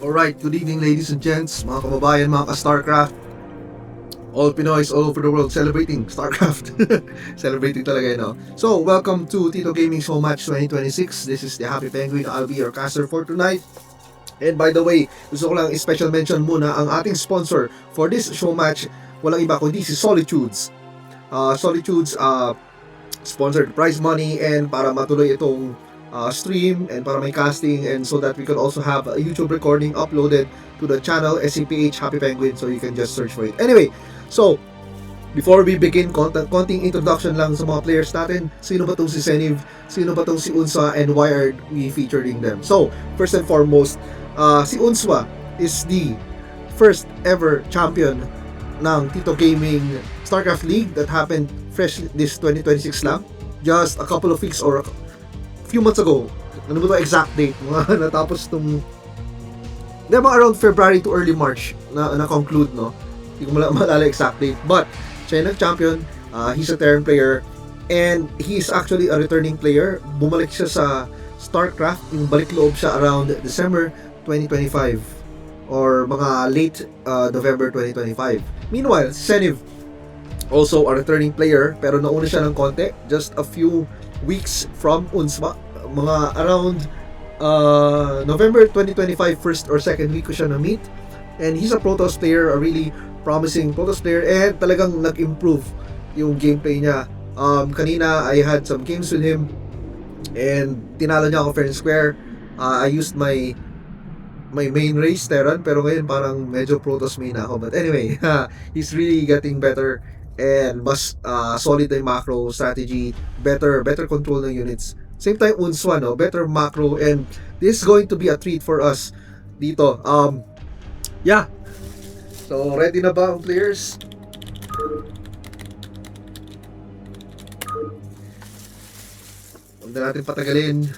Alright, good evening ladies and gents, mga kababayan, mga ka-StarCraft, all Pinoys all over the world celebrating StarCraft. Celebrating talaga yun, no? So, welcome to Tito Gaming Showmatch 2026. This is the Happy Penguin. I'll be your caster for tonight. And by the way, gusto ko lang special mention muna ang ating sponsor for this showmatch. Walang iba kundi si Solitudes. Solitudes sponsored prize money and para matuloy itong stream and para may casting and so that we can also have a YouTube recording uploaded to the channel SCPH Happy Penguin, so you can just search for it. Anyway, so before we begin, konting introduction lang sa mga players natin. Sino ba tong si xeniv? Sino ba tong si unswa? And why are we featuring them? So, first and foremost, si unswa is the first ever champion ng Tito Gaming StarCraft League that happened fresh this 2026 lang. Just a couple of weeks or a few months ago. Ano ba ito exact date? Natapos itong mga around February to early March na-conclude, no? Hindi ko malala exact date. But, siya yung nag-champion. He's a Terran player. And he's actually a returning player. Bumalik siya sa StarCraft. Yung balik loob siya around December 2025. Or mga late November 2025. Meanwhile, xeniv, also a returning player. Pero nauna siya ng konti. Just a few weeks from unswa. Mga around November 2025, first or second week ko siya na-meet. And he's a Protoss player, a really promising Protoss player, and talagang nag-improve yung gameplay niya. Kanina, I had some games with him, and tinalo niya ako fair and square. I used my main race Terran, pero ngayon parang medyo Protoss main ako. But anyway, he's really getting better, and mas solid na yung macro strategy, better control ng units. Same time, unswa, no? Better macro, and this is going to be a treat for us dito. Yeah. So, ready na ba ang players? Huwag na natin patagalin.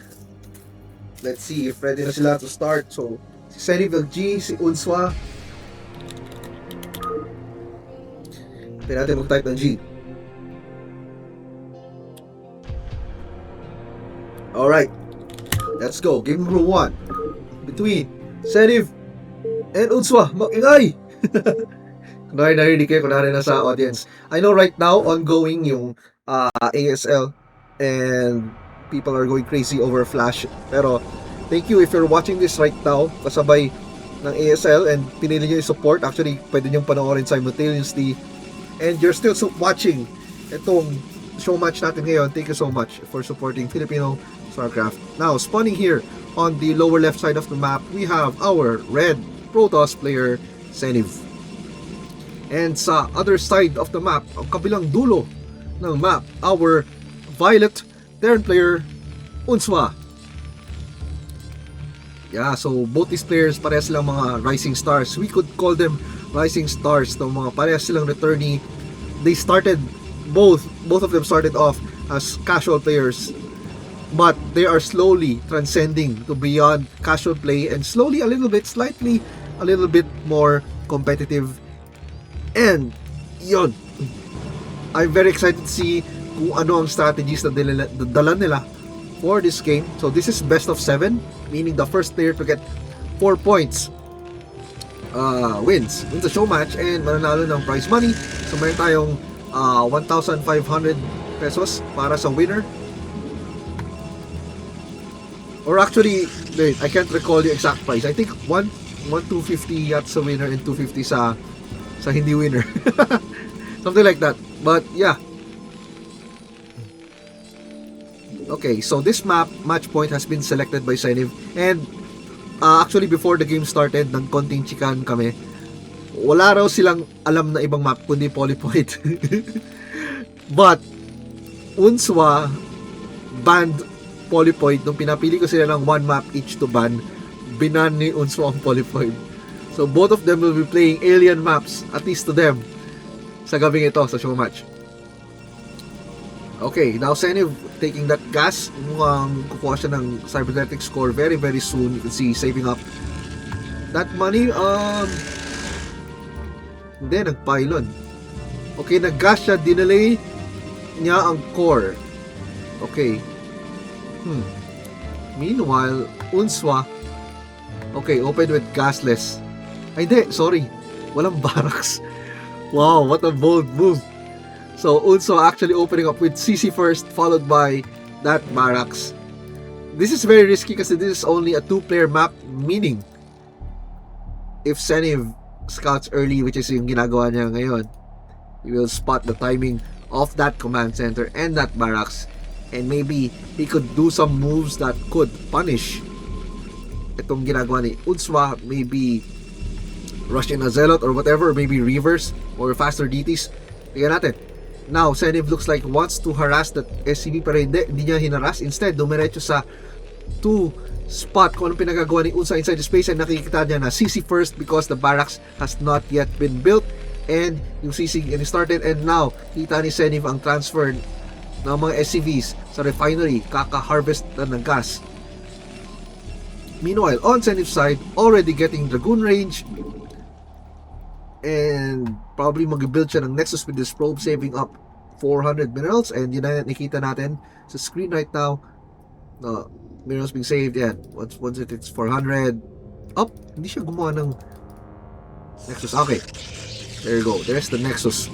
Let's see if ready na sila to start. So, si xeniv G, si unswa. Pwede natin mag-type ng G. Alright, let's go. Game number 1 between xeniv and unswa. Mag-ingay! Kunwari narinig kayo, kunwari nasa audience. I know right now, ongoing yung ASL and people are going crazy over Flash. Pero, thank you if you're watching this right now, kasabay ng ASL and pinili nyo yung support. Actually, pwede nyo panoorin simultaneously. And you're still watching itong showmatch natin ngayon. Thank you so much for supporting Filipino StarCraft. Now, spawning here on the lower left side of the map, we have our red Protoss player, xeniv. And sa other side of the map, ang kabilang dulo ng map, our violet Terran player, unswa. Yeah, so both these players parehas silang mga rising stars. We could call them rising stars. No, mga parehas silang returnee. They started, both of them started off as casual players, but they are slowly transcending to beyond casual play and slowly slightly a little bit more competitive. And yun, I'm very excited to see kung ano ang strategies na dala nila for this game. So this is best of 7, meaning the first player to get 4 points wins the show match and mananalo ng prize money. So meron tayong 1,500 pesos para sa winner. Or actually, wait, I can't recall the exact price. I think 250 yat sa winner and 250 sa hindi winner. Something like that. But yeah. Okay, so this match point has been selected by xeniv. And actually before the game started, ng konting chikan kami. Wala raw silang alam na ibang map kundi polypoint. But unswa banned polypoint. Nung pinapili ko sila ng one map each to ban, binan ni unswa ang polypoint. So both of them will be playing alien maps, at least to them, sa gabing ito sa show match. Okay, now xeniv taking that gas. Mukhang kukuha siya ng cybernetic score very soon. You can see saving up that money. Hindi, nagpylon. Okay, nag-gas siya, dinelay niya ang core. Okay. Meanwhile, unswa Okay, open with gasless. Ay, hindi, sorry. Walang barracks. Wow, what a bold move. So, unswa actually opening up with CC first, followed by that barracks. This is very risky kasi this is only a 2-player map, meaning if xeniv scouts early, which is yung ginagawa niya ngayon, he will spot the timing of that command center and that barracks, and maybe he could do some moves that could punish itong ginagawa ni unswa, maybe rush in a zealot or whatever, or maybe reverse or faster DTs. Tingnan natin. Now, xeniv looks like wants to harass that SCV pero hindi niya hinaras. Instead, dumiretso sa 2 spot kung anong pinagagawa ni unswa inside the space, and nakikita niya na CC first because the barracks has not yet been built, and yung CC started, and now kita ni xeniv ang transfer ng mga SCVs sa refinery, kaka-harvest na ng gas. Meanwhile, on xeniv's side, already getting Dragoon range, and probably mag-build siya ng Nexus with this probe, saving up 400 minerals, and yun na nakita natin sa screen right now. No, minerals being saved, yan. Once it's 400 up, hindi siya gumawa ng Nexus. Okay, there you go, there's the Nexus.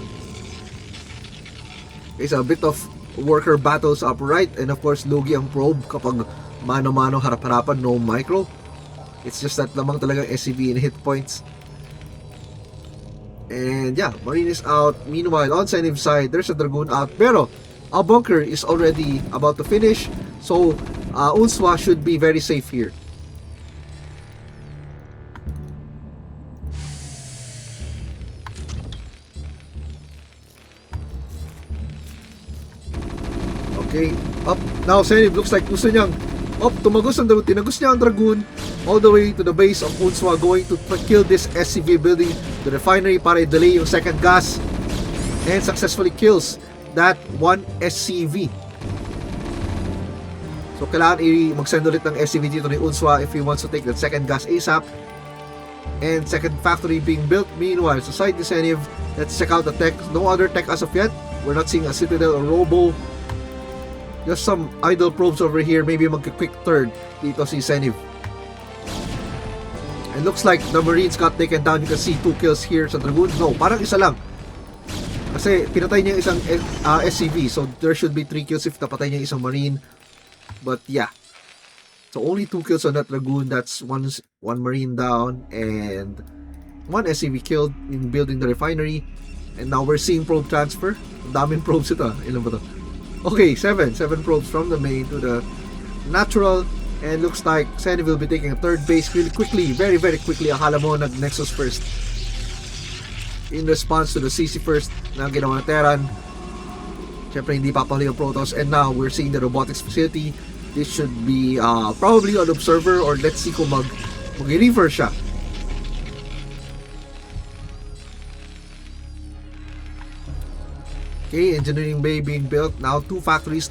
Okay, so a bit of worker battles upright, and of course lugi ang probe kapag mano-mano, harap-harapan, no micro. It's just that lamang talagang SCV in hit points. And yeah, Marine is out. Meanwhile, on xeniv's side, there's a Dragoon out, pero a bunker is already about to finish, so unswa should be very safe here. Okay, up. Now xeniv looks like gusto niyang tumagos ang Dragoon. Tinagos niya ang Dragoon all the way to the base of unswa, going to kill this SCV building, the refinery, para i-delay yung second gas, and successfully kills that one SCV. So kailangan mag-send ulit ng SCV dito ni unswa if he wants to take that second gas ASAP. And second factory being built. Meanwhile, sa side ni xeniv, let's check out the tech. No other tech as of yet. We're not seeing a Citadel or Robo. Just some idle probes over here. Maybe mag-quick third dito si xeniv. And looks like the Marines got taken down. You can see 2 kills here sa Dragoon. No, parang isa lang. Kasi pinatay niya isang SCV. So there should be 3 kills if napatay niya isang Marine. But yeah. So only 2 kills on that Dragoon. That's one Marine down and 1 SCV killed in building the refinery. And now we're seeing probe transfer. Ang daming probes ito. Ilan ba ito? Okay, 7 probes from the main to the natural, and looks like xeniv will be taking a third base really quickly, very quickly. Akala mo nag-Nexus first in response to the CC first na ginawa ng Terran. Siyempre hindi papahuli ang Protoss, and now we're seeing the robotics facility. This should be probably an observer, or let's see kung mag-reverse siya. Okay, engineering bay being built. Now 2 factories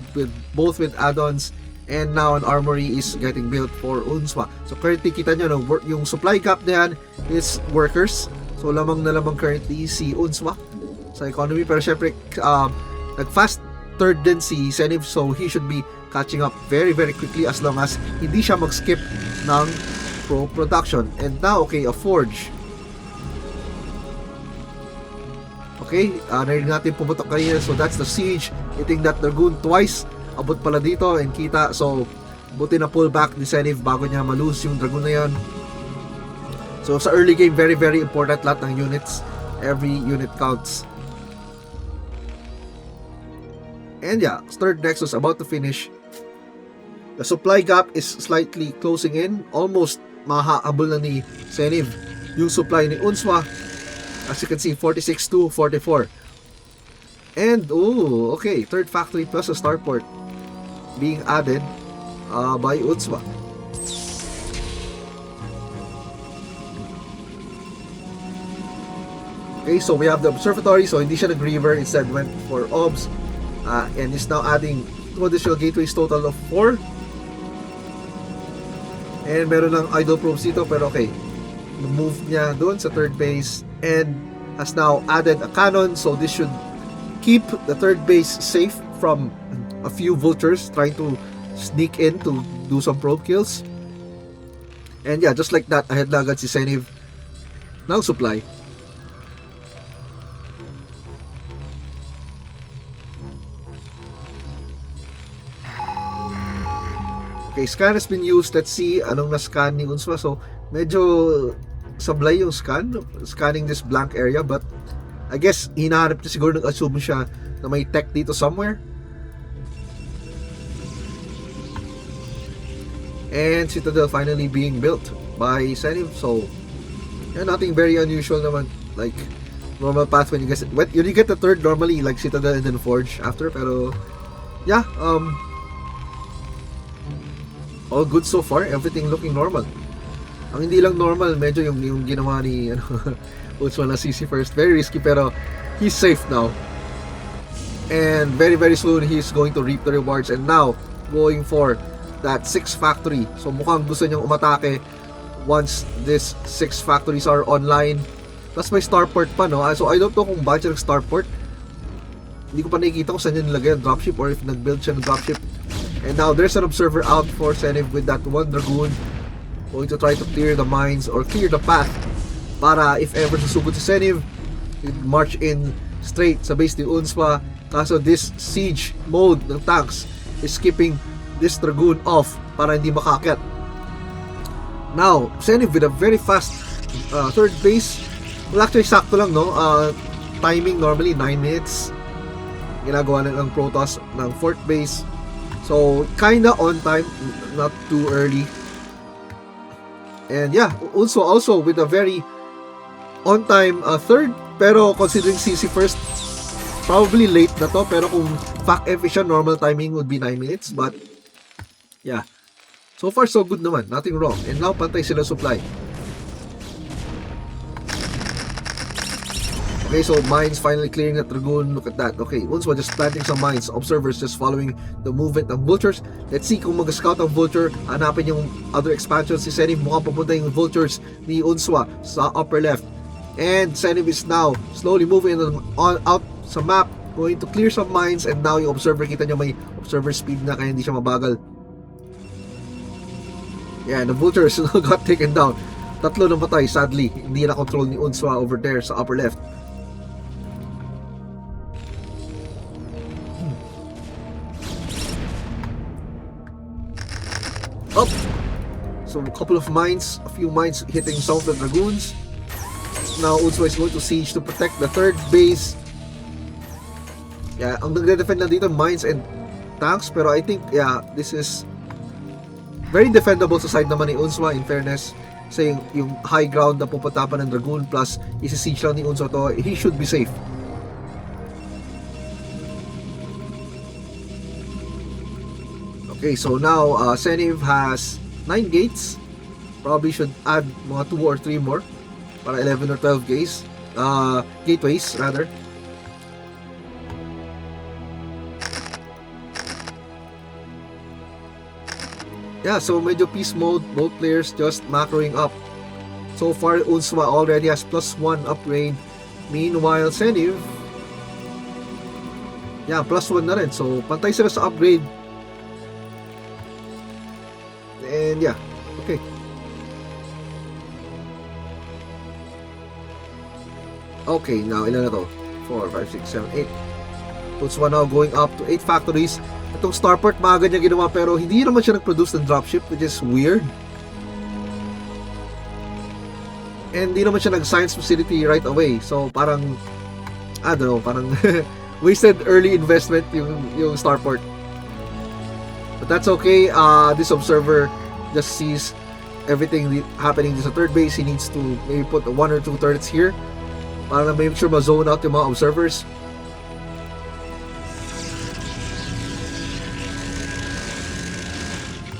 both with add-ons, and now an armory is getting built for unswa. So currently kita nyo, no, yung supply gap na yan is workers. So lamang na lamang currently si unswa sa economy. Pero syempre nag-fast third din si xeniv, so he should be catching up very quickly as long as hindi siya mag-skip ng production. And now, okay, a forge. Okay, narinig natin pumutok kanina, so that's the siege hitting that Dragoon twice. Abot pala dito and kita, so buti na pull back ni xeniv bago niya malose yung Dragoon na yan. So sa early game, very important lahat ng units. Every unit counts. And yeah, third Nexus about to finish. The supply gap is slightly closing in. Almost mahahabol na ni xeniv yung supply ni unswa. As you can see, 46 to 44. And, okay, third factory plus a starport being added by unswa. Okay, so we have the observatory. So hindi siya nag-reaver, instead went for obs. And is now adding 2 additional gateways, total of 4. And meron ng idle probes dito, pero okay, move niya doon sa third base, and has now added a cannon. So this should keep the third base safe from a few vultures trying to sneak in to do some probe kills. And yeah, just like that, ahead na agad si xeniv ng supply. Okay, scan has been used. Let's see anong na-scan ni unswa. So, medyo sablay yung scanning this blank area, but I guess hinahanap niya siguro, nag-assume siya na may tech dito somewhere. And Citadel finally being built by xeniv. So, yeah, nothing very unusual naman. Like, normal path when you get the third normally, like Citadel and then Forge after. Pero, yeah, all good so far. Everything looking normal. Ang hindi lang normal, medyo yung ginawa ni unswa na CC first. Very risky, pero he's safe now. And very very soon, he's going to reap the rewards. And now, going for that 6 factory. So mukhang gusto niyang umatake once these 6 factories are online. Plus may starport pa, no? So I don't know kung bakit siya nag-starport. Hindi ko pa nakikita kung saan niya nilagay ang dropship or if nag-build siya ng dropship. And now there's an observer out for xeniv with that 1 dragoon, going to try to clear the mines or clear the path para if ever susugod si xeniv, march in straight sa base ni unswa. Kaso this siege mode ng tanks is keeping this dragoon off para hindi makaakyat. Now xeniv with a very fast third base. Well, actually sakto lang, no? Timing normally 9 minutes. Ginagawa na ng Protoss ng 4th base. So, kinda on time, not too early. And yeah, also with a very on time third, pero considering CC first, probably late na to, pero kung fact efficient, normal timing would be 9 minutes. But yeah, so far so good naman, nothing wrong. And now pantay sila supply. Okay, so mines finally clearing that dragoon. Look at that. Okay, unswa just planting some mines. Observers just following the movement of vultures. Let's see kung mag-scout ang vulture. Hanapin yung other expansions. Si xeniv mukhang papunta yung vultures ni unswa sa upper left. And xeniv is now slowly moving on out sa map, going to clear some mines. And now yung observer, kita nyo may observer speed na kaya hindi siya mabagal. Yeah, the vultures got taken down. 3 na patay, sadly. Hindi na control ni unswa over there sa upper left. Up. So a couple of mines, a few mines hitting some of the dragoons. Now unswa is going to siege to protect the 3rd base. Yeah, ang nagde-defend lang dito mines and tanks, pero I think yeah, this is very defendable sa side naman ni unswa, in fairness. Kasi yung high ground na pupunta pa ng dragoon plus isi-siege lang ni unswa to, he should be safe. Okay, so now xeniv has 9 gates. Probably should add mga 2 or 3 more para 11 or 12 gates. Gateways rather. Yeah, so medyo peace mode, both players just macroing up. So far unswa already has +1 upgrade. Meanwhile xeniv, yeah, +1 na rin. So pantay sila sa upgrade. And yeah, okay. Okay, now ilan na to? 4, 5, 6, 7, 8. unswa now going up to 8 factories. Itong starport maaga niya ginawa, pero hindi naman siya nag-produce ng dropship, which is weird. And hindi naman siya nag-science facility right away. So parang, I don't know, parang wasted early investment yung starport. But that's okay. This observer just sees everything happening sa 3rd base. He needs to maybe put 1 or 2 turrets here para make sure ma-zone out yung mga observers.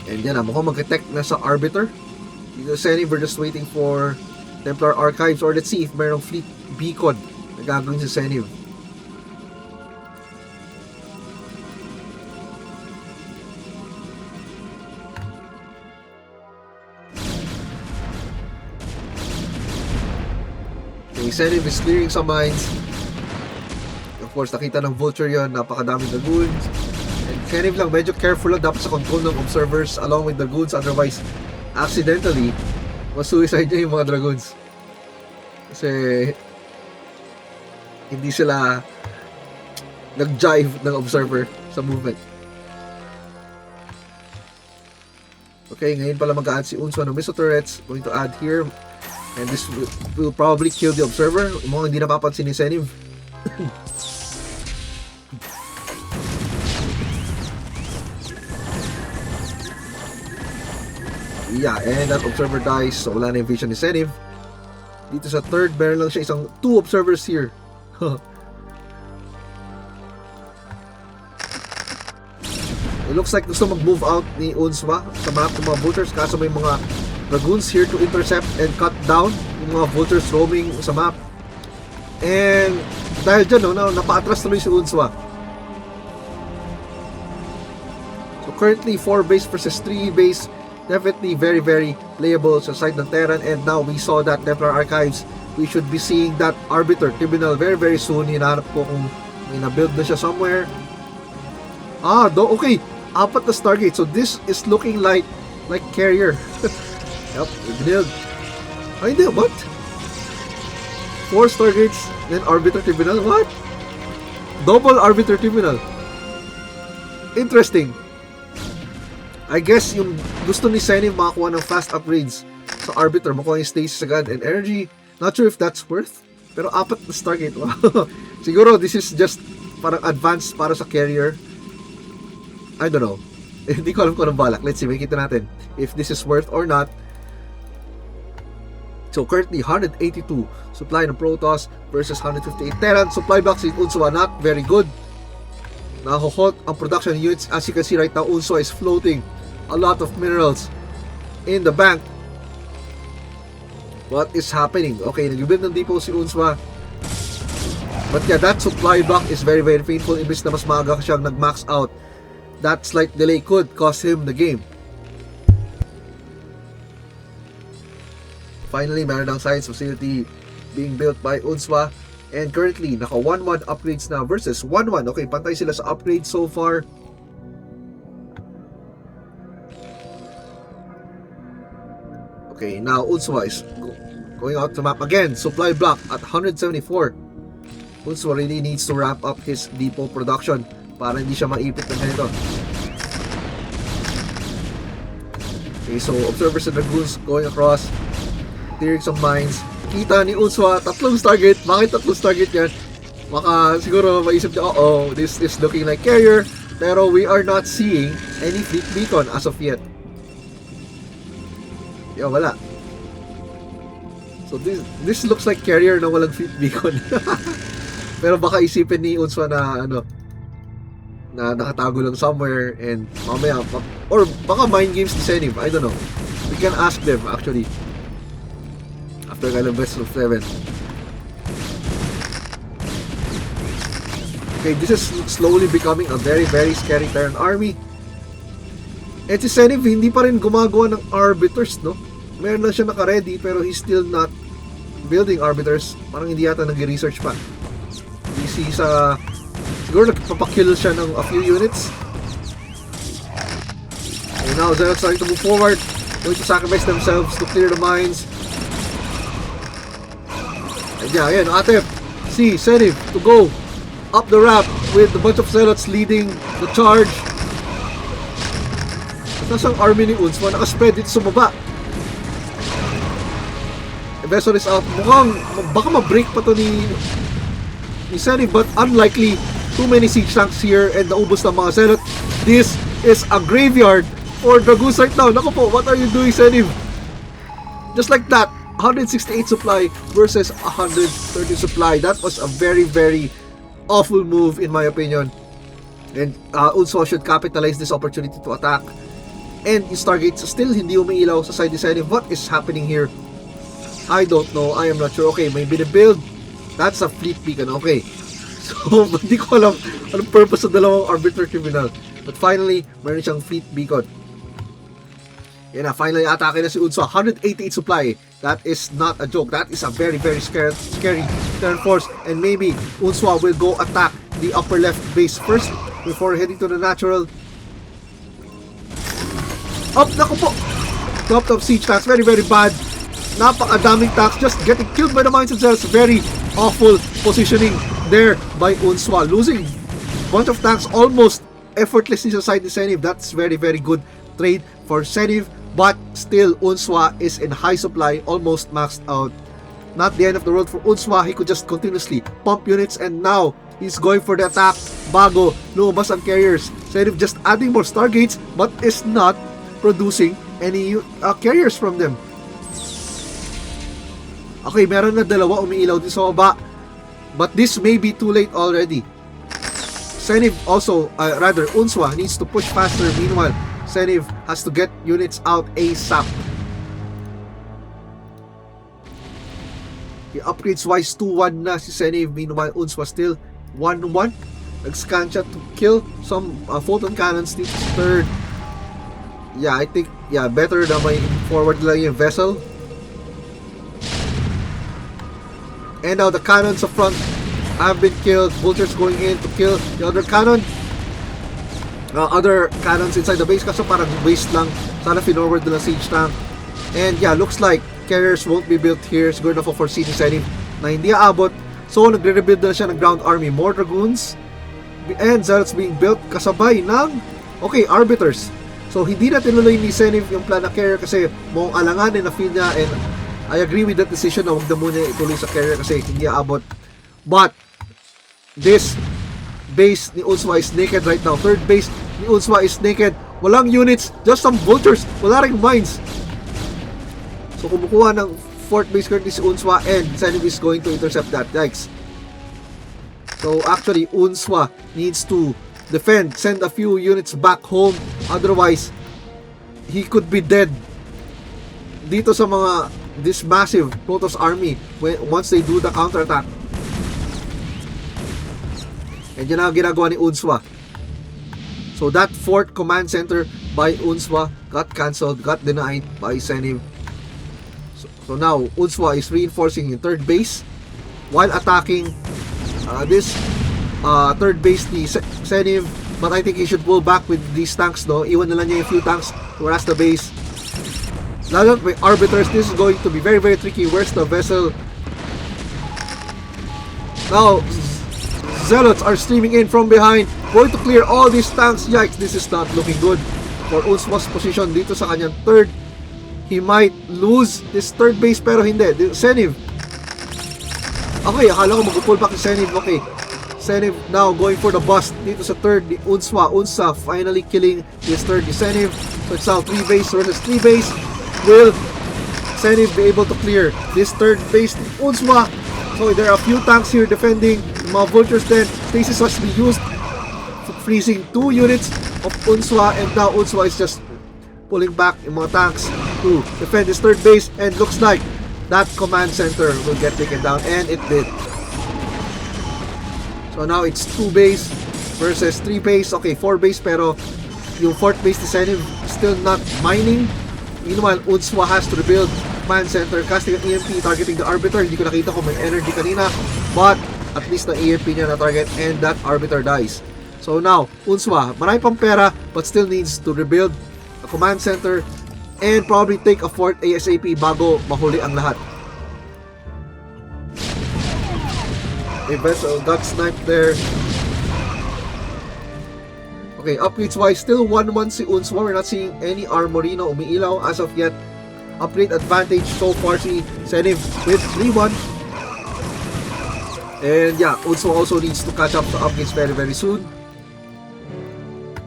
And yan na, mukhang mag-detect na sa Arbiter. Dito xeniv, we're just waiting for Templar Archives, or let's see if mayroong fleet beacon na gagawin sa xeniv. xeniv is clearing some mines. Of course, nakita ng vulture yon, napakadaming dragoons. And xeniv lang, medyo careful lang dapat sa control ng observers along with dragoons, otherwise accidentally Mas-suicide niya yung mga dragoons. Kasi hindi sila nag-jive ng observer sa movement. Okay, ngayon pala mag-add si unswa ng missile turrets. Going to add here. And this will probably kill the observer. Mukhang hindi napapansin ni xeniv. Yeah, and that observer dies. So wala na yung vision ni xeniv. Dito sa third, meron lang siya two observers here. It looks like gusto mag-move out ni unswa sa map ng mga vultures, kaso may mga dragoons here to intercept and cut down yung mga vultures roaming sa map. And dahil dyan, napaatras tuloy si unswa. So currently 4 base versus 3 base, definitely very very playable sa side ng Terran. And now we saw that Templar Archives, we should be seeing that Arbiter Tribunal very very soon. Hinahanap ko kung may na-build na siya somewhere. Okay, 4 na Stargate. So this is looking like carrier. Yep, build. Hindi, what? 4 Stargates, then Arbiter Tribunal. What? Double Arbiter Tribunal. Interesting. I guess yung gusto ni xeniv makakuha ng fast upgrades sa Arbiter, makuha yung stasis agad and energy. Not sure if that's worth, pero 4 na Stargate. Wow. Siguro this is just parang advanced para sa carrier. I don't know. Hindi ko alam kung anong balak. Let's see, makikita natin if this is worth or not. So currently 182 supply ng Protoss versus 158 Terran. Supply box in unswa not very good. Naho-halt ang production units. As you can see right now, unswa is floating a lot of minerals in the bank. What is happening? Okay, nag-build ng depot si unswa. But yeah, that supply block is very very painful. Imbis na mas maaga siyang nag-max out, that slight delay could cost him the game. Finally, meron ng science facility being built by unswa. And currently, naka 1-1 upgrades na versus 1-1. Okay, pantay sila sa upgrades so far. Okay, now unswa is going out to map again. Supply block at 174. unswa really needs to ramp up his depot production para hindi siya maipit ng ganito. Okay, so observers and dragoons going across, clearing some mines. Kita ni unswa, 3 Stargate. Bakit 3 Stargate yan? Baka siguro maisip niya, this is looking like carrier, pero we are not seeing any fleet beacon as of yet. Yeah, wala. So this looks like carrier na walang fleet beacon. Pero baka isipin ni unswa na na nakatago lang somewhere and mamaya, or baka mind games ni xeniv, I don't know. We can ask them actually after kailang best of 7. Okay, this is slowly becoming a very very scary Terran army. And si xeniv hindi pa rin gumagawa ng arbiters, no? Meron na siya naka-ready pero he's still not building arbiters. Parang hindi yata nag-research pa. DC sa siguro nagpapakill siya ng a few units. And now they're starting to move forward, going to sacrifice themselves to clear the mines. And yeah, ayan, Atep, see, xeniv to go up the ramp with a bunch of zealots leading the charge. At nasang army ni unswa, nakaspread dito sa baba. Investor is out. Mukhang baka ma-break pa to ni xeniv, but unlikely. Too many siege tanks here and naubos ng mga zealot. This is a graveyard for dragoons right now. Naku po, what are you doing, xeniv? Just like that, 168 supply versus 130 supply. That was a very very awful move in my opinion. And unswa should capitalize this opportunity to attack. And yung Stargates still hindi umiilaw sa side ni xeniv. What is happening here? I don't know. I am not sure. Okay, may binibuild. That's a fleet beacon. Okay. So, hindi ko alam anong purpose sa dalawang Arbiter Tribunal. But finally, meron siyang fleet beacon. Yan na, finally atake na si unswa. 188 supply. That is not a joke. That is a very very scary Terran force. And maybe unswa will go attack the upper left base first before heading to the natural. Up, naku po! Top siege tanks. Very very bad. napakadaming tanks just getting killed by the mines themselves. Very awful positioning there by unswa, losing bunch of tanks almost effortlessly sa side ni xeniv. That's very good trade for xeniv, but still unswa is in high supply, almost maxed out. Not the end of the world for unswa. He could just continuously pump units, and now he's going for the attack bago lumabas ang carriers. xeniv just adding more stargates but is not producing any carriers from them. Okay, meron na dalawa umiilaw din sa baba, but this may be too late already. xeniv also, rather unswa needs to push faster. Meanwhile, xeniv has to get units out ASAP. Upgrades wise 2-1 na si xeniv. Meanwhile, unswa still 1-1. Nag-scan siya to kill some photon cannons dito sa third. Yeah, I think, yeah, better na may forward lang yung vessel. And now the cannons up front have been killed. Vultures going in to kill the other cannon. Other cannons inside the base, kaso parang waste lang. Sana finorward nila siege tank. And yeah, looks like carriers won't be built here. Siguro na foresee ni xeniv na hindi aabot. So nagre-rebuild na siya ng ground army. More dragoons and zealots being built kasabay ng arbiters. So hindi na tinuloy ni xeniv yung plan na carrier kasi mukhang alanganin na feel niya, and I agree with that decision na huwag na muna ituloy sa carrier kasi hindi aabot. But this base ni unswa is naked right now. Third base ni unswa is naked. Walang units, just some vultures. Wala ring mines. So kumukuha ng fourth base currently si unswa, and xeniv is going to intercept that. Yikes. So actually unswa needs to defend, send a few units back home, otherwise he could be dead dito sa mga this massive Protoss army once they do the counterattack. And yan ang ginagawa ni unswa. So that fourth command center by unswa got cancelled, got denied by xeniv. So now unswa is reinforcing yung third base while attacking this third base ni xeniv, but I think he should pull back with these tanks, no? Iwan na lang niya yung few tanks to harass the base. Lalo with arbiters, this is going to be very tricky. Where's the vessel? Now zealots are streaming in from behind, going to clear all these tanks. Yikes, this is not looking good for unswa's position dito sa kanyang third. He might lose this third base, pero hindi. xeniv, okay, akala ko mag-pull back si xeniv. Okay, xeniv now going for the bust dito sa third ni unswa. Unsa finally killing this third ni xeniv. So it's now 3 base versus 3 base. Will xeniv be able to clear this third base ni unswa? So there are a few tanks here defending. Mga vultures then, stasis was to be used, freezing 2 units of unswa, and now unswa is just pulling back yung mga tanks to defend this third base, and looks like that command center will get taken down, and it did. So now it's 2 base versus 3 base. Okay, 4 base, pero yung 4th base ni xeniv still not mining. Meanwhile, unswa has to rebuild command center, casting an EMP targeting the arbiter. Hindi ko nakita kung may energy kanina, but at least na EMP niya na target, and that arbiter dies. So now unswa, marami pang pera, but still needs to rebuild a command center and probably take a fort ASAP bago mahuli ang lahat. A vessel got sniped there. Okay, upgrades wise, still 1-1 si unswa. We're not seeing any armory na umiilaw as of yet. Upgrade advantage so far si xeniv with 3-1. And yeah, unswa also needs to catch up to upgrades very soon.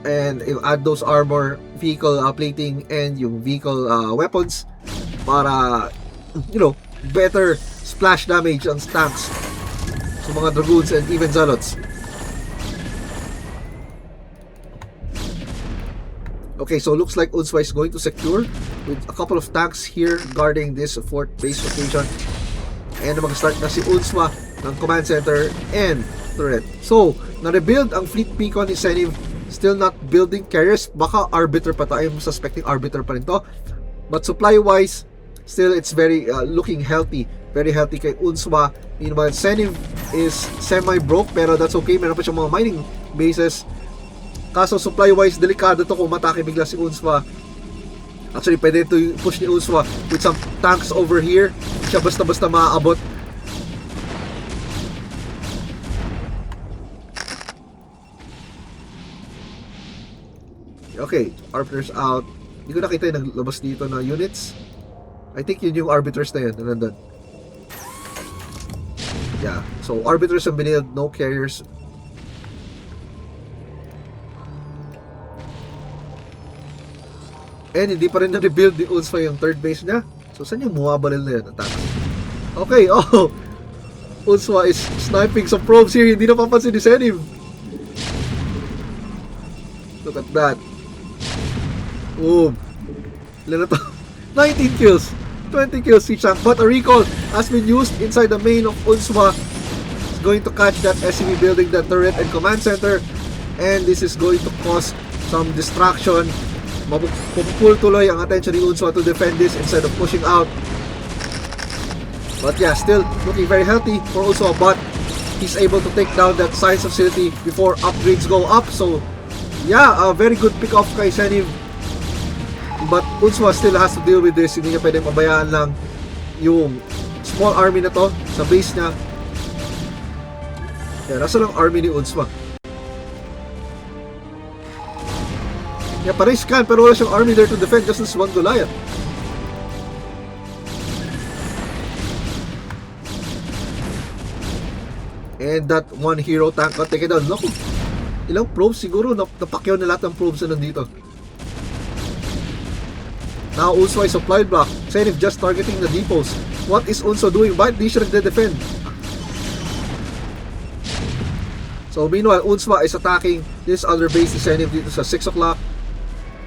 And add those armor, vehicle plating, and yung vehicle weapons para, you know, better splash damage on tanks, so mga dragoons and even zealots. Okay, so looks like unswa is going to secure with a couple of tanks here guarding this fort base location. And mag-start na si unswa ng command center and turret. So, na-rebuild ang fleet beacon ni xeniv. Still not building carriers. Baka arbiter pa tayo. I'm suspecting arbiter pa rin to. But supply-wise, still it's very looking healthy. Very healthy kay unswa. Meanwhile, xeniv is semi-broke, pero that's okay. Meron pa siyang mga mining bases. Kaso supply-wise, delikado to kung matake bigla si unswa. Actually, pwede ito yung push ni unswa with some tanks over here. Hindi siya basta-basta maaabot. Okay, arbiters out. Hindi ko nakita yung naglabas dito na units. I think yun yung arbiters na yun, nandun. Yeah, so arbiters ang binilad, no carriers. And hindi pa rin na-rebuild ni unswa yung third base niya. So saan yung muwabalil na yun? Okay, oh! Unswa is sniping some probes here. Hindi napapansin ni xeniv. Look at that. Boom. Ilan na to? 19 kills. 20 kills si Champ. But a recall has been used inside the main of unswa. It's going to catch that SCV building, that turret and command center. And this is going to cause some distraction. Mapupul tuloy ang attention ni unswa to defend this instead of pushing out. But yeah, still looking very healthy for unswa, but he's able to take down that science facility before upgrades go up. So yeah, a very good pick off kay xeniv. But unswa still has to deal with this. Hindi niya pwedeng pabayaan lang yung small army na to sa base niya. Yeah, nasa lang army ni unswa. Yeah, parang scan pero wala siyang army there to defend just this one Goliath. And that one hero tank got taken down. Naku, ilang probes siguro napakyaw na lahat ng probes na nandito. Now unswa is supply block. xeniv just targeting the depots. What is unswa doing? Bakit di siya nagde-defend? So meanwhile, unswa is attacking this other base ni xeniv dito sa 6 o'clock.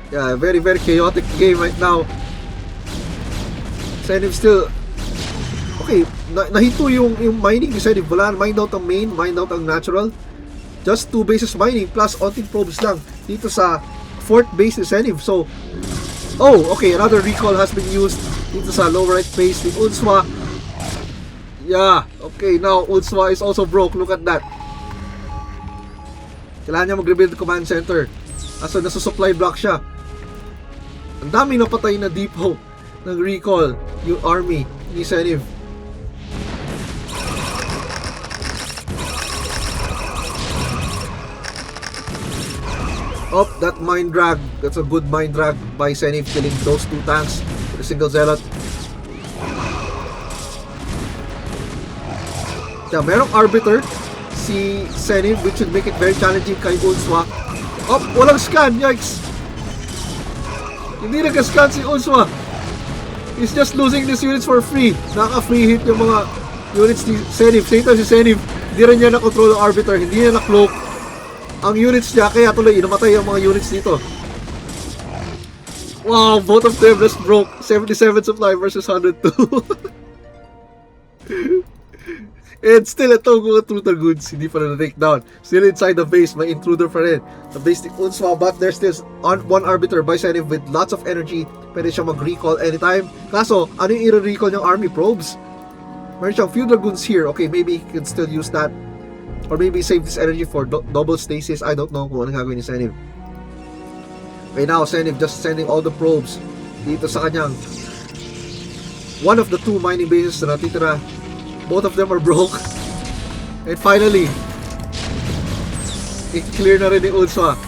Yeah, very very chaotic game right now. xeniv still okay, nahinto yung mining ni xeniv. Wala, mine out ang main, mine out ang natural. Just 2 bases mining plus onting probes lang dito sa 4th base ni xeniv. So, oh, okay, another recall has been used dito sa low right base ni unswa. Yeah, okay, now unswa is also broke. Look at that. Kailangan niya mag-rebuild the command center. Kaso nasusupply block siya. Ang daming napatay na depot ng recall yung army ni xeniv. Oh, that mine drag. That's a good mine drag by xeniv, killing those 2 tanks with a single zealot. Yeah, merong arbiter si xeniv, which should make it very challenging kay unswa. Oh, walang scan. Yikes. Hindi nag-scan si unswa. He's just losing these units for free. Naka-free hit yung mga units ni xeniv. Same time si xeniv, hindi rin niya na-control ang arbiter. Hindi niya na-cloak ang units niya. Kaya tuloy, inamatay yung mga units dito. Wow, both of them just broke. 77 supply versus 102. And still, itong mga intruder goods, hindi pa na-take down. Still inside the base, may intruder pa rin. The base ni unswa, but there's still one arbiter by xeniv with lots of energy. Pwede siya mag-recall anytime. Kaso, ano yung i-recall niyang army probes? Meron siyang few dragoons here. Okay, maybe he can still use that. Or maybe save this energy for double stasis. I don't know kung anong gagawin ni xeniv. Okay, now xeniv just sending all the probes dito sa kanyang one of the 2 mining bases na natitira. Both of them are broke. And finally, i-clear na rin ni unswa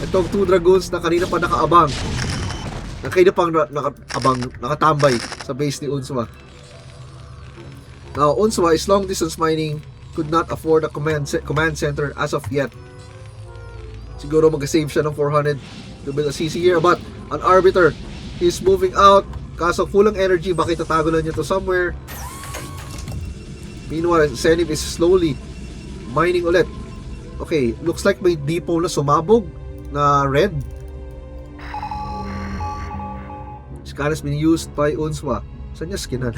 itong 2 dragoons na kanina pa nakaabang. Na kanina pang nakatambay sa base ni unswa. Now, unswa is long distance mining, could not afford a command center as of yet. Siguro mag-save siya ng 400 to build a CC here, but an arbiter is moving out. Kaso kulang energy, bakit tatago lang niya to somewhere. Meanwhile, xeniv is slowly mining ulit. Okay, looks like may depot na sumabog na red. Scan has been used by unswa. Saan niya skinan?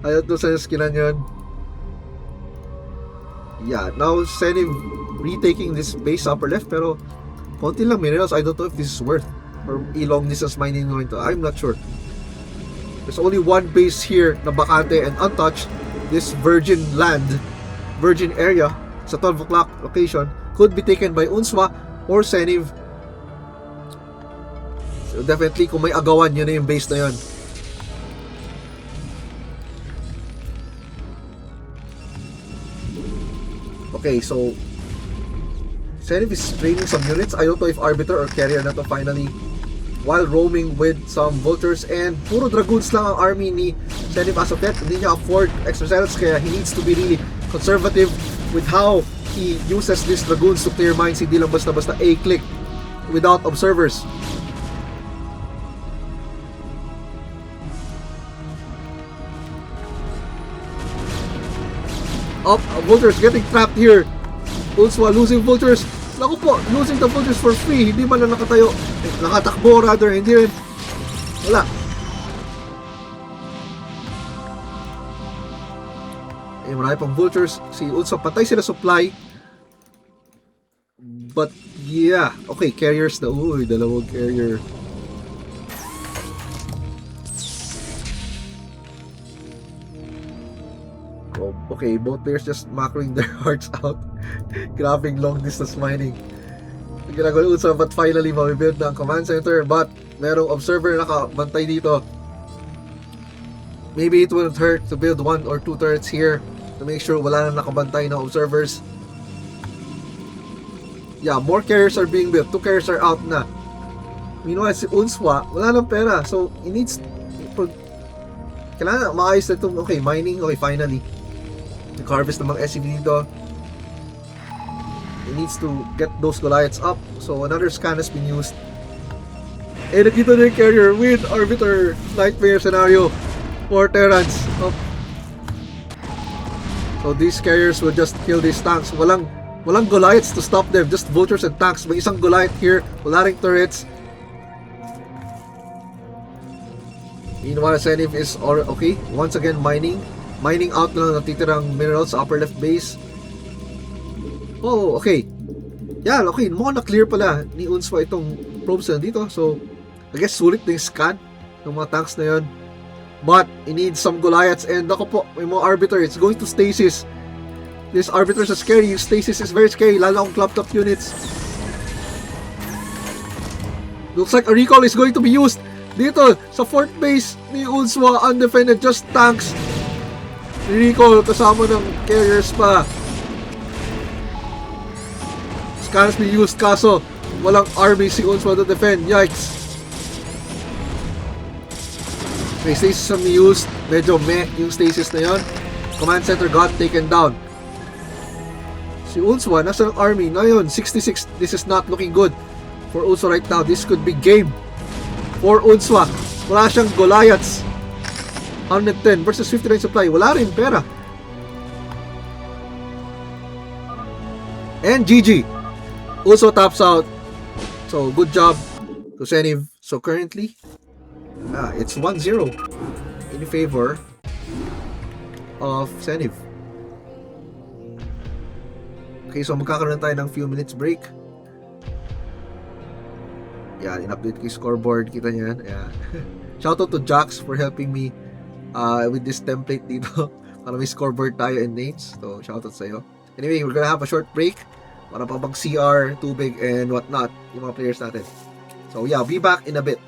Ayaw to saan niya skinan yun. Yeah, now xeniv retaking this base upper left, pero konti lang minerals. I don't know if this is worth or long distance mining going to. I'm not sure. There's only one base here na bakante and untouched. This virgin land, virgin area sa 12 o'clock location could be taken by unswa or xeniv. So definitely kung may agawan, yun na yung base na yun. Okay, so xeniv is training some units. I don't know if Arbiter or Carrier na to finally, while roaming with some Vultures, and puro Dragoons lang ang army ni xeniv as of yet. Hindi niya afford extra zealots, kaya he needs to be really conservative with how he uses these Dragoons to clear mines. Hindi lang basta-basta A-click without observers. Up, Vultures getting trapped here. Unswa losing Vultures. Naku po, losing the Vultures for free. Hindi man lang nakatayo. Nakatakbo rather, hindi rin. Wala. Eh, marami pang Vultures. Si Unswa, patay sila supply. But, yeah. Okay, carriers na. Uy, dalawang carrier. Okay, both players just macroing their hearts out. Grabbing long distance mining. Ginagawa ni Unswa, but finally mabibuild na ang command center, but merong observer nakabantay dito. Maybe it wouldn't hurt to build 1 or 2 turrets here to make sure wala na nakabantay na observers. Yeah, more carriers are being built. 2 carriers are out na. Meanwhile, si Unswa, wala nang pera. So, he needs... Kailangan maayos na itong... Okay, mining. Okay, finally. Nag-harvest ng mga SCV dito. He needs to get those Goliaths up. So, another scan has been used. Eh, nakita na yung carrier with Arbiter Nightmare scenario for Terrans. Oh. So, these carriers will just kill these tanks. Walang Goliaths to stop them. Just Vultures and tanks. May isang Goliath here. Wala ring turrets. Meanwhile, xeniv is okay. Once again, mining out na lang natitirang minerals sa upper left base. Oh, okay. Yeah, okay. Mukhang na-clear pala ni Unswa itong probes na dito. So, I guess sulit na yung scan ng mga tanks na yun. But, it needs some Goliaths. And ako po, may mga Arbiter. It's going to stasis. This Arbiter is scary. Yung stasis is very scary. Lalo akong clapped up units. Looks like a recall is going to be used dito sa fort base ni Unswa. Undefended, just tanks. Recall kasama ng carriers pa. Scans be used, kaso walang army si Unswa to defend. Yikes. May stasis na used. Medyo meh yung stasis na yon. Command center got taken down. Si Unswa nasa ng army na yun, 66. This is not looking good for Unswa right now. This could be game for Unswa. Wala siyang Goliaths. 110 versus 59 supply. Wala rin pera. And GG. Unswa tops out. So, good job to xeniv. So, currently, it's 1-0 in favor of xeniv. Okay, so magkakaroon tayo ng few minutes break. Yan, in-update ko yung scoreboard. Kita nyo yan. Yeah. Shoutout to Jax for helping me with this template dito. Para may scoreboard tayo and names. So, shoutout sa'yo. Anyway, we're gonna have a short break para pa mag-CR, tubig, and whatnot yung mga players natin. So, yeah, I'll be back in a bit.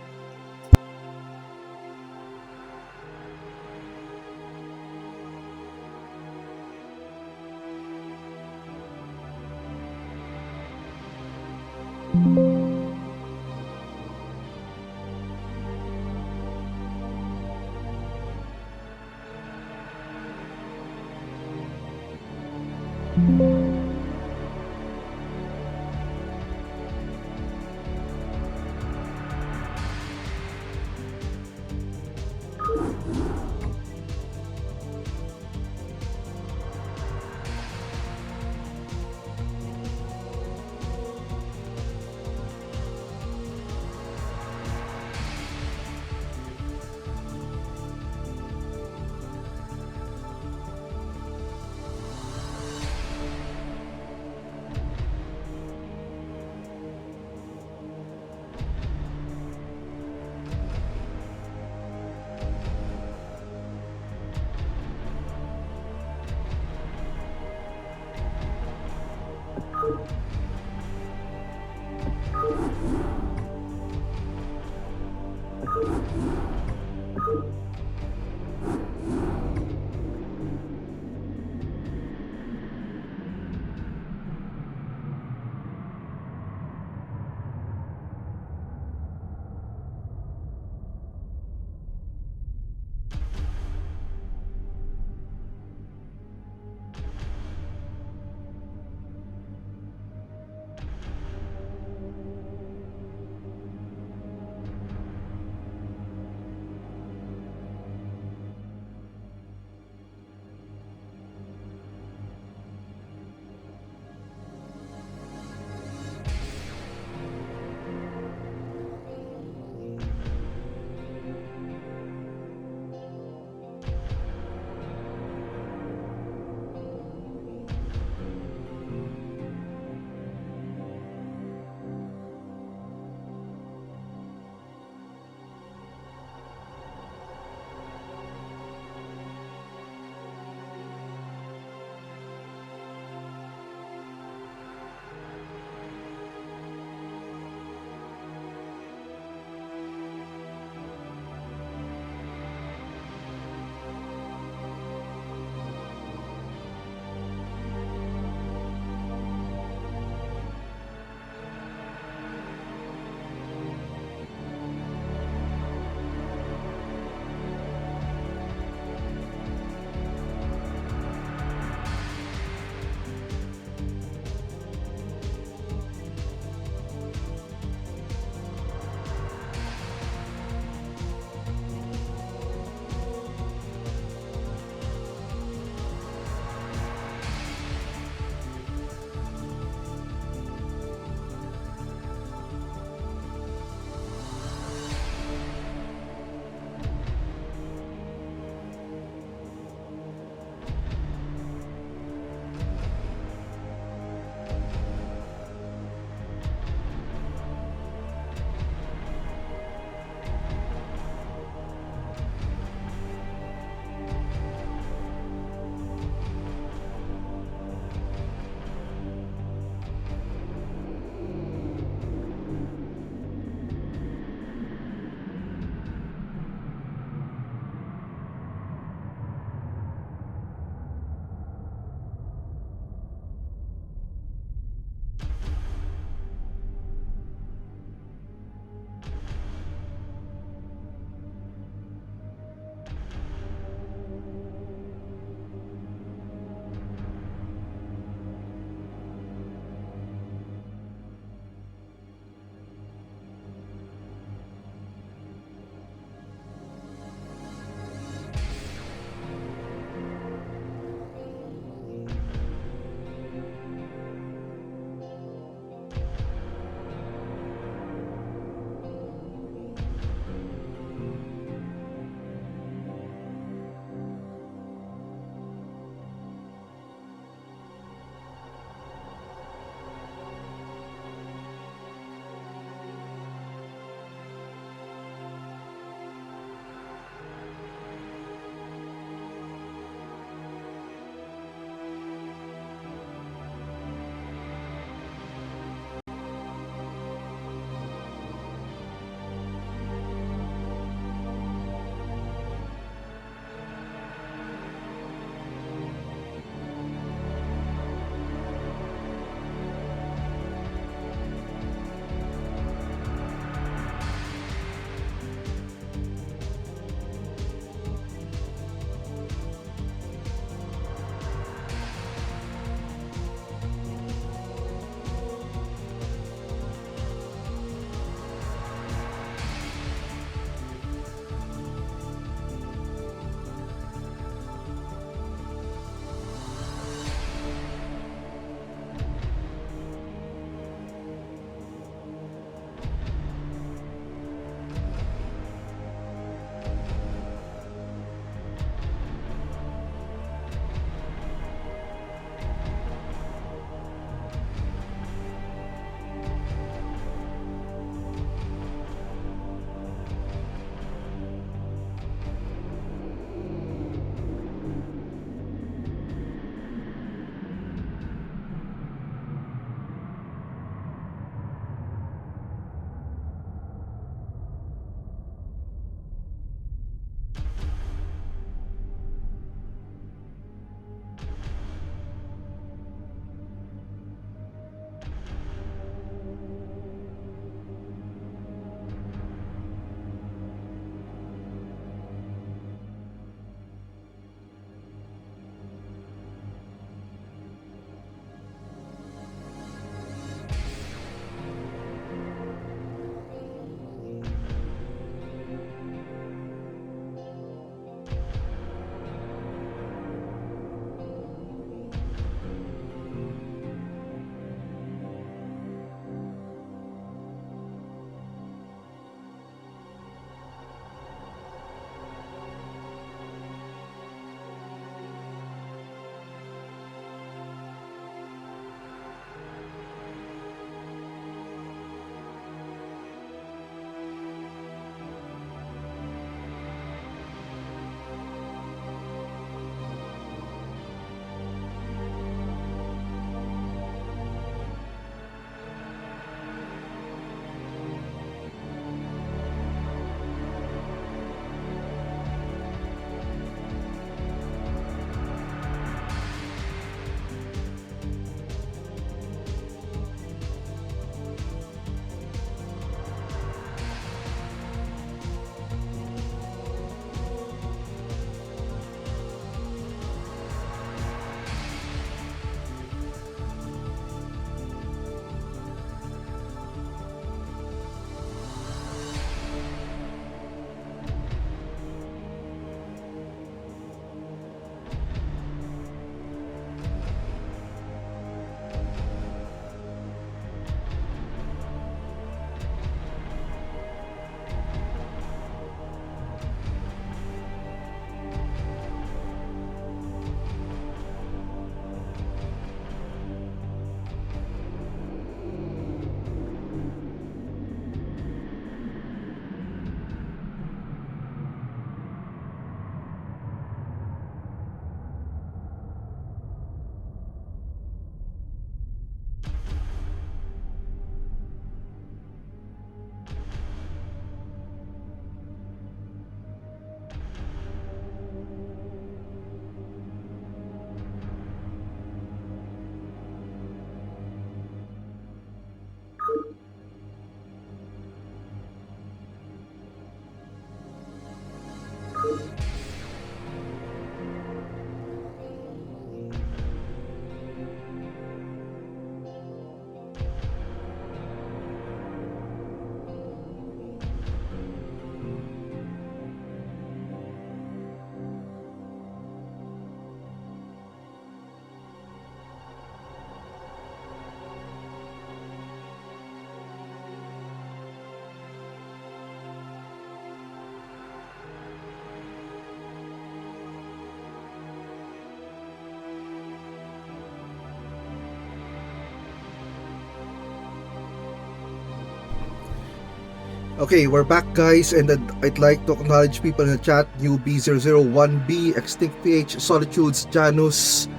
Okay, we're back, guys, and I'd like to acknowledge people in the chat: Newbie001B, Extinct PH, Solitudes, Janus,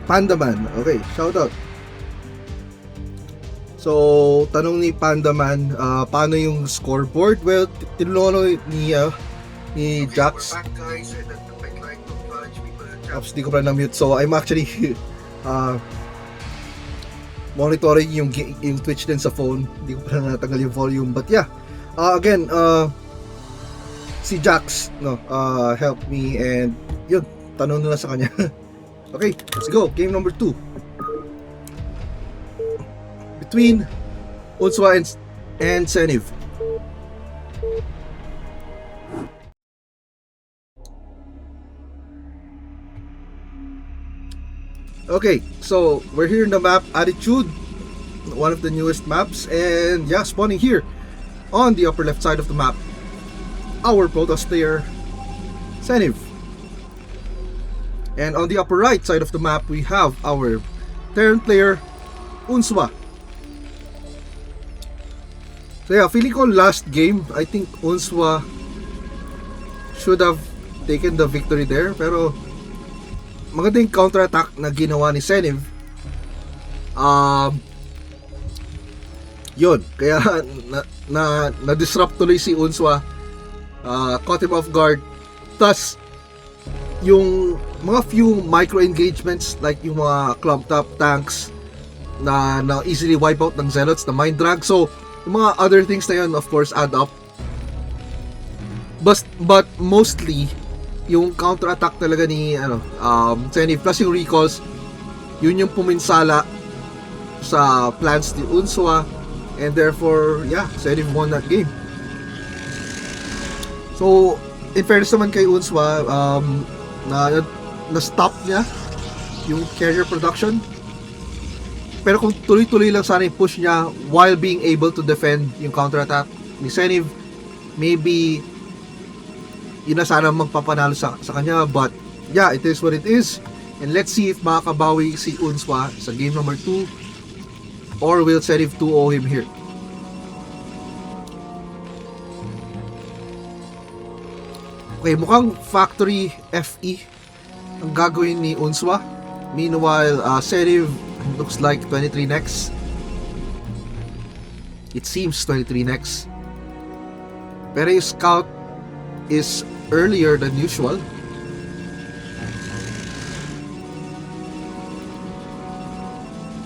Pandaman. Okay, shout out. So, tanong ni Pandaman, paano yung scoreboard? Well, tinulungan ni Jax. We're back, guys, and I'd like to acknowledge people in the chat. Oops, di ko pala na-mute. So, I'm actually monitoring yung Twitch din sa phone. Hindi ko pa natanggal yung volume, but yeah, again, si Jax helped me, and yun, tanong na lang sa kanya. Okay, let's go. Game number 2 between unswa and xeniv. Okay, so we're here in the map Attitude, one of the newest maps, and yeah, spawning here on the upper left side of the map, our Protoss player xeniv, and on the upper right side of the map we have our Terran player unswa. So yeah, feeling ko last game, I think unswa should have taken the victory there, pero maganda yung counter-attack na ginawa ni xeniv. Yun, kaya na-disrupt tuloy si unswa, caught him off guard. Plus, yung mga few micro-engagements, like yung mga clumped up tanks na easily wipe out ng zealots, na mind drag. So, yung mga other things na yun, of course, add up. But mostly, yung counter-attack talaga ni xeniv, plus yung recalls, yun yung puminsala sa plans ni unswa, and therefore, yeah, xeniv won that game. So, in fairness naman kay unswa, na-stop niya yung carrier production, pero kung tuloy-tuloy lang sana yung push niya while being able to defend yung counter-attack ni xeniv, maybe yun na sana magpapanalo sa kanya. But yeah, it is what it is, and let's see if makakabawi si unswa sa game number 2, or will xeniv 2-0 him here. Okay, mukhang factory FE ang gagawin ni unswa. Meanwhile, xeniv looks like 23 next. It seems 23 next, pero yung scout is earlier than usual.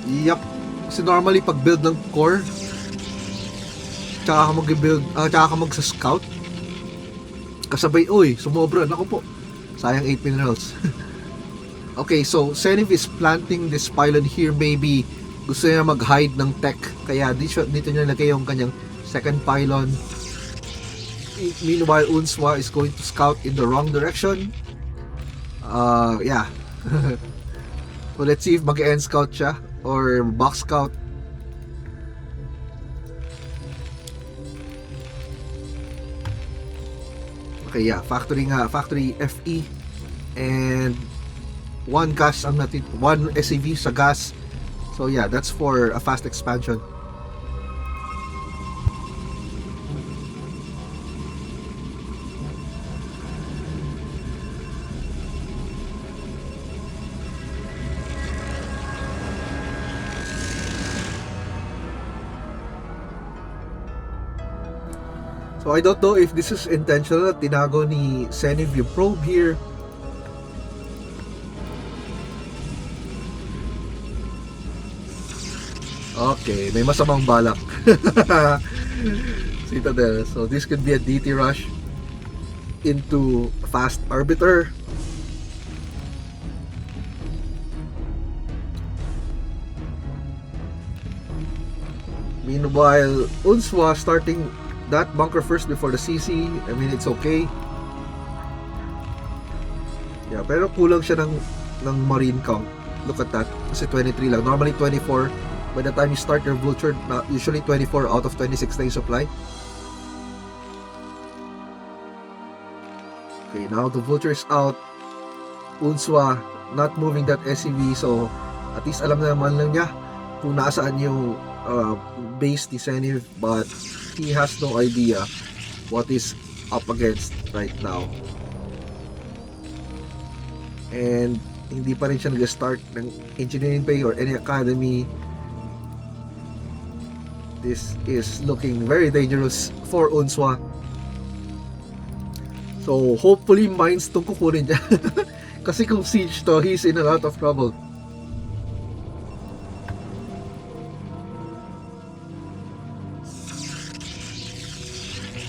Yup. Kasi normally pag build ng core, tsaka ka mag-build, tsaka ka mag-scout, kasabay, uy, sumobra, naku po, sayang 8 minerals. Okay, so xeniv is planting this pylon here. Maybe gusto niya mag-hide ng tech, kaya dito niya nilagay yung kanyang second pylon. Meanwhile, unswa is going to scout in the wrong direction. Yeah. So let's see if mag-end scout siya or box scout. Okay, yeah, factory FE, and one gas ang natin, one SAV sa gas. So yeah, that's for a fast expansion. So I don't know if this is intentional, tinago ni xeniv yung probe here. Okay, may masamang balak. Citadel. So this could be a DT rush into fast arbiter. Meanwhile, unswa starting that bunker first before the CC. I mean, it's okay. Yeah, pero kulang siya ng marine count. Look at that. Kasi 23 lang. Normally 24. By the time you start your vulture, usually 24 out of 26 na yung supply. Okay, now the vulture is out. unswa not moving that SCV, so At least alam na naman lang niya kung nasaan yung base ni xeniv, but he has no idea what is up against right now. And hindi pa rin siya nag-start ng engineering bay or any academy. This is looking very dangerous for unswa. So hopefully mines tong kukunin niya. Kasi kung siege to, he's in a lot of trouble.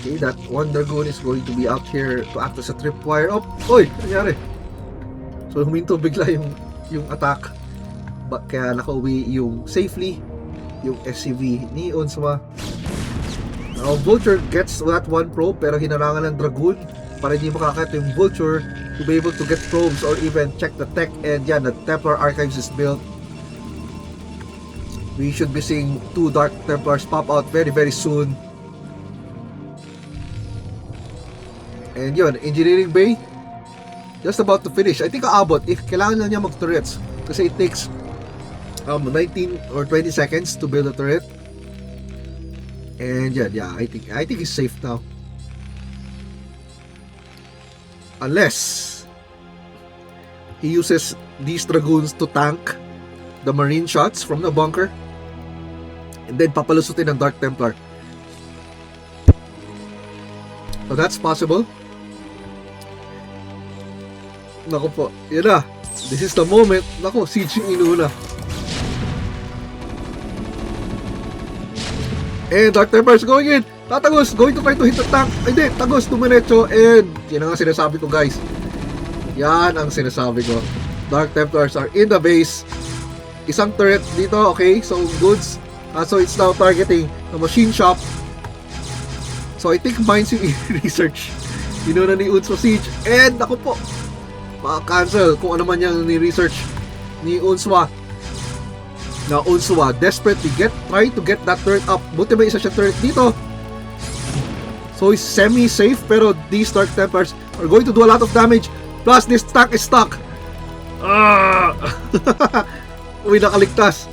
Okay, that one dragoon is going to be out here to act as a tripwire. Oh, oy, nangyari? So huminto bigla yung attack. Kaya nakauwi yung safely yung SCV ni unswa. Now Vulture gets that one probe, pero hinarangan ng dragoon para hindi makakit yung Vulture to be able to get probes or even check the tech. And yan, the Templar Archives is built. We should be seeing 2 Dark Templars pop out very very soon. And yun, engineering bay just about to finish. I think aabot if kailangan lang niya mag turrets, kasi it takes 19 or 20 seconds to build a turret. And yeah, I think it's safe now. Unless he uses these dragoons to tank the marine shots from the bunker and then papalusutin ng Dark Templar. So that's possible. Naku po, yun na. This is the moment. Naku, siege yung inuna. And Dark Templar is going in. Tatagos, going to try to hit the tank. Ay di, tagos, dumiretso. And yan ang sinasabi ko, guys. Yan ang sinasabi ko. Dark Templars are in the base. Isang turret dito, okay. So, goods. So, it's now targeting the machine shop. So, I think mines yung research. Inuna ni unswa siege. And ako po, maka-cancel kung ano man yung ni-research ni unswa. Now unswa desperately try to get that turret up. Buti may isa siya turret dito. So he's semi-safe, pero these Dark Templars are going to do a lot of damage. Plus this tank is stuck. Uy, nakaligtas.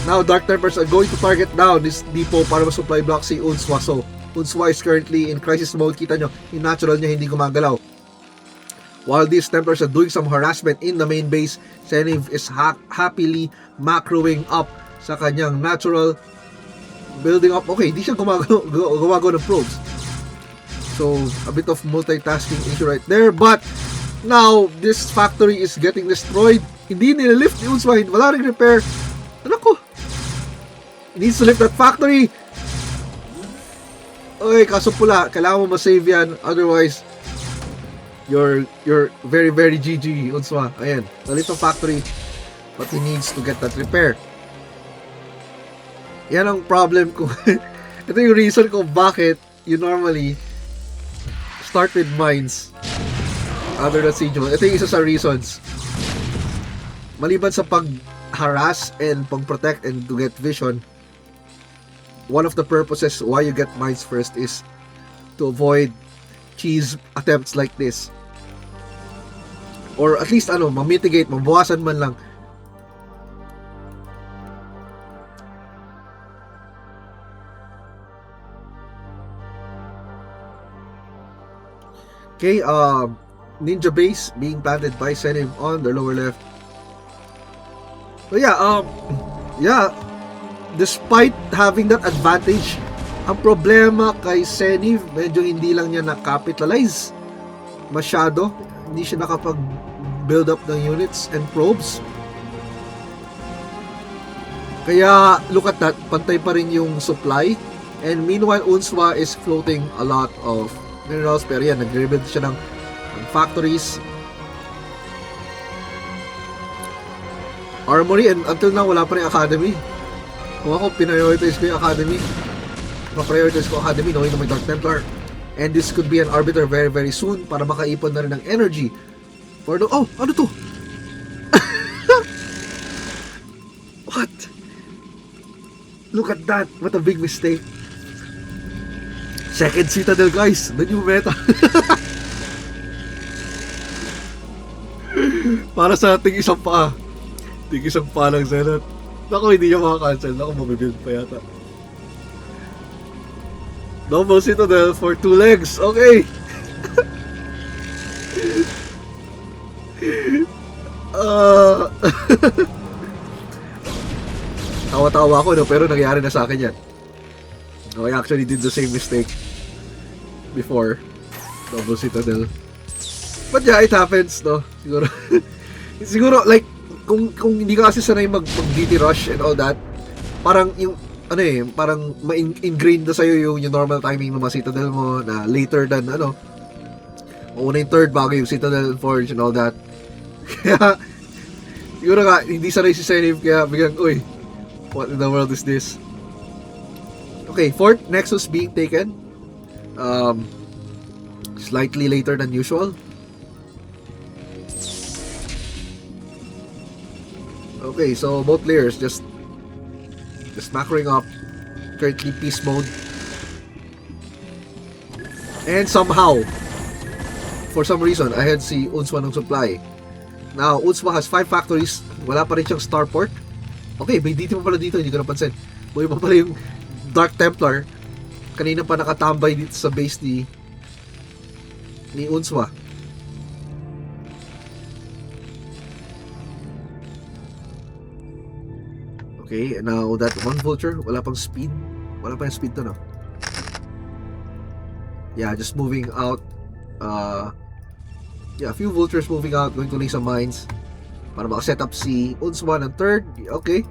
Now Dark Templars are going to target down this depot para ma-supply block si unswa. So unswa is currently in crisis mode. Kita nyo, yung natural niya hindi gumagalaw. While these Templars are doing some harassment in the main base, xeniv is happily macroing up sa kanyang natural building up. Okay, hindi siya gumagawa ng probes. So, a bit of multitasking issue right there. But, now, this factory is getting destroyed. Hindi nililift ni unswa. Wala ring repair. Ano ko? He needs to lift that factory. Okay, kaso pula. Kailangan mo ma-save yan. Otherwise, you're very very GG unswa. Ayan, the little factory, but he needs to get that repair. Yan ang problem ko. Ito yung reason kung bakit you normally start with mines other than siege mode. Ito yung isa sa reasons. Maliban sa pag-harass and pag-protect and to get vision, one of the purposes why you get mines first is to avoid cheese attempts like this, or at least ma-mitigate, mabawasan man lang. Okay, ninja base being planted by xeniv on the lower left. So yeah, despite having that advantage, ang problema kay xeniv, medyo hindi lang niya na-capitalize masyado. Hindi siya nakapag-build up ng units and probes. Kaya, look at that, pantay pa rin yung supply. And meanwhile, unswa is floating a lot of minerals. Pero yan, nag-rebuild siya ng factories. Armory, and until now, wala pa rin academy. Kung ako, prioritize ko yung academy. Ma-prioritize ko academy, knowing na may Dark Templar. And this could be an arbiter very very soon para makaipon na rin ng energy for the... Oh! Ano to? What? Look at that! What a big mistake. Second Citadel, guys! The new meta. Para sa ating isang paa. Tig isang palang Zenat. Naku, hindi niya makakancel. Naku, mabibuild pa yata. Double Citadel for 2 legs. Okay. Tawa-tawa ako, no? Pero nangyari na sa akin yan. I actually did the same mistake before. Double Citadel. But yeah, it happens, no? Siguro, siguro like, kung hindi ka kasi sanay mag-DT rush and all that, parang yung, ano eh, parang ma-ingrained na sa'yo yung normal timing ng mga Citadel mo na later than, mauna yung third bago yung Citadel and Forge and all that. Kaya, siguro nga, hindi sanay si xeniv, kaya biglang, uy, what in the world is this? Okay, fourth Nexus being taken. Slightly later than usual. Okay, so both layers just macroing up. Currently peace mode. And somehow, for some reason, I had si unswa ng supply. Now, unswa has 5 factories. Wala pa rin siyang starport. Okay, may DT pa pala dito, hindi ko napansin. Buhay pa pala yung Dark Templar. Kanina pa nakatambay dito sa base ni unswa. Okay, and now that one vulture, wala pang speed. Wala pa yung speed to, no? Yeah, just moving out. Yeah, a few vultures moving out, going to lay some mines para makaset up si unswa ng third. Okay.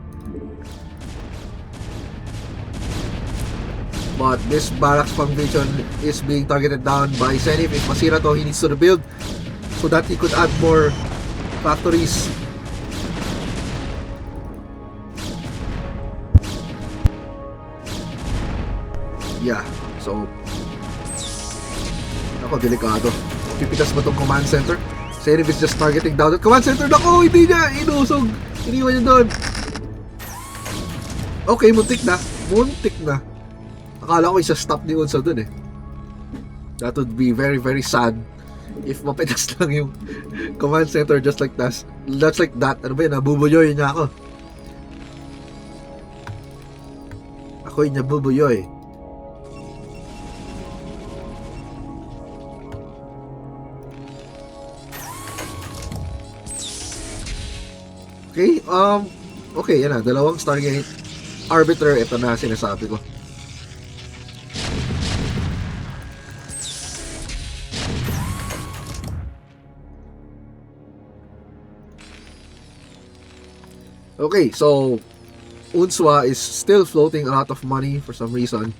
But this barracks foundation is being targeted down by xeniv. If masira to, he needs to rebuild so that he could add more factories. Yeah, so ako, delikado. Pipitas ba tong command center? xeniv is just targeting down that command center. Naku, hindi niya inusog. Iniwan niya doon. Okay, muntik na. Akala ko isa-stop ni unswa dun eh. That would be very, very sad if mapitas lang yung command center just like that. That's like that. Ano ba yun? Nabubuyoy niya ako. Ako'y nabubuyoy. Okay, okay, yan na. Dalawang Stargate Arbiter. Ito na sinasabi ko. Okay, so unswa is still floating a lot of money for some reason.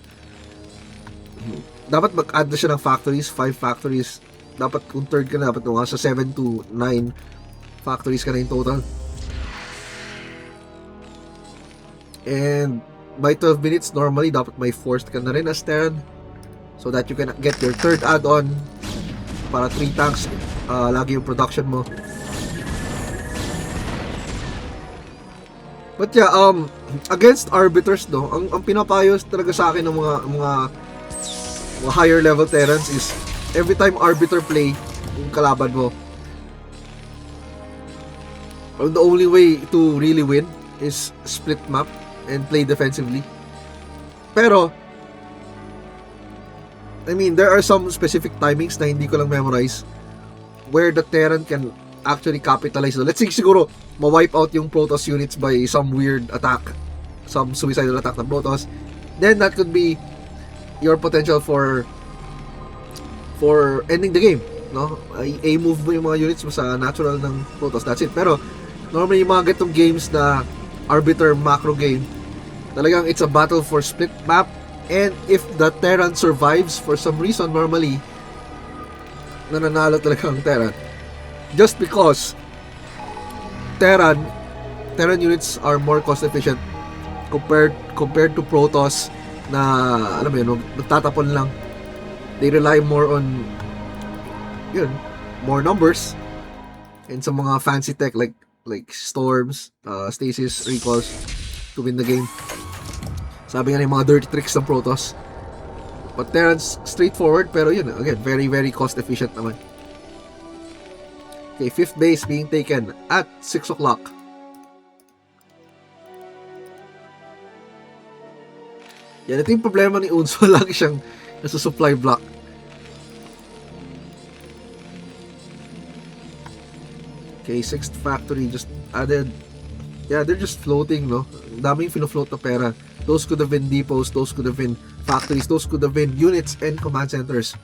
Dapat mag-add na siya ng factories, 5 factories. Dapat kung third ka na, dapat mga sa 7 to 9 factories ka na in total. And by 12 minutes, normally dapat may forced ka na rin as Terran so that you can get your third add-on para 3 tanks lagi yung production mo. But yeah, against arbiters, no, ang pinapayo talaga sa akin ng mga higher level Terrans is every time arbiter play yung kalaban mo, the only way to really win is split map and play defensively. Pero I mean, there are some specific timings na hindi ko lang memorize where the Terran can actually capitalize. Let's say siguro ma-wipe out yung Protoss units by some weird attack, some suicidal attack ng Protoss. Then that could be your potential for ending the game, no? A-move mo yung mga units mo sa natural ng Protoss, that's it. Pero normally yung mga ganitong games na arbiter macro game, talagang it's a battle for split map. And if the Terran survives for some reason, normally nananalo talaga ang Terran. Just because Terran units are more cost efficient compared to Protoss na alam mo yun, nagtatapon lang. They rely more on more numbers and some mga fancy tech like storms, stasis, recalls to win the game. Sabi nga yung mga dirty tricks ng Protoss. But Terran's straightforward, pero yun, again, very, very cost efficient naman. Okay, 5th base being taken at 6 o'clock. Yan, ito yung problema ni unswa. Lagi siyang nasa supply block. Okay, 6th factory just added. Yeah, they're just floating, no? Daming fino-float na pera. Those could have been depots, those could have been factories, those could have been units and command centers.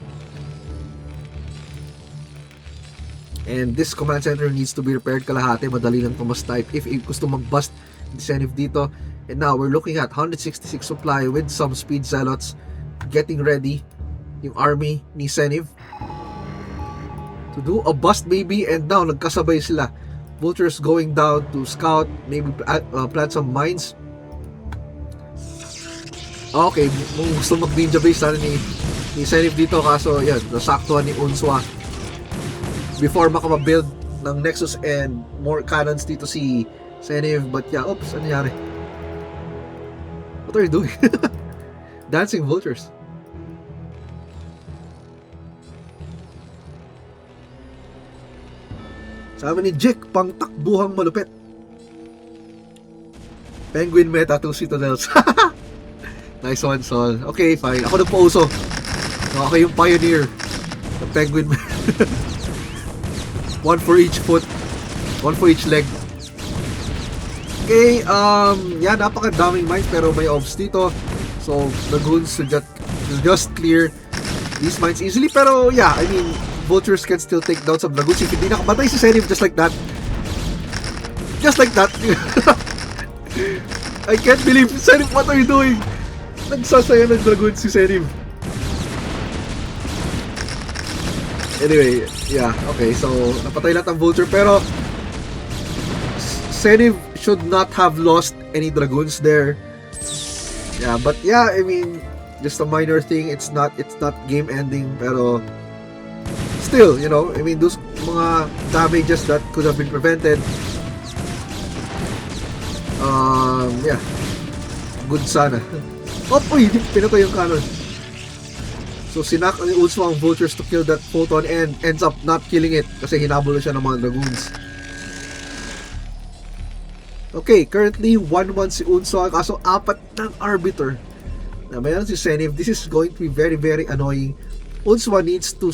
And this command center needs to be repaired kalahati. Madali lang tumas type if gusto mag-bust xeniv dito. And now we're looking at 166 supply with some speed zealots getting ready. Yung army ni xeniv to do a bust maybe, and now nagkasabay sila. Vultures going down to scout, maybe plant some mines. Okay, gusto mag-ninja base sana ni xeniv dito, kaso yan, nasaktuhan ni unswa before makapabuild ng Nexus and more cannons dito si xeniv. But yeah, oops, ano nangyari? What are you doing? Dancing vultures. Sabi ni Jake, pang takbuhang malupit. Penguin meta 2 citadels. Nice one, Sol. Okay, fine. Ako nagpauso. So, ako yung pioneer ng penguin meta. One for each foot. One for each leg. Okay, yeah, napakadaming mines pero may obs dito. So, the goons should just clear these mines easily. Pero, yeah, I mean, vultures can still take down some dragoons if hindi nakabatay si xeniv just like that. Just like that. I can't believe, xeniv, what are you doing? Nagsasaya ng dragoons si xeniv. Anyway, yeah, okay, so napatay lahat ng vulture pero xeniv should not have lost any dragoons there. Yeah, but yeah, I mean, just a minor thing. It's not game ending pero still, you know, I mean, those mga damages that could have been prevented. Yeah. Good sana. Oh, uy, pinatay yung cannon. So, sinak ni unswa ang vultures to kill that photon and ends up not killing it kasi hinabol na siya ng mga dragoons. Okay, currently 1-1 si unswa kaso 4 ng arbiter. Na mayroon si xeniv. This is going to be very, very annoying. Unswa needs to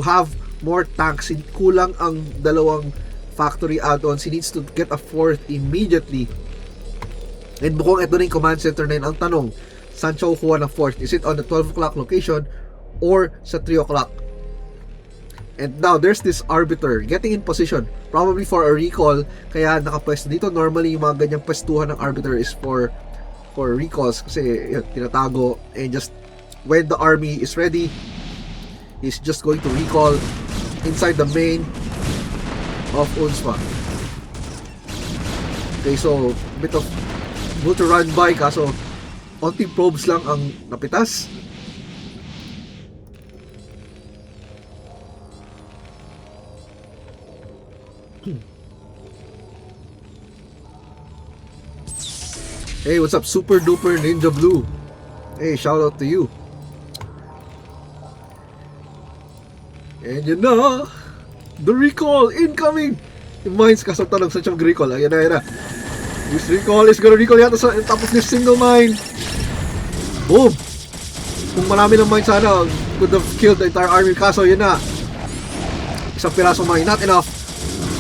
have more tanks. Kulang ang dalawang factory add-ons. He needs to get a 4th immediately. And bukong ito na yung command center na yun, ang tanong, saan siya kukuha ng 4th? Is it on the 12 o'clock location or sa 3 o'clock? And now, there's this arbiter getting in position. Probably for a recall. Kaya nakapwesto dito. Normally, yung mga ganyang pwestuhan ng arbiter is for recalls. Kasi yun, tinatago. And just when the army is ready, he's just going to recall inside the main of unswa. Okay, so bit of vulture run by kaso onting probes lang ang napitas. Hey, what's up, Super Duper Ninja Blue? Hey, shout out to you. And yun na, the recall incoming. Yung mines kaso tanong sa siyang recall. Ayan na. This recall is gonna recall yata sa top of this single mine. Boom. Kung marami ng mines sana, could have killed the entire army. Kaso yun na, isang pirasong mine, not enough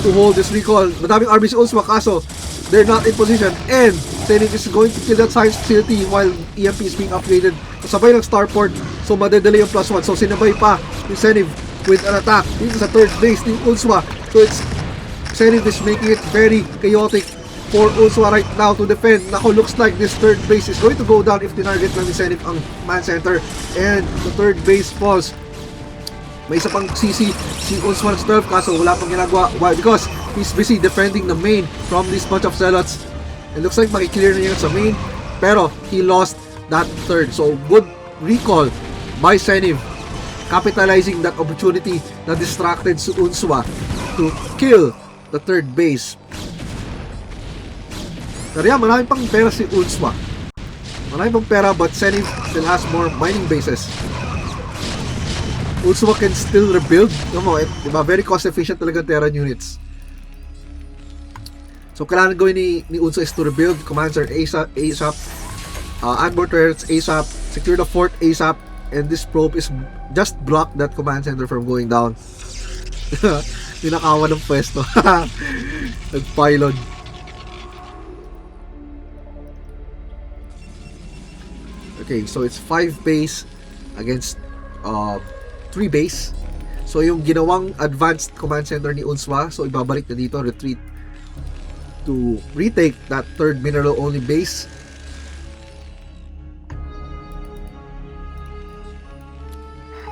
to hold this recall. Madaming army si unswa kaso they're not in position. And xeniv is going to kill that science facility while EMP is being upgraded. Kasabay ng starport, so madedelay yung +1. So sinabay pa yung xeniv with an attack dito sa 3rd base ni unswa. So it's xeniv is making it very chaotic for unswa right now to defend. Nako, looks like this 3rd base is going to go down if tinarget lang ni xeniv ang command center and the 3rd base falls. May isa pang CC si unswa ng stealth kaso wala pang ginagawa. Why? Because he's busy defending the main from this bunch of zealots. It looks like makiklear na yun sa main pero he lost that 3rd. So good recall by xeniv, capitalizing that opportunity na distracted si unswa to kill the 3rd base. Pero yeah, maraming pang pera si unswa. Maraming pang pera but xeniv still has more mining bases. unswa can still rebuild. Diba? Very cost efficient talaga Terran units. So kailangan gawin ni unswa is to rebuild commands are ASAP. add more turrets ASAP, secure the fort ASAP, and this probe is just block that command center from going down. Ninakawan ng pwesto. Nag-pylon. Okay, so it's 5 base against 3 base. So yung ginawang advanced command center ni unswa, so ibabalik na dito, retreat to retake that third mineral only base.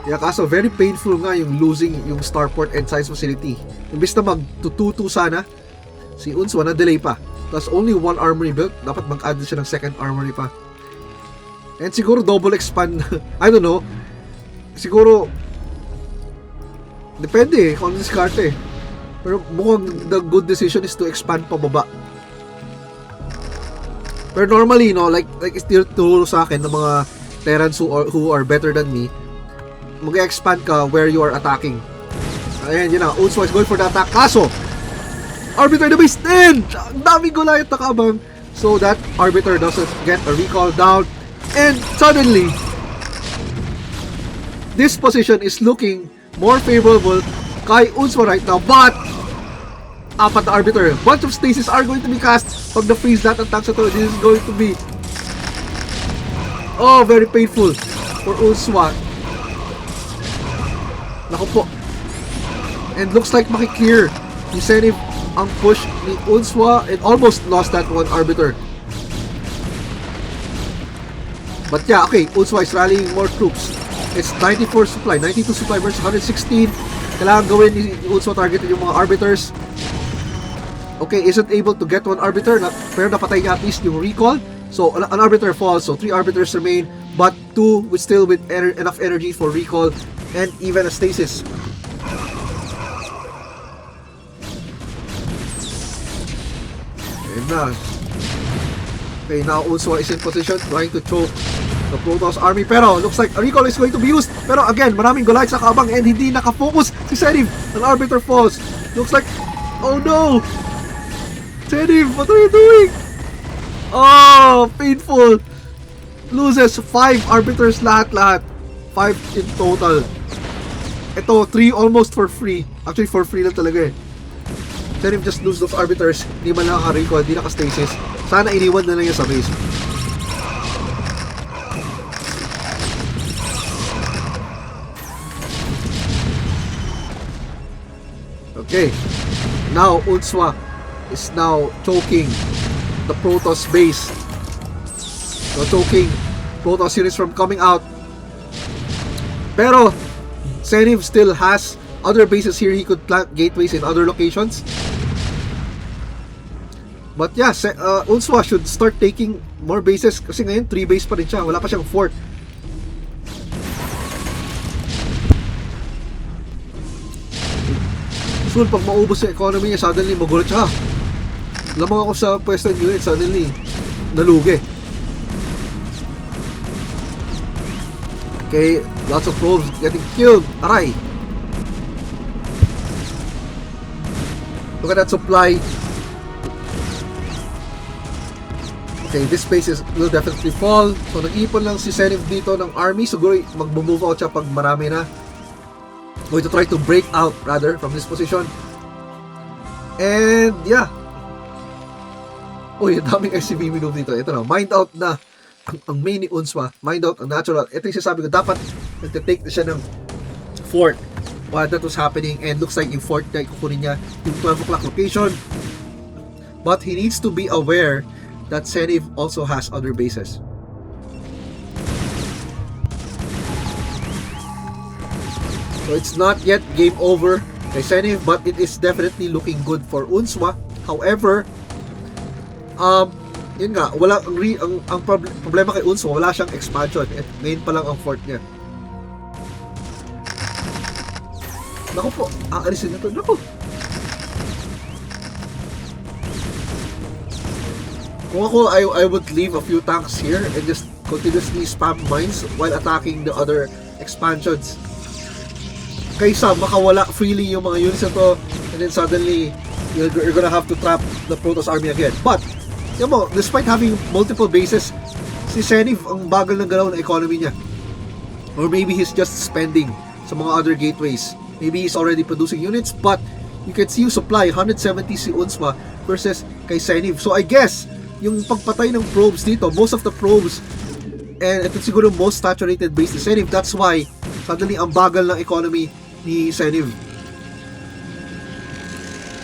Kaya kaso very painful nga yung losing yung starport and science facility. Imbis na magtututu sana, si unswa na delay pa. Plus only 1 armory built, dapat mag-add siya ng second armory pa. And siguro double expand. I don't know. Siguro depende kung ano diskarte. Pero mukhang the good decision is to expand pababa. Pero normally, no, like still turo sa akin ng mga Terrans who are better than me, mag-expand ka where you are attacking. Ayan, yun na. unswa is going for the attack. Kaso, Arbiter the base 10! Ang daming Goliath nakabang. So that Arbiter doesn't get a recall down. And suddenly, this position is looking more favorable kay unswa right now. But, apat na Arbiter. Bunch of stasis are going to be cast. Pag na-freeze that attack sa to, this is going to be very painful for unswa. Naku po. And looks like makiklear ni xeniv ang push ni unswa and almost lost that one Arbiter. But yeah, okay, unswa is rallying more troops. It's 94 supply, 92 supply versus 116. Kailangan gawin ni unswa targeted yung mga Arbiters. Okay, isn't able to get one Arbiter, pero napatay niya at least yung recall. So, an Arbiter falls, so 3 Arbiters remain, but 2 with still with enough energy for recall and even a stasis. And na. Okay, now unswa is in position trying to choke the Protoss army, pero looks like a recall is going to be used. Pero again, maraming Goliath sa kabang and hindi nakafocus si xeniv. An Arbiter falls. Looks like, oh no! xeniv, what are you doing? Oh, painful. Loses 5 Arbiters lahat-lahat. 5 in total. Ito, 3 almost for free. Actually, for free lang talaga eh. xeniv just lose those Arbiters. Hindi man lang naka-recall, hindi naka-stasis. Sana iniwan na lang yan sa base. Okay. Now, unswa is now choking the Protoss base. So, choking Protoss units from coming out. Pero, xeniv still has other bases here. He could plant gateways in other locations. But yeah, unswa should start taking more bases kasi ngayon 3 base pa rin siya. Wala pa siyang fort. Soon, pag maubos yung economy niya, suddenly magulat siya. Lamang ako sa pwesto ng unit, suddenly nalugi. Okay, lots of probes getting killed. Aray! Look at that supply. Okay, this base will definitely fall. So, nag-ipon lang si xeniv dito ng army. Siguro, mag-move out siya pag marami na. Going to try to break out, rather, from this position. And, yeah. Uy, daming SCV move dito. Ito na, mind out na ang main ni unswa. Mind out, ang natural. Ito yung sinasabi ko, dapat nag-take na siya ng fort while that was happening. And looks like yung fort niya, kukunin niya yung 12 o'clock location. But he needs to be aware that xeniv also has other bases. So it's not yet game over kay xeniv, but it is definitely looking good for unswa. However, yun nga, wala ang problema kay unswa, wala siyang expansion at ngayon pa lang ang fort niya. Naku po, aalisin na to. Naku. Kung ako, I would leave a few tanks here and just continuously spam mines while attacking the other expansions. Kaysa makawala freely yung mga units na to and then suddenly you're gonna have to trap the Protoss army again. But, yun mo, despite having multiple bases, Si xeniv, ang bagal ng galaw ng economy niya. Or maybe he's just spending sa mga other gateways. Maybe he's already producing units, but you can see yung supply, 170 si unswa versus kay xeniv. So I guess, yung pagpatay ng probes dito, most of the probes, and ito siguro most saturated base ni xeniv. That's why, suddenly, ang bagal ng economy ni xeniv.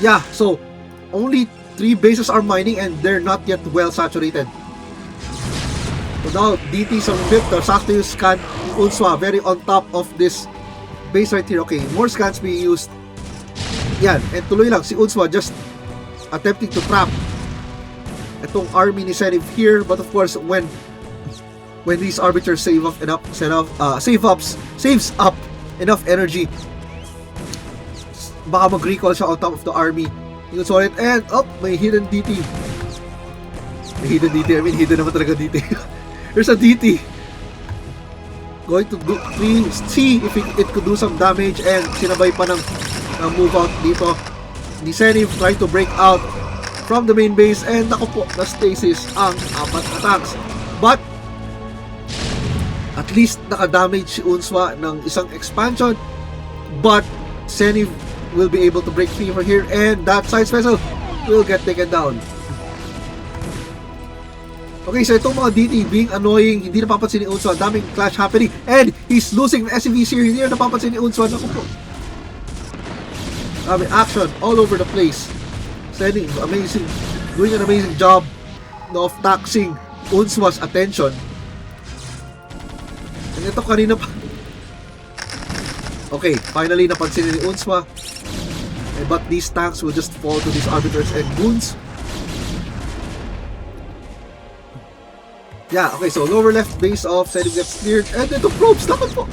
Yeah, so, only 3 bases are mining and they're not yet well saturated. So now, DT sa Victor, sakto yung scan ni unswa, very on top of this base right here. Okay, more scans being used. Yan, and tuloy lang, si unswa just attempting to trap itong army ni xeniv here, but of course, when these arbiters saves up enough energy, baka mag-recall siya on top of the army. You saw it, and may hidden DT. May hidden DT, I mean hidden naman talaga DT. There's a DT going to see if it could do some damage, and sinabay pa ng move out dito ni xeniv, trying to break out from the main base, and naku po, na stasis ang 4 attacks. But at least naka-damage si unswa ng isang expansion, but xeniv will be able to break free from here, and that science vessel will get taken down. Okay, so itong mga DT being annoying, hindi napapansin ni unswa, daming clash happening, and he's losing the SCVs here, hindi na napapansin ni unswa. Naku po, action all over the place. xeniv, amazing, doing an amazing job of taxing unswa's attention. And ito kanina pa. Okay, finally napansin ni unswa. But these tanks will just fall to these arbiters and goons. Yeah, okay, so lower left base of xeniv gets cleared, and ito probes, naku po,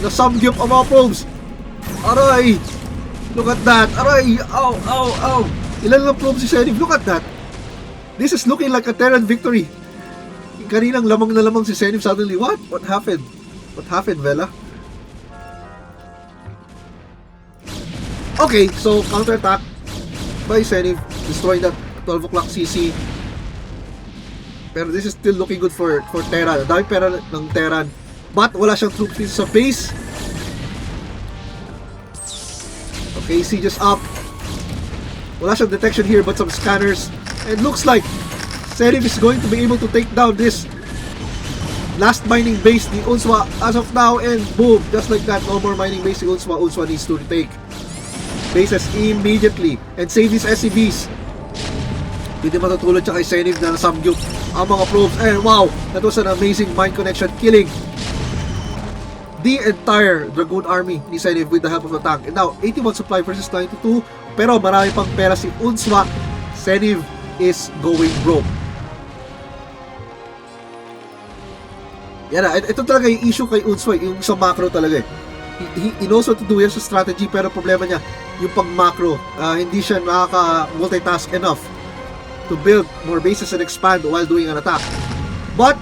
nasamgyup ang mga probes. Aray, look at that. Aray, ow, ow, ow. Ilan lang probes si xeniv, look at that. This is looking like a Terran victory. Kaninang lamang na lamang si xeniv, suddenly, what happened? What happened, Vela? Okay, so counter-attack by xeniv, destroying that 12 o'clock CC. Pero this is still looking good for Terran. Ang daming pera ng Terran, but wala siyang troops sa base. Okay, sieges up. Wala siyang detection here, but some scanners. And looks like xeniv is going to be able to take down this last mining base ni unswa as of now, and boom, just like that, no more mining base ni unswa. Unswa needs to retake bases immediately and save these SCVs. Hindi matutulad siya kay xeniv na nasamgyup ang mga probes, and wow, that was an amazing mine connection, killing the entire Dragoon army ni xeniv with the help of the tank. And now 81 supply versus 92, pero marami pang pera si unswa. xeniv is going broke. Yan na, ito talaga yung issue kay unswa, yung sa macro talaga eh. He knows what to do, yan sa strategy, pero problema niya yung pag macro, hindi siya nakaka-multitask enough to build more bases and expand while doing an attack. But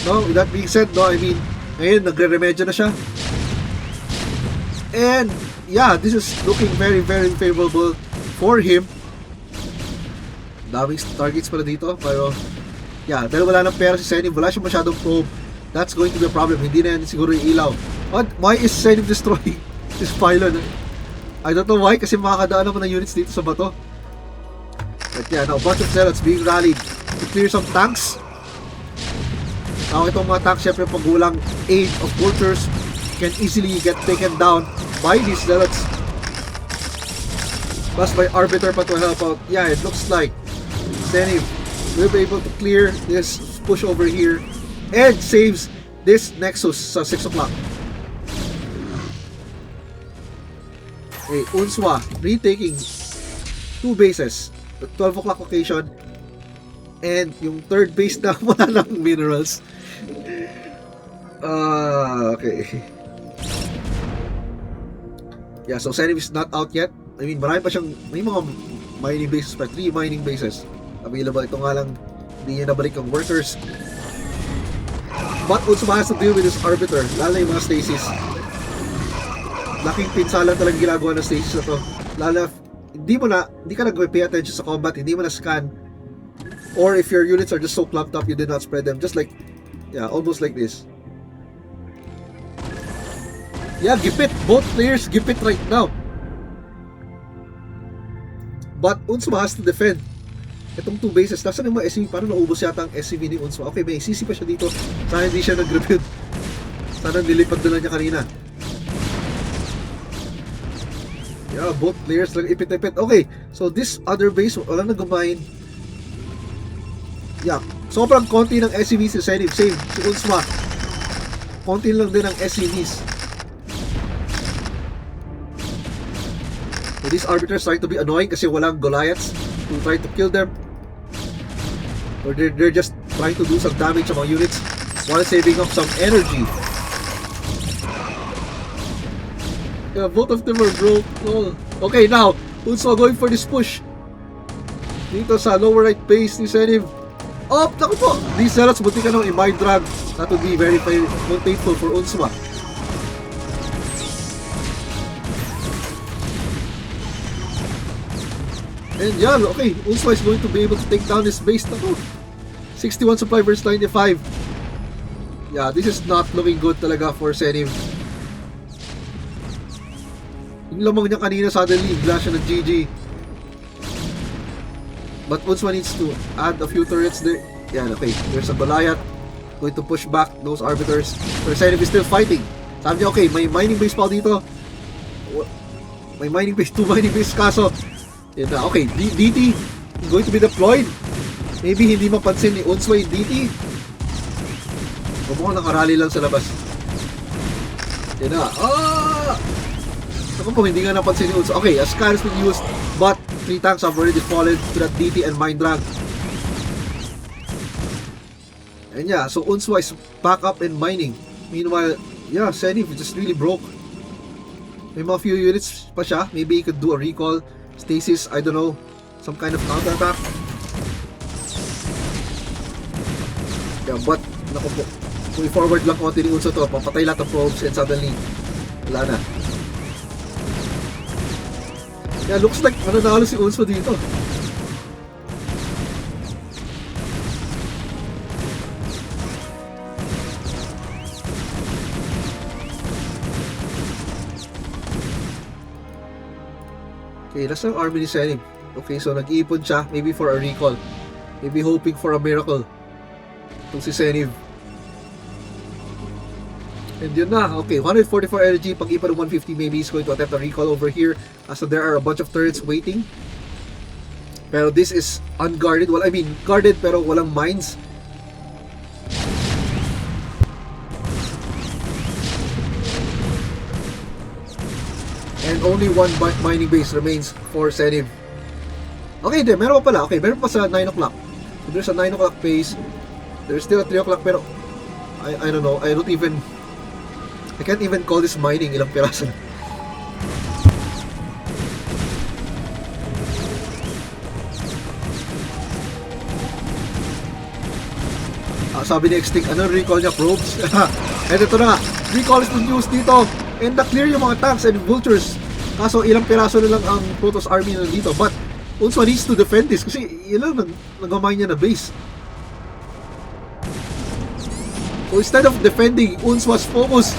no, with that being said, no, I mean, ngayon nagre-remedyo na siya, and yeah, this is looking very, very favorable for him. Daming targets pala dito, pero yeah, dahil wala ng pera si xeniv, wala siya masyadong probe, that's going to be a problem. Hindi na yan siguro yung ilaw. Why is xeniv destroying this pylon? I don't know why, kasi makakadaan naman ng units dito sa bato. But yeah, now a bunch of zealots being rallied to clear some tanks. Now itong mga tanks, syempre pag walang aid of vultures, can easily get taken down by these zealots. Plus by arbiter pa to help out. Yeah, it looks like xeniv will be able to clear this push over here and saves this nexus sa 6 o'clock. Okay, unswa retaking 2 bases, the 12 o'clock location, and yung third base na wala lang minerals. Okay. Yeah, so xeniv is not out yet. I mean, marami pa siyang, may mga mining bases pa, 3 mining bases available. Ito nga lang, hindi niya nabalik ang workers. But unswa has to deal with this arbiter, lalo yung mga stasis. Laking pinsalan talagang ginagawa ng stasis na to. Lalo, hindi ka nag-pay attention sa combat, hindi mo na scan Or if your units are just so clumped up, you did not spread them. Just like, yeah, almost like this. Yeah, gipit. Both players gipit right now. But unswa has to defend. Itong 2 bases. Nasaan yung mga SCV? Parang naubos yata ang SCV ni unswa. Okay, may CC pa siya dito. Sana hindi siya nag-rebuild. Sana nilipad na lang niya kanina. Yeah, both players lang ipit-ipit. Okay, so this other base, walang nag-mine. Yeah, sobrang konti ng SCV si xeniv. Same, si unswa. Konti lang din ang SCVs. So these arbiters trying to be annoying kasi walang Goliaths to try to kill them. Or they're just trying to do some damage sa mga units while saving up some energy. Yeah, both of them are broke. Oh. Okay, now, unswa going for this push. Dito sa lower right base ni xeniv. Oh, naku po! These zealots, buti ka nang i-mind drag. That would be very painful for unswa. And yan, okay, unswa is going to be able to take down this base. Naku, 61 supply versus 95. Yeah, this is not looking good talaga for xeniv. Yung lamang niya kanina suddenly, bigla siya ng GG. But unswa needs to add a few turrets there. Yan, okay, there's a Goliath going to push back those arbiters. Pero xeniv is still fighting. Sabi niya, okay, may mining base pa dito. May mining base, 2 mining base kaso. Yan na, okay, DT is going to be deployed. Maybe hindi mapansin ni unswa yung DT. Mukhang nakarally lang sa labas. Yan na, ako po, hindi nga napansin ni unswa. Okay, a scan has been used, but 3 tanks have already fallen to that DT and mine drag. And yeah, so unswa is back up and mining. Meanwhile, yeah, xeniv just really broke. May mga few units pa siya. Maybe he could do a recall. Stasis, I don't know, some kind of counter-attack. Yeah, but, naku po, kung i-forward lang konti ni unswa to, papatay lahat ng probes and suddenly, wala na. Yeah, looks like mananalo si unswa dito. Okay, nasa ang army ni xeniv. Okay, so nag-iipon siya, maybe for a recall. Maybe hoping for a miracle. Itong si xeniv. And yun na, okay, 144 energy, pag-ipon ng 150, maybe he's going to attempt a recall over here. So there are a bunch of turrets waiting. Pero this is unguarded, well, I mean, guarded pero walang mines. And only 1 mining base remains for xeniv. Okay, then, meron pa pala. Okay, meron pa sa 9 o'clock. So there's a 9 o'clock base. There's still a 3 o'clock pero I don't know. I can't even call this mining. Ilang piraso na. Sabi ni Extinct, ano recall niya? Probes? And ito na nga. Recall is the news dito. And na-clear yung mga tanks and vultures. Kaso ilang piraso na lang ang Protoss army na dito. But unswa needs to defend this kasi ilang nag-mine niya na base. So instead of defending, unswa's focus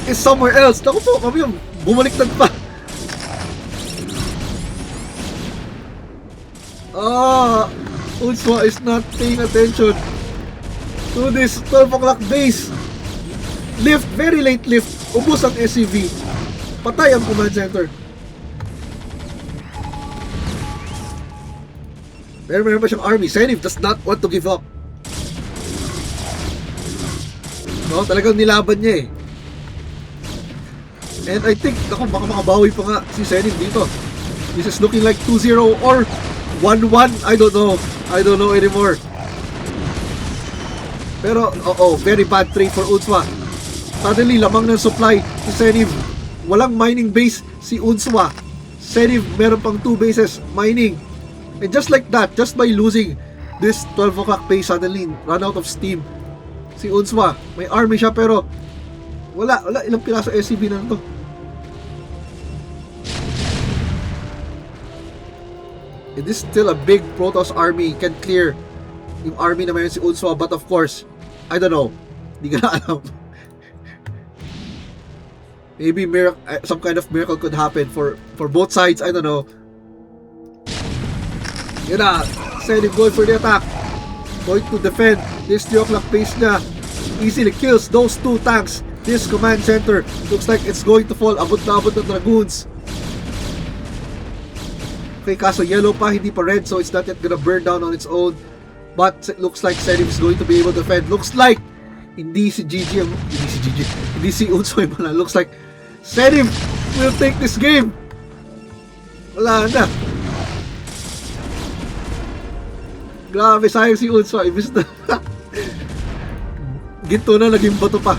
is somewhere else. Naku po, kami yung bumaliktad pa. Unswa is not paying attention to this 12 o'clock base. Lift, very late lift. Ubus ang SCV. Patay ang command center. Pero meron pa siyang army. xeniv does not want to give up. No, talagang nilaban niya eh. And I think, naku, baka makabawi pa nga si xeniv dito. This is looking like 2-0 or 1-1. I don't know anymore. Pero, very bad trade for unswa. Suddenly, lamang ng supply si xeniv. Walang mining base si unswa. xeniv meron pang 2 bases mining. And just like that, just by losing this 12 o'clock base, suddenly run out of steam. Si unswa, may army siya pero wala ilang piraso SCV na to. It is still a big Protoss army, can clear yung army na mayroon si Unswa, but of course, I don't know. Hindi ko na alam. Maybe some kind of miracle could happen for both sides. I don't know. Yun na. Xeniv going for the attack. Going to defend. This 3 o'clock pace niya easily kills those 2 tanks. This command center looks like it's going to fall. Abot na abot ng dragoons. Okay, kaso yellow pa, hindi pa red, so it's not yet gonna burn down on its own. But it looks like Xeniv is going to be able to defend. Looks like hindi si Unswa yung pala. Looks like Xeniv will take this game. Wala na. Grabe, sayang si Unswa. Ibis na. Ginto na, naging bato pa.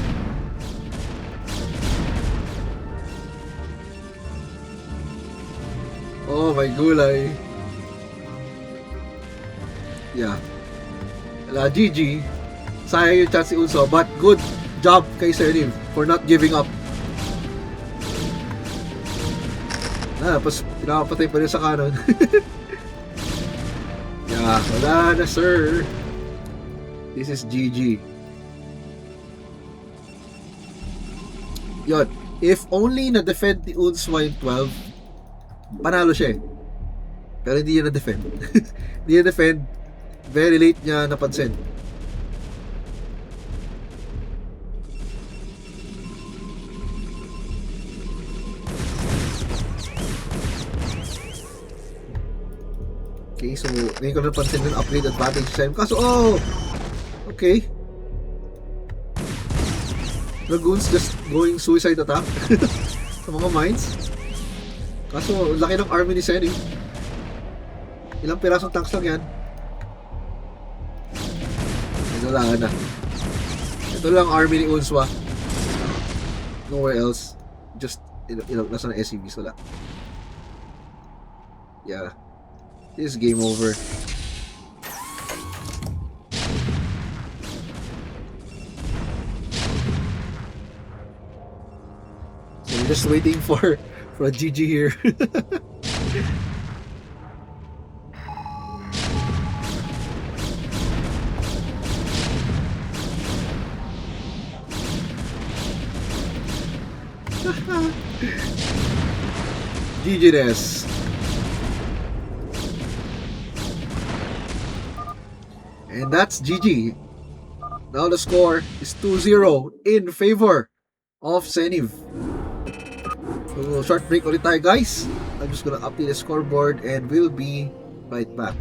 Oh my gulay. Yeah. Wala, GG. Sayang yung chance si Unswa, but good job kay Xeniv for not giving up. Tapos pinapatay pa rin sa kanon. Yeah, wala na sir. This is GG. Yun. If only na-defend ni Unswa yung 12, panalo siya eh. Pero hindi niya na-defend. Hindi niya defend. Very late niya napansin. Okay, so ngayon ko napansin yung upgrade advantage sa kaso, okay. Dragoons just going suicide attack sa mga mines. Kaso, laki ng army ni Xeniv. Ilang pirasong tanks lang yan. Ito lang na. Ito lang army ni Unswa. Nowhere else. Just, nasa na SCVs, wala. Yeah. This is game over. So we're just waiting for a GG here. GG des. And that's GG. Now the score is 2-0 in favor of Xeniv. So short break ulit tayo guys. I'm just gonna update the scoreboard and we'll be right back.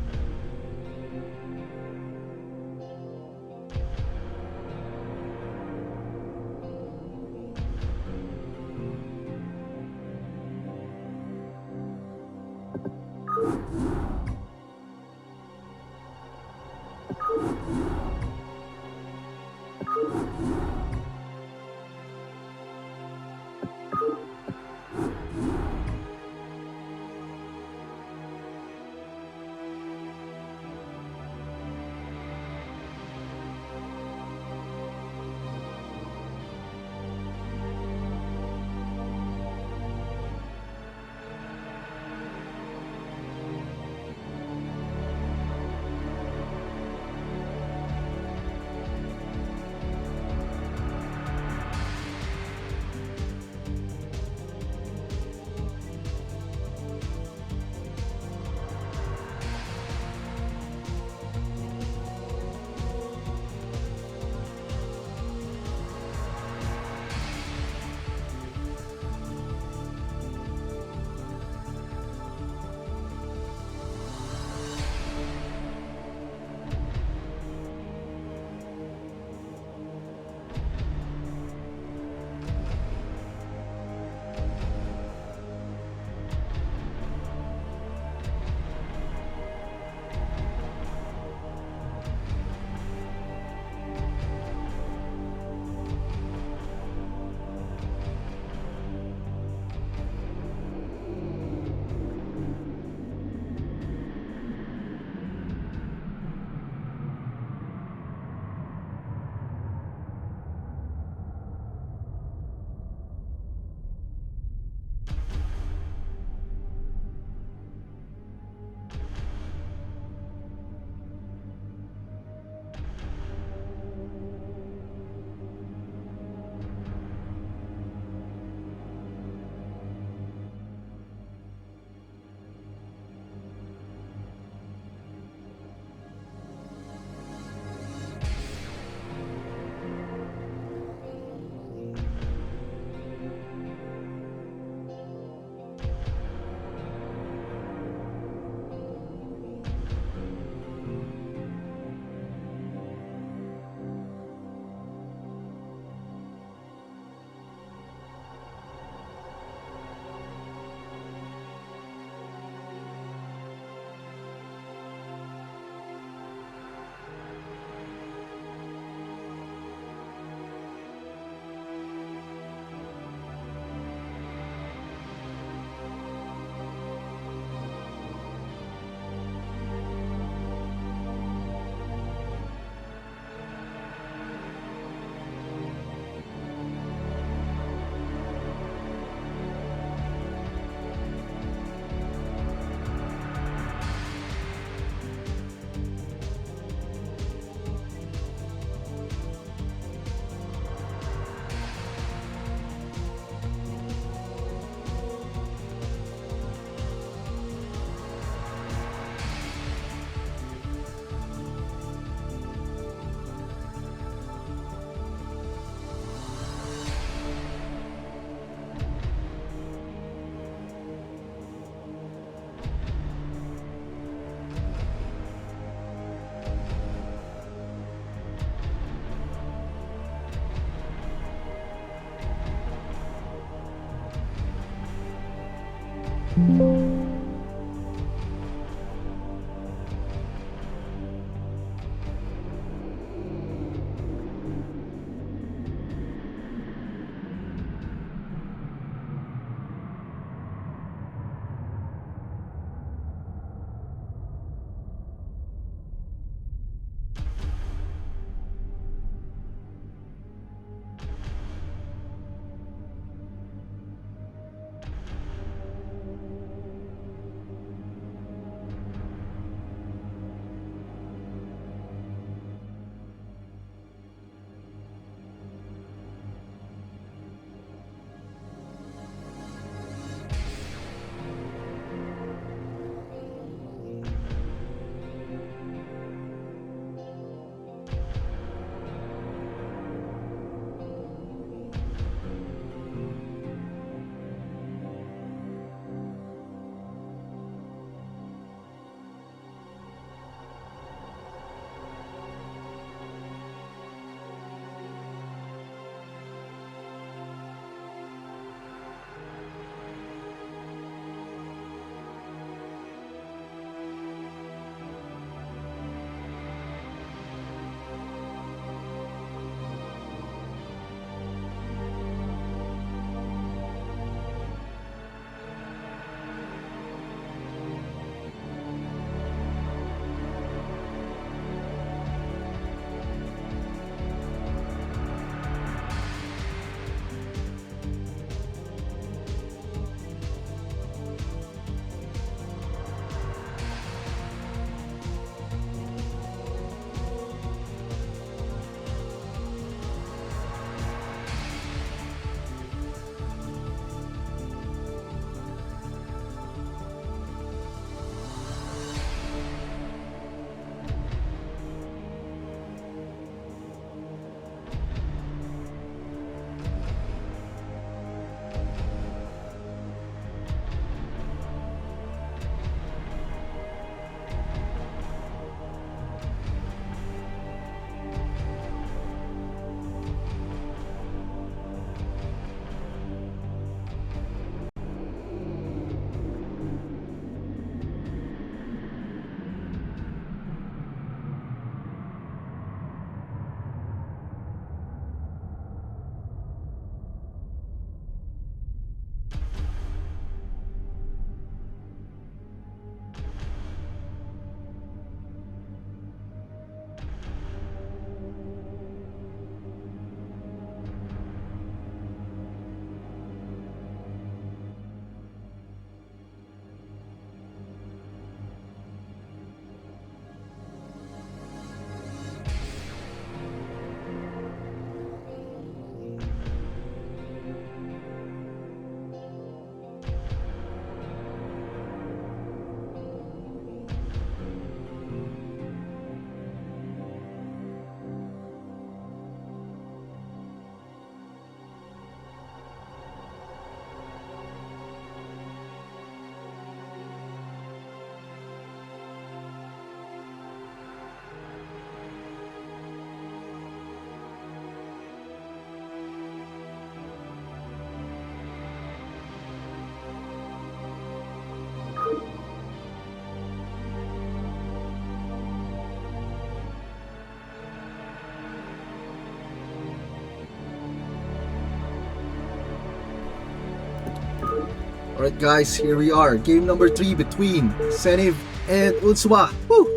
Alright guys, here we are. Game number 3 between xeniv and unswa. Woo!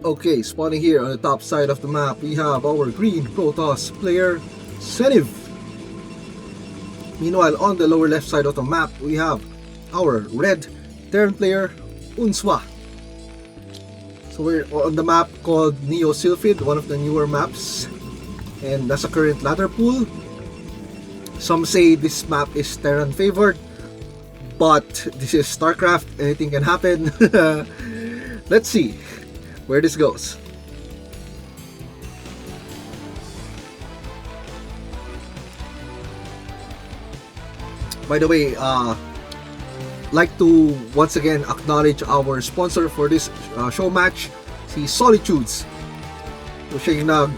Okay, spawning here on the top side of the map, we have our green Protoss player, xeniv. Meanwhile, on the lower left side of the map, we have our red Terran player, unswa. So we're on the map called Neo Sylphid, one of the newer maps. And that's a current ladder pool. Some say this map is Terran favored, but this is StarCraft, anything can happen. Let's see where this goes. By the way, like to once again acknowledge our sponsor for this show match, si Solitudes. So siya yung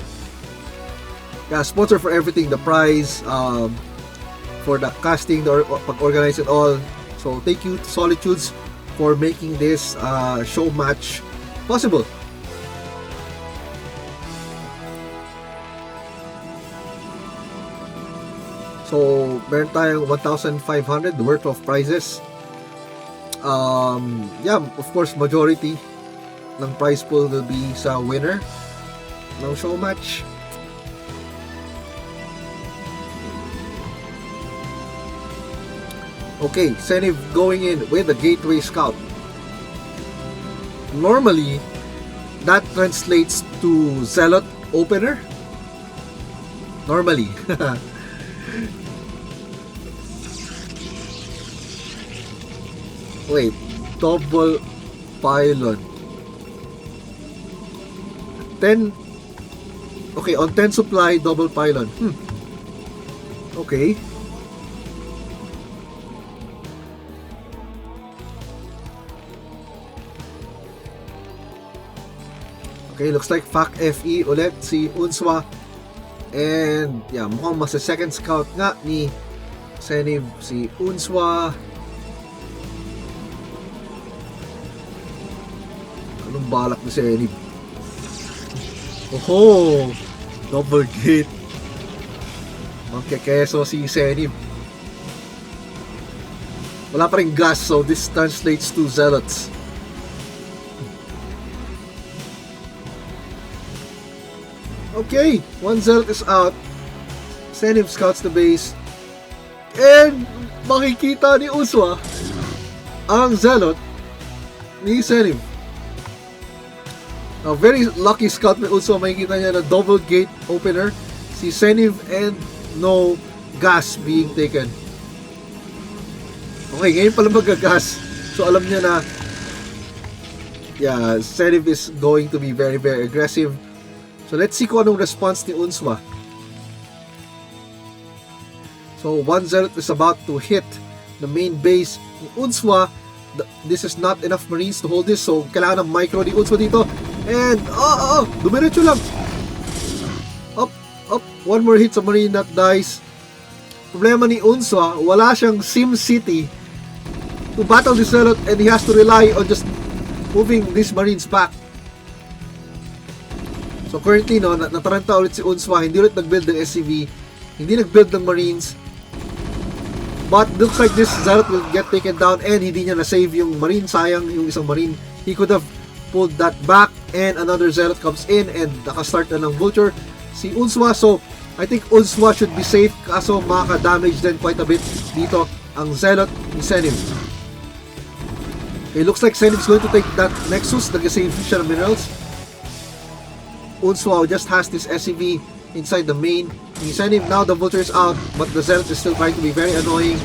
Yeah, sponsor for everything, the prize, for the casting, the pag-organize it all. So thank you to Solitudes for making this show match possible. So, meron tayong 1,500 worth of prizes. Yeah, of course, majority ng prize pool will be sa winner ng show match. Okay, xeniv going in with the Gateway Scout. Normally, that translates to Zealot Opener. Normally. Wait, double pylon. 10. Okay, on 10 supply, double pylon. Okay. Okay, looks like FAC FE ulit si Unswa. And yeah, mukhang mas second scout nga ni xeniv si Unswa. Anong balak ni xeniv? Oho! Double gate. Magkekeso si xeniv. Wala pa rin gas, so this translates to Zealots. Okay, one Zealot is out. xeniv scouts the base. And makikita ni Unswa ang Zealot ni xeniv. A very lucky scout ni Unswa, makikita niya na double gate opener si xeniv and no gas being taken. Okay, ngayon pala magagas. So alam niya na yeah, xeniv is going to be very very aggressive. So let's see kung anong response ni Unswa. So one Zealot is about to hit the main base ni Unswa. This is not enough Marines to hold this, so kailangan ng micro ni Unswa dito. And dumiretso lang. Up, one more hit sa Marine that dies. Problema ni Unswa, wala siyang Sim City to battle this Zealot, and he has to rely on just moving these Marines back. So currently, no, nataranta ulit si Unswa, hindi ulit nag-build ng SCV, hindi nag-build ng Marines. But looks like this Zealot will get taken down, and hindi niya na-save yung Marine. Sayang yung isang Marine. He could have pulled that back, and another Zealot comes in, and nakastart na ng Vulture si Unswa. So I think Unswa should be safe, kaso makaka-damage din quite a bit dito ang Zealot ni xeniv. Okay, looks like xeniv is going to take that Nexus. Nag-save siya ng minerals. Unswa just has this SCV inside the main ni xeniv. Now the Vulture is out, but the Zealot is still trying to be very annoying.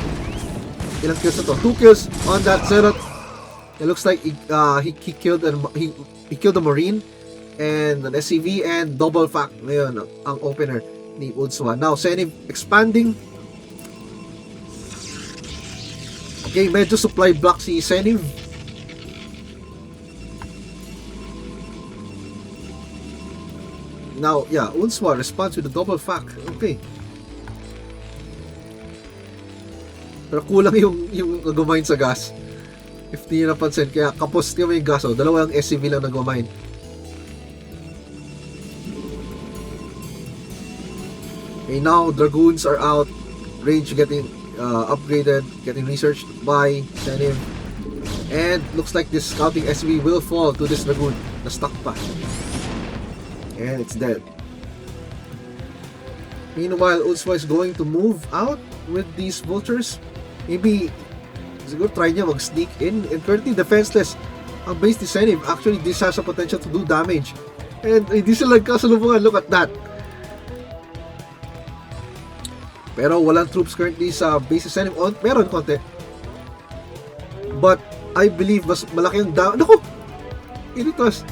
Ilang kills na to? 2 kills on that Zealot. It looks like he killed he killed a Marine and an SCV, and double fact ngayon ang opener ni Unswa. Now xeniv expanding. Okay, medyo supply block si xeniv. Now, yeah, Unswa responds with a double fact. Okay. Pero kulang yung nag-mine sa gas. If di nyo napansin, kaya kapos kami yung gas. Dalawa yung SCV lang nag-mine. Okay, now Dragoons are out. Range getting upgraded, getting researched by xeniv. And looks like this scouting SCV will fall to this Dragoon na stuck pa. And it's dead. Meanwhile, Unswa is going to move out with these Vultures. Maybe siguro try niya mag-sneak in, and currently defenseless ang base ni xeniv. Actually, this has a potential to do damage, and hindi sila nagkasalubungan. Look at that. Pero walang troops currently sa base ni xeniv. Meron konti, but I believe mas malaki ang down. Naku! Initas.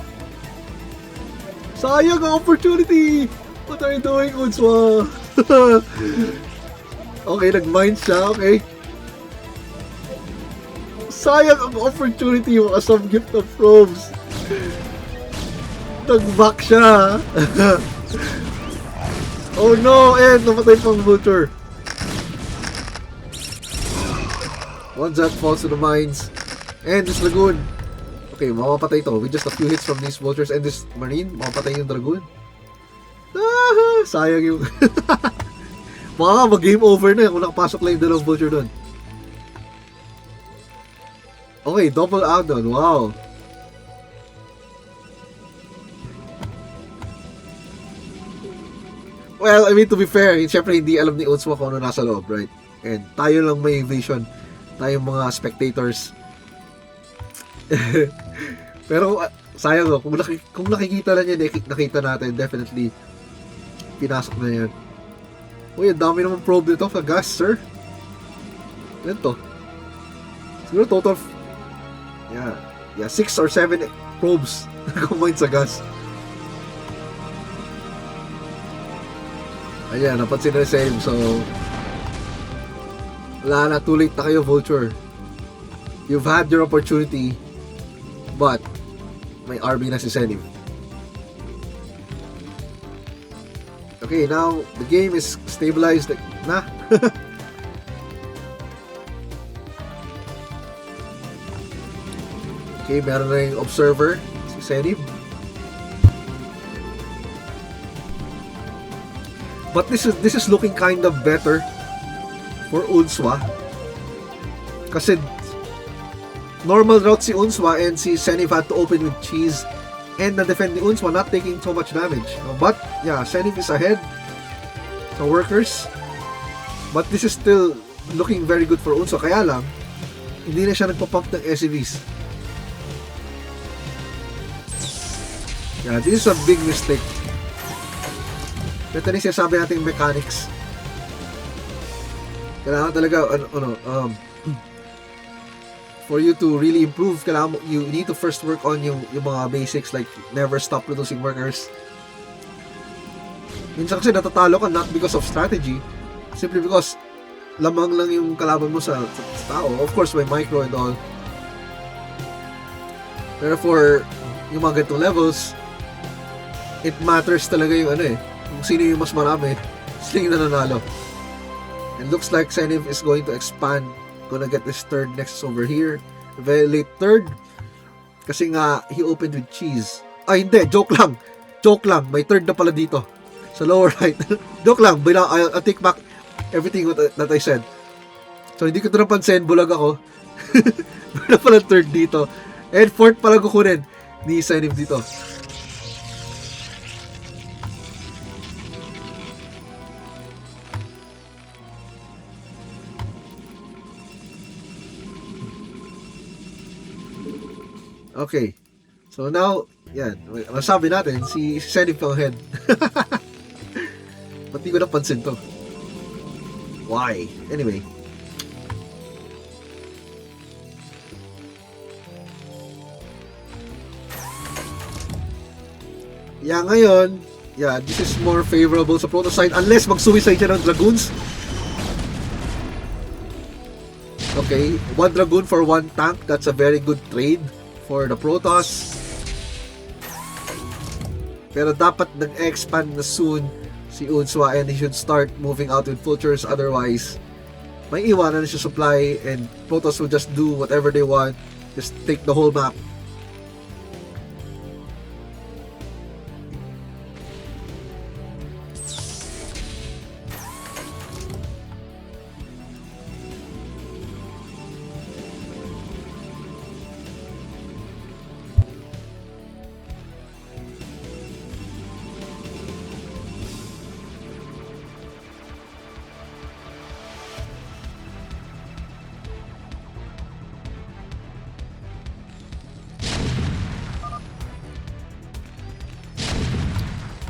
Sayang ang opportunity! What are you doing, Unswa? Okay, nag-mine siya. Okay. Sayang ang opportunity, yung some gift of probes. Nag-back siya. Oh no! And namatay pang vulture. One shot falls to the mines. And this dragoon. Okay, mapapatay to with just a few hits from these vultures and this marine. Mapapatay yung dragoon. Ah, sayang yung... Baka mag-game over na kung nakapasok lang yung dalawang vulture doon. Okay, double out doon. Wow. Well, I mean, to be fair, syempre hindi alam ni unswa kung ano nasa loob, right? And tayo lang may vision. Tayong mga spectators. Pero, sayang kung nakikita lang yan, nakita natin, definitely, pinasok na yan. Uy, ang dami naman probe nito, gas, sir. Yan to. Siguro total, yeah, 6 or 7 probes combined sa gas. Ayan, napansin na same. So, wala na, too late na kayo, Vulture. You've had your opportunity, but may army na si xeniv. Okay, now, the game is stabilized na. Okay, meron na yung observer, si xeniv. But this is looking kind of better for unswa. Kasi normal route si unswa and si xeniv had to open with cheese and na-defend ni unswa not taking so much damage. But yeah, xeniv is ahead sa workers. But this is still looking very good for unswa. Kaya lang, hindi na siya nagpa-pump ng SCVs. Yeah, this is a big mistake. Ito na sinasabi natin mechanics. Kailangan talaga, for you to really improve, kailangan you need to first work on yung mga basics like never stop producing workers. Minsan kasi natatalo ka not because of strategy, simply because lamang lang yung kalaban mo sa tao. Of course, may micro and all. Pero for yung mga ganitong levels, it matters talaga yung kung sino yung mas marami, sino yung nananalo. And looks like xeniv is going to expand. Gonna get this third nexus over here. Very late third. Kasi nga, he opened with cheese. Ay, hindi. Joke lang. May third na pala dito. Sa lower right. Joke lang. I'll take back everything that I said. So, hindi ko ito napansin. Bulag ako. Meron pala third dito. And fourth pala kukunin ni xeniv dito. Okay. So now, yan. Masabi natin, si xeniv pang head. Ba't di ko napansin to? Why? Anyway. Yeah, ngayon, this is more favorable sa Protoss side unless mag-suicide siya ng Dragoons. Okay, 1 Dragoon for 1 tank. That's a very good trade for the Protoss. Pero dapat nag-expand na soon si unswa and he should start moving out with vultures, otherwise may iwanan na siya supply and Protoss will just do whatever they want, just take the whole map.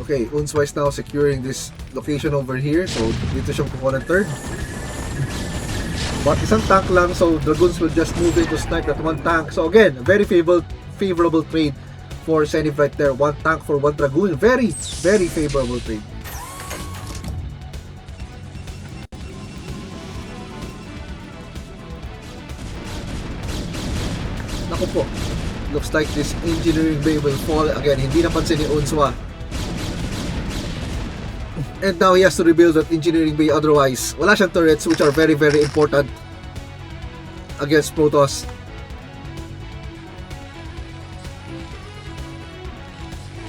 Okay, unswa is now securing this location over here. So, dito siyang kukuha ng third. But isang tank lang, so Dragoons will just move in to snipe that 1 tank. So again, very favorable trade for xeniv right there. 1 tank for 1 Dragoon. Very, very favorable trade. Naku po. Looks like this engineering bay will fall again. Hindi napansin ni unswa. And now he has to rebuild that engineering bay, otherwise wala siyang turrets, which are very very important against Protoss.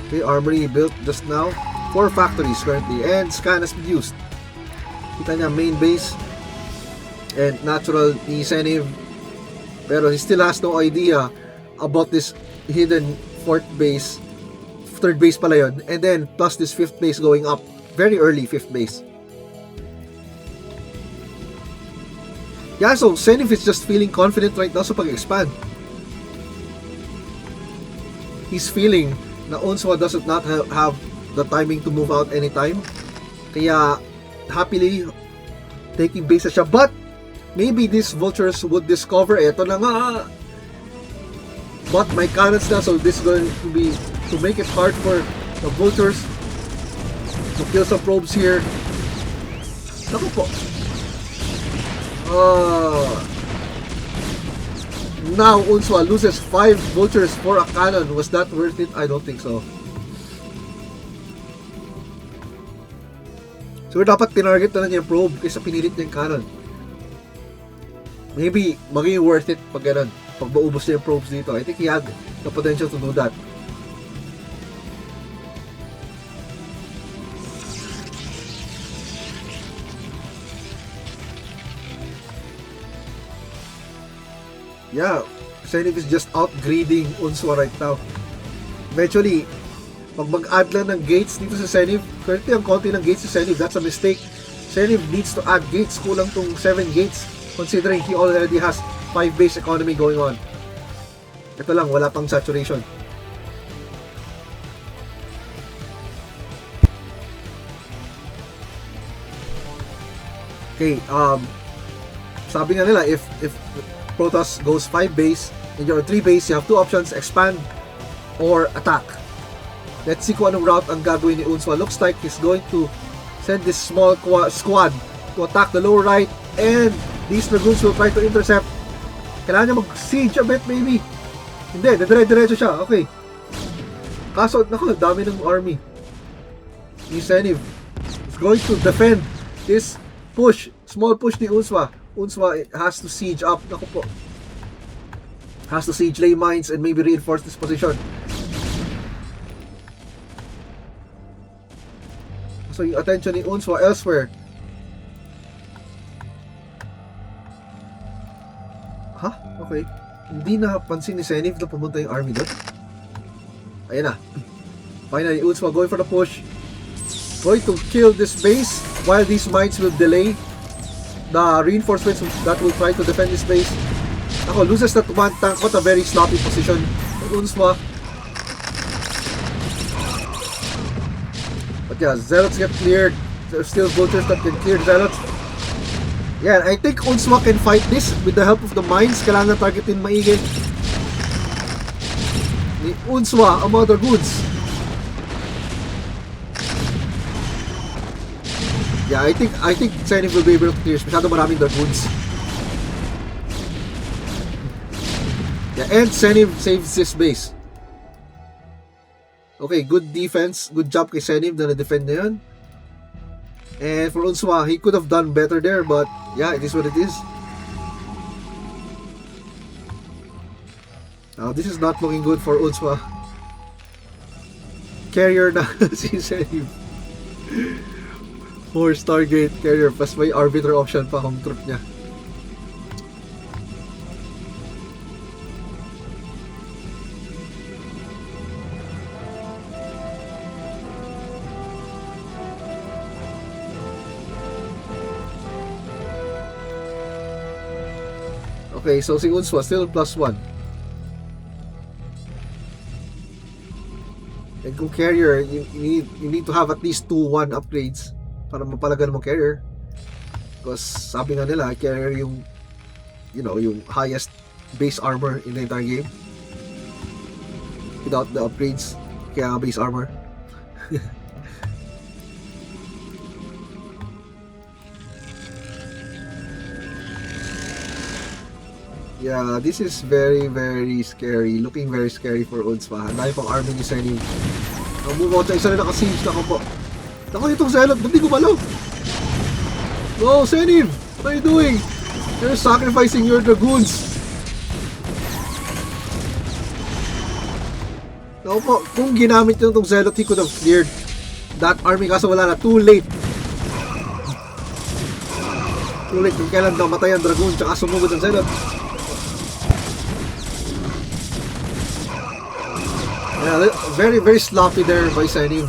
Okay, armory built just now. 4 factories currently, and scan has been used. Kita niya main base and natural ni xeniv, pero he still has no idea about this hidden 4th base, 3rd base pala yun, and then plus this 5th base going up, very early 5th base. Yeah, so xeniv is just feeling confident right now sa pag-expand. He's feeling na unswa does not have the timing to move out anytime, kaya happily taking base siya. But maybe these vultures would discover eto na nga, but my cannons na, so this is going to be to make it hard for the vultures to kill some probes here. Naku po. Now unswa loses 5 vultures for a cannon. Was that worth it? I don't think so. So dapat tinarget na niya yung probe kaysa pinilit niya yung cannon. Maybe magiging worth it pag ganun, pag maubos niya yung probes dito. I think he had the potential to do that. Yeah, xeniv is just outgrading unswa right now. Eventually, pag mag-add lang ng gates dito sa xeniv, currently ang konti ng gates sa xeniv, that's a mistake. Xeniv needs to add gates, kulang tong 7 gates considering he already has 5 base economy going on. Ito lang, wala pang saturation. Okay, sabi nga nila, if Protoss goes 5 base and you're 3 base, you have 2 options, expand or attack. Let's see kung anong route ang gagawin ni unswa. Looks like he's going to send this small squad to attack the lower right, and these dragoons will try to intercept. Kailangan niya mag-siege a bit maybe. Hindi, dire-diretso siya. Okay. Kaso, naku, dami ng army. Ni xeniv is going to defend this push, small push ni unswa. Unswa has to siege up. Naku po. Has to siege, lay mines, and maybe reinforce this position. So yung attention ni unswa elsewhere. Ha? Okay. Hindi na pansin ni xeniv na pumunta yung army doon. Ayan na. Finally, unswa going for the push. Going to kill this base while these mines will delay the reinforcements that will try to defend this base. Ako, loses that one tank. What a very sloppy position. unswa. But yeah, zealots get cleared. There's still vultures that can clear zealots. Yeah, I think unswa can fight this with the help of the mines. Kailangan targetin maigi ni unswa ang mga dragoons. Yeah, I think xeniv will be able to clear. Masyado maraming dragoons. Yeah, and xeniv saves this base. Okay, good defense. Good job kay xeniv na na-defend na yun. And for unswa, he could have done better there, but yeah, it is what it is. Now, this is not looking good for unswa. Carrier na si xeniv. 4 Stargate carrier, plus may arbiter option pa home troop niya. Okay, so si unswa still +1. And kung carrier, you need to have at least 2-1 upgrades para mapalagan mo carrier. Because sabi nga nila, carrier yung, you know, yung highest base armor in the entire game. Without the upgrades, kaya nga base armor. Yeah, this is very, very scary. Looking very scary for unswa. Dahil pang army ni xeniv. Move on sa isa na nakasiege na ko po. Ako itong Zealot, ba't di gumalaw? No, xeniv! What are you doing? You're sacrificing your dragoons. Naku po, kung ginamit nyo itong Zealot, he could have cleared that army, kaso wala na. Too late. Too late kung kailan daw matay ang dragoon tsaka sumugod ang Zealot. Yeah, very, very sloppy there by xeniv.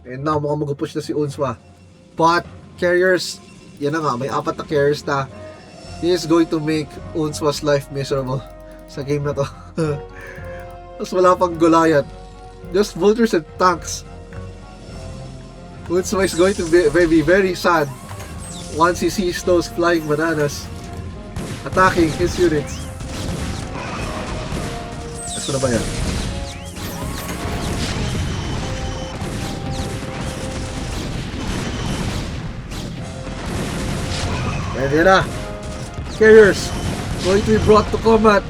And now, mukhang mag-push na si unswa. But, carriers, yan na nga, may 4 na carriers na he is going to make unswa's life miserable sa game na to. Tapos wala pang Goliath. Just vultures and tanks. Unswa is going to be very sad once he sees those flying bananas attacking his units. Asa na ba yan? And yan na. Carriers going to be brought to combat.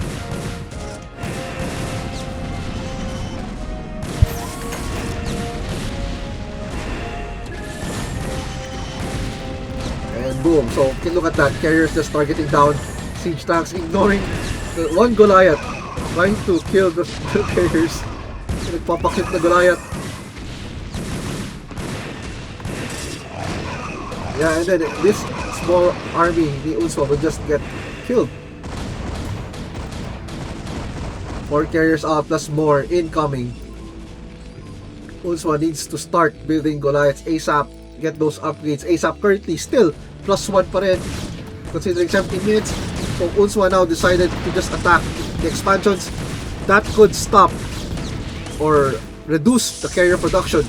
And boom. So, you can look at that. Carriers just targeting down siege tanks, ignoring the one Goliath, trying to kill the carriers. Nagpapakit na Goliath. Yeah, and then this small army, the unswa, will just get killed. 4 carriers out plus more incoming. Unswa needs to start building Goliaths ASAP. Get those upgrades ASAP. Currently still +1 pa rin, considering 17 minutes. So unswa now decided to just attack the expansions. That could stop or reduce the carrier production.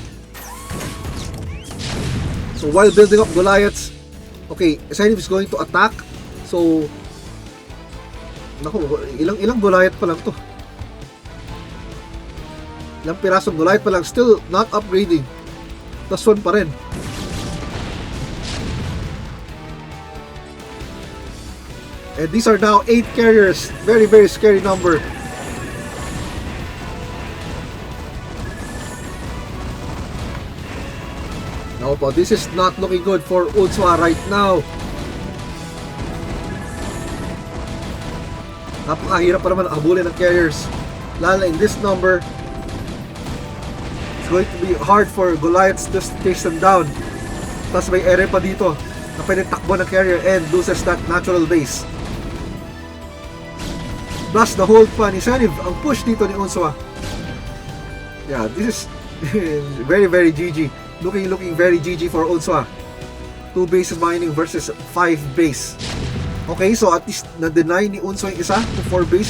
So while building up Goliaths, okay, xeniv is going to attack. So, naku, ilang Goliath pa lang to. Ilang pirasong Goliath pa lang, still not upgrading. +1 pa rin. And these are now 8 carriers. Very, very scary number. No po, this is not looking good for unswa right now. Napakahirap pa naman habulin ng carriers. Lalo in this number, it's going to be hard for Goliaths just to chase them down. Tapos may area pa dito na pwede takbo ng carrier and loses that natural base. Plus the hold pa ni xeniv, ang push dito ni unswa. Yeah, this is very, very GG. Looking very GG for unswa. 2 bases mining versus 5 base. Okay, so at least na-deny ni unswa yung isa to 4 base.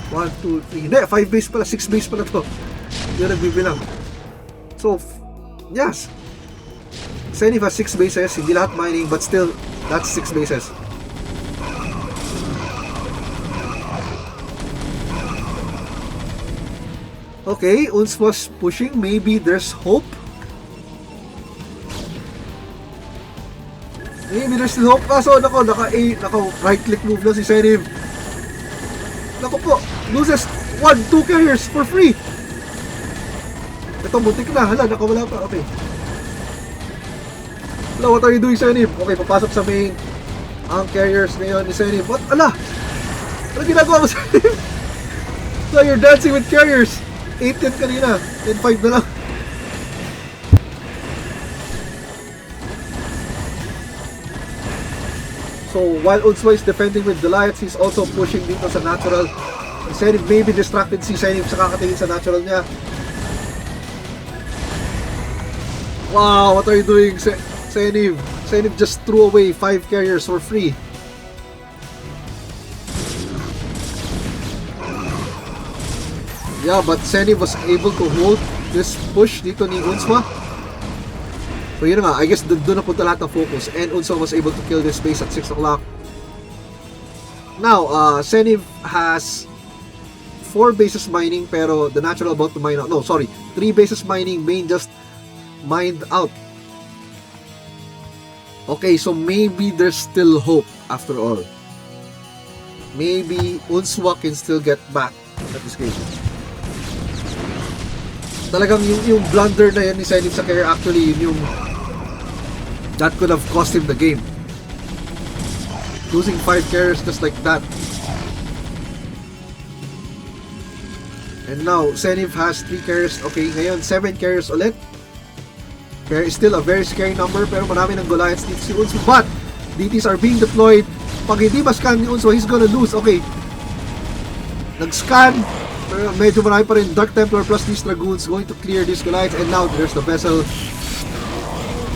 1, 2, 3. Hindi, 5 base pala, 6 base pala to. Hindi na nagbibilang. So, yes. xeniv has 6 bases, hindi lahat mining, but still, that's 6 bases. Okay, unswa's pushing. Maybe there's hope. Maybe there's still hope. Kaso, naka right click move lang si xeniv. Naku po, loses 1, 2 carriers for free. Ito, muntik na. Hala, nakawala pa. Okay. Hello, what are you doing, xeniv? Okay, papasok sa main ang carriers ngayon ni xeniv. What? Ala! Ano ginagawa mo, xeniv? So, you're dancing with carriers. 8 yan kanina. 10-5 na lang. So, while unswa is defending with Goliaths, he's also pushing dito sa natural. xeniv may be distracted si xeniv sa kakatingin sa natural niya. Wow, what are you doing, xeniv? xeniv just threw away 5 carriers for free. Yeah, but xeniv was able to hold this push dito ni unswa. So yun nga, I guess doon na punta lahat ng focus, and unswa was able to kill this base at 6 o'clock. Now, xeniv has 4 bases mining, pero the natural about to mine out. No, sorry, 3 bases mining, main just mined out. Okay, so maybe there's still hope after all. Maybe unswa can still get back at this game. Talagang yung blunder na yan ni xeniv sa carrier, actually yun yung that could have cost him the game. Losing 5 carriers just like that. And now xeniv has 3 carriers. Okay, ngayon 7 carriers ulit. Pero still a very scary number, pero marami ng Goliaths dito si unswa, but DTs are being deployed. Pag hindi ma-scan ni unswa, he's gonna lose. Okay, nag-scan, pero medyo marami pa rin. Dark Templar plus these Dragoons going to clear these Goliaths, and now there's the vessel.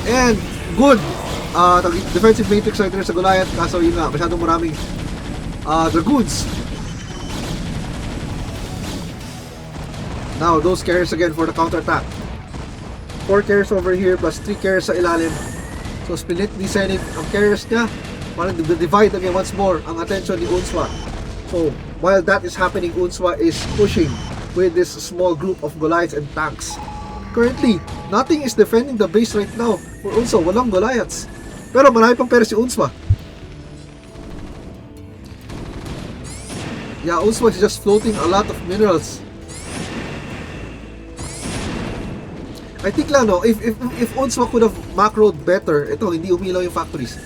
And good defensive matrix right there sa Goliath, kaso yun nga, masyadong maraming Dragoons. Now those carriers again for the counter attack. 4 carriers over here plus 3 carriers sa ilalim. So split ni xeniv ang carriers niya, parang divide again once more ang attention ni unswa. So while that is happening, unswa is pushing with this small group of Goliaths and tanks. Currently, nothing is defending the base right now for unswa. Walang Goliaths, pero marami pang pera si unswa. Yeah, unswa is just floating a lot of minerals. I think lang, no, if unswa could have macroed better, ito, hindi umilaw yung factories.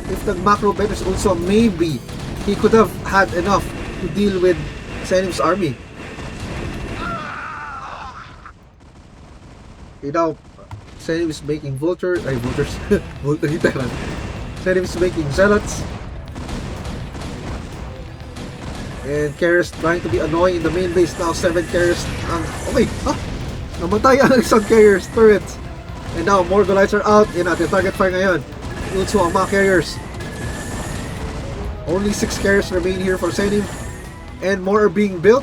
If nag-macro better si unswa, maybe he could have had enough to deal with xeniv's army. Okay, now, xeniv is making vultures, Voltahiteran. Xeniv is making zealots. And carriers trying to be annoying in the main base now. 7 carriers. Okay, namatay ang isang carriers turrets. And now more Goliaths are out. Yan natin, target fire ngayon. Unswa ang mga carriers. Only 6 carriers remain here for xeniv, and more are being built.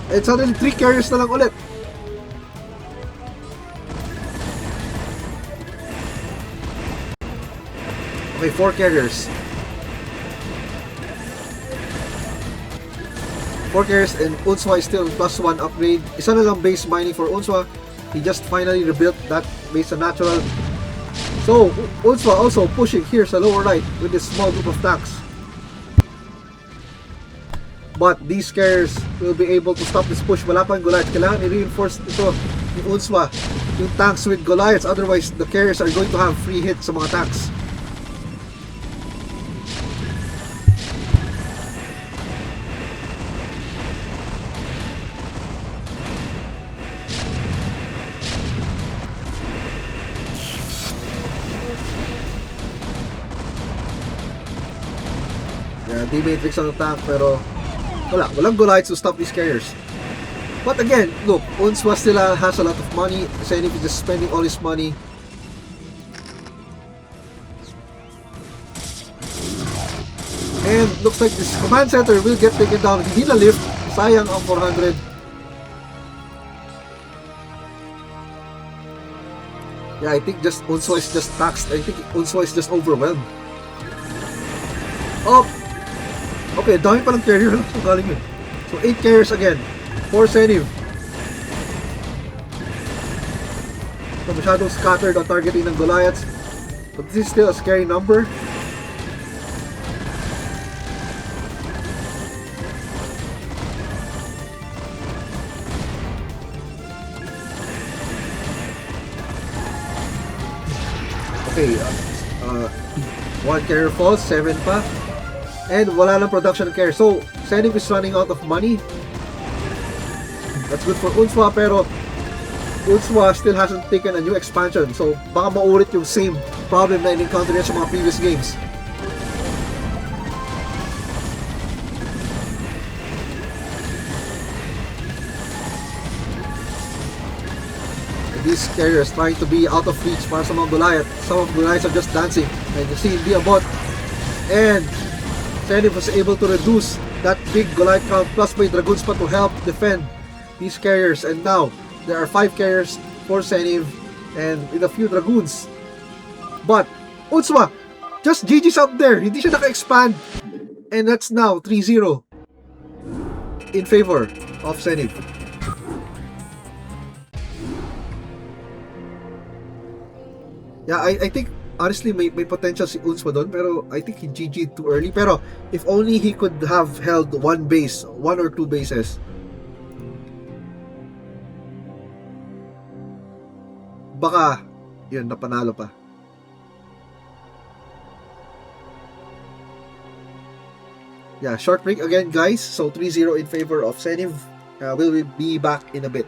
And suddenly 3 carriers na lang ulit. Okay, 4 carriers. 4 carriers, and unswa is still +1 upgrade. Isa na lang base mining for unswa. He just finally rebuilt that base sa natural. So unswa also pushing here sa lower right with this small group of tanks. But these carriers will be able to stop this push. Wala pang Goliath. Kailangan i-reinforce ito ni unswa yung tanks with Goliaths. Otherwise, the carriers are going to have free hit sa mga tanks. D-matrix on the tank, pero walang Goliaths to stop these carriers. But again, look, unswa still has a lot of money. xeniv is just spending all his money. And looks like this command center will get taken down. Hindi na lift. Sayang ang 400. Yeah, I think just unswa is just taxed. I think unswa is just overwhelmed. Oh! Okay, dami pa ng carrier. So, galing yun. So, 8 carriers again for xeniv. So, masyadong scattered on targeting ng Goliaths. But this is still a scary number. Okay, 1 carrier falls, 7 pa. And wala lang production carrier. So, xeniv is running out of money. That's good for unswa, pero unswa still hasn't taken a new expansion. So, baka maulit yung same problem na in-encounter niya sa mga previous games. And these carriers trying to be out of reach para sa mga Goliath. Some of the Goliaths are just dancing. And you see, hindi abot. And xeniv was able to reduce that big Goliath count, plus may Dragoons pa to help defend these carriers. And now, there are 5 carriers for xeniv and with a few Dragoons. But, unswa, just GG's up there. Hindi siya naka-expand. And that's now 3-0 in favor of xeniv. Yeah, I think honestly may potential si unswa doon, pero I think he GG'd too early. Pero if only he could have held one base, 1 or 2 bases, baka yun, napanalo pa. Yeah, short break again, guys. So 3-0 in favor of xeniv. We'll be back in a bit.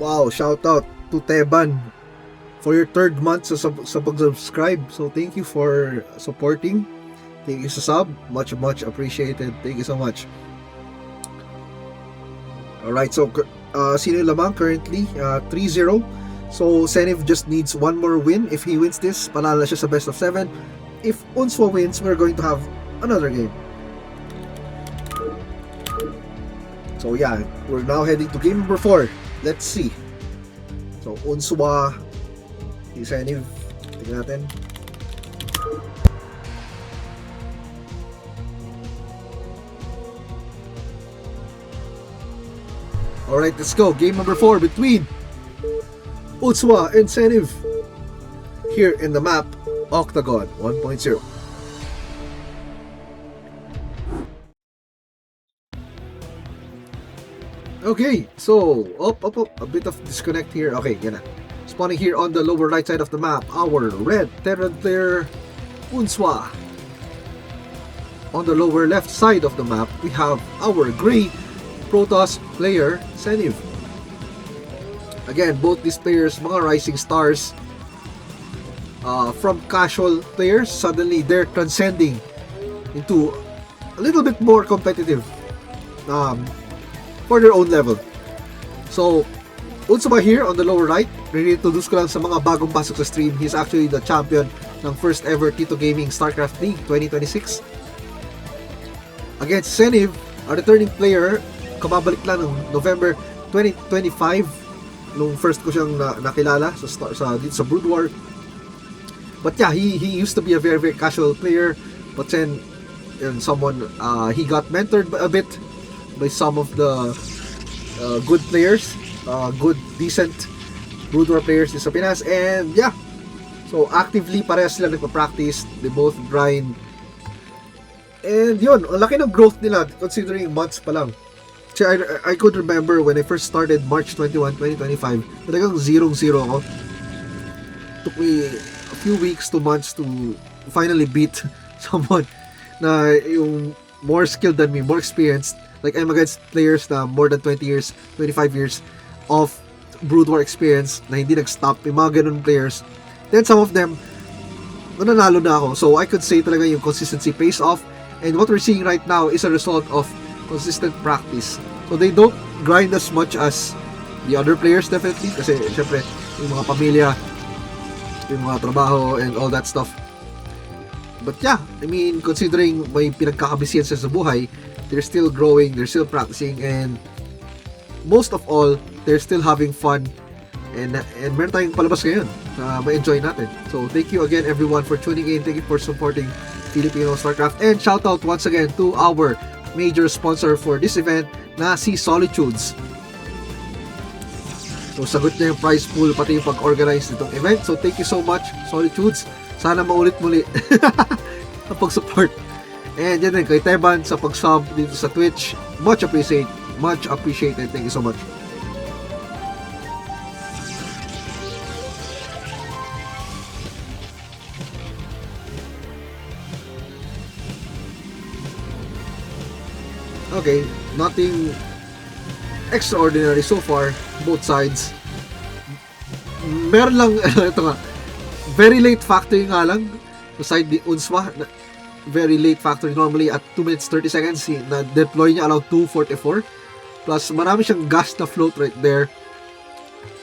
Wow, shout out to Teban. for your third month sa pag-subscribe. So thank you for supporting. Thank you sa sub. Much appreciated. Thank you so much. Alright, so sino yung lamang currently? 3-0. So xeniv just needs one more win. If he wins this, panalo siya sa best of 7. If unswa wins, we're going to have another game. So yeah, we're now heading to game number 4. Let's see. So unswa, xeniv, tingnan natin. Alright, let's go. Game number 4 between unswa and xeniv. Here in the map, Octagon 1.0. Okay, so a bit of disconnect here. Okay, yan na. Spawning here on the lower right side of the map, our red Terran player unswa. On the lower left side of the map, we have our gray Protoss player xeniv. Again, both these players, mga rising stars. From casual players, suddenly they're transcending into a little bit more competitive. For their own level. So, unswa here on the lower right, re-introduce ko lang sa mga bagong pasok sa stream. He's actually the champion ng first ever Tito Gaming StarCraft League 2026. Against xeniv, a returning player, kababalik lang ng November 2025 nung first ko siyang nakilala dito sa Broodwar. But yeah, he used to be a very casual player, but then he got mentored a bit by some of the good players, good, decent Broodwar players sa Pinas, and yeah, so actively parehas sila nagpa-practice, they both grind, and yun, ang laki ng growth nila considering months pa lang. So I could remember when I first started March 21, 2025, talagang 0-0 ako. Took me a few weeks to months to finally beat someone na yung more skilled than me, more experienced. Like, I'm against players na more than 20 years, 25 years of Broodwar experience na hindi nag-stop. Yung mga ganun players. Then some of them, nananalo na ako. So I could say talaga yung consistency pays off. And what we're seeing right now is a result of consistent practice. So they don't grind as much as the other players definitely. Kasi syempre, yung mga pamilya, yung mga trabaho, and all that stuff. But yeah, I mean, considering may pinagkakabisiyan sa buhay, they're still growing, they're still practicing, and most of all, they're still having fun, and meron tayong palabas ngayon na ma-enjoy natin. So thank you again everyone for tuning in, thank you for supporting Filipino StarCraft, and shout out once again to our major sponsor for this event na si Solitudes. So sagot na yung prize pool pati yung pag-organize nitong event, so thank you so much Solitudes, sana maulit muli ang pag-support. And yan din kay Teban sa pag-sub dito sa Twitch. Much appreciated. Thank you so much. Okay, nothing extraordinary so far, both sides. Meron lang, ito nga, very late factory nga lang, sa side ni unswa, very late factory normally at 2 minutes 30 seconds, na-deploy niya around 2:44, plus marami siyang gas na float right there.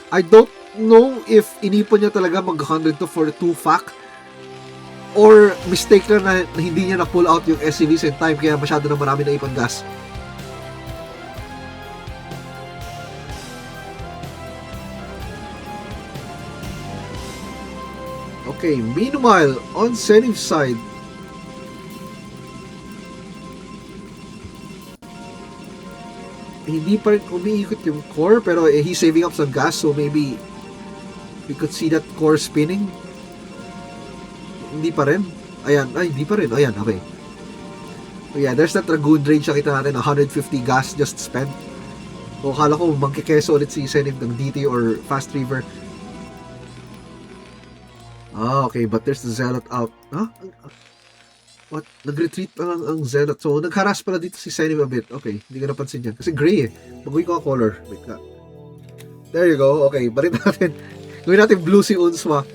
I don't know if inipon niya talaga mag-100 to for 2 fac, or mistake lang na hindi niya na-pull out yung SCVs in time, kaya masyado na marami na ipon gas. Okay, meanwhile, on xeniv's side, hindi pa rin umiikot yung core, pero he's saving up some gas, so maybe we could see that core spinning. Hindi pa rin. Ayan, hindi pa rin. Ayan, okay. So yeah, there's that Dragoon Drain, kita natin, 150 gas just spent. So akala ko magkikeso ulit si xeniv ng DT or Fast Reaver. Okay, but there's the Zealot out. Huh? What? Nag-retreat pa lang ang Zealot. So, nag-harass pala dito si xeniv a bit. Okay, hindi ko napansin yan. Kasi gray eh. Baguhin ko ang color. Wait nga. There you go. Okay, balit natin Gawin natin blue si unswa.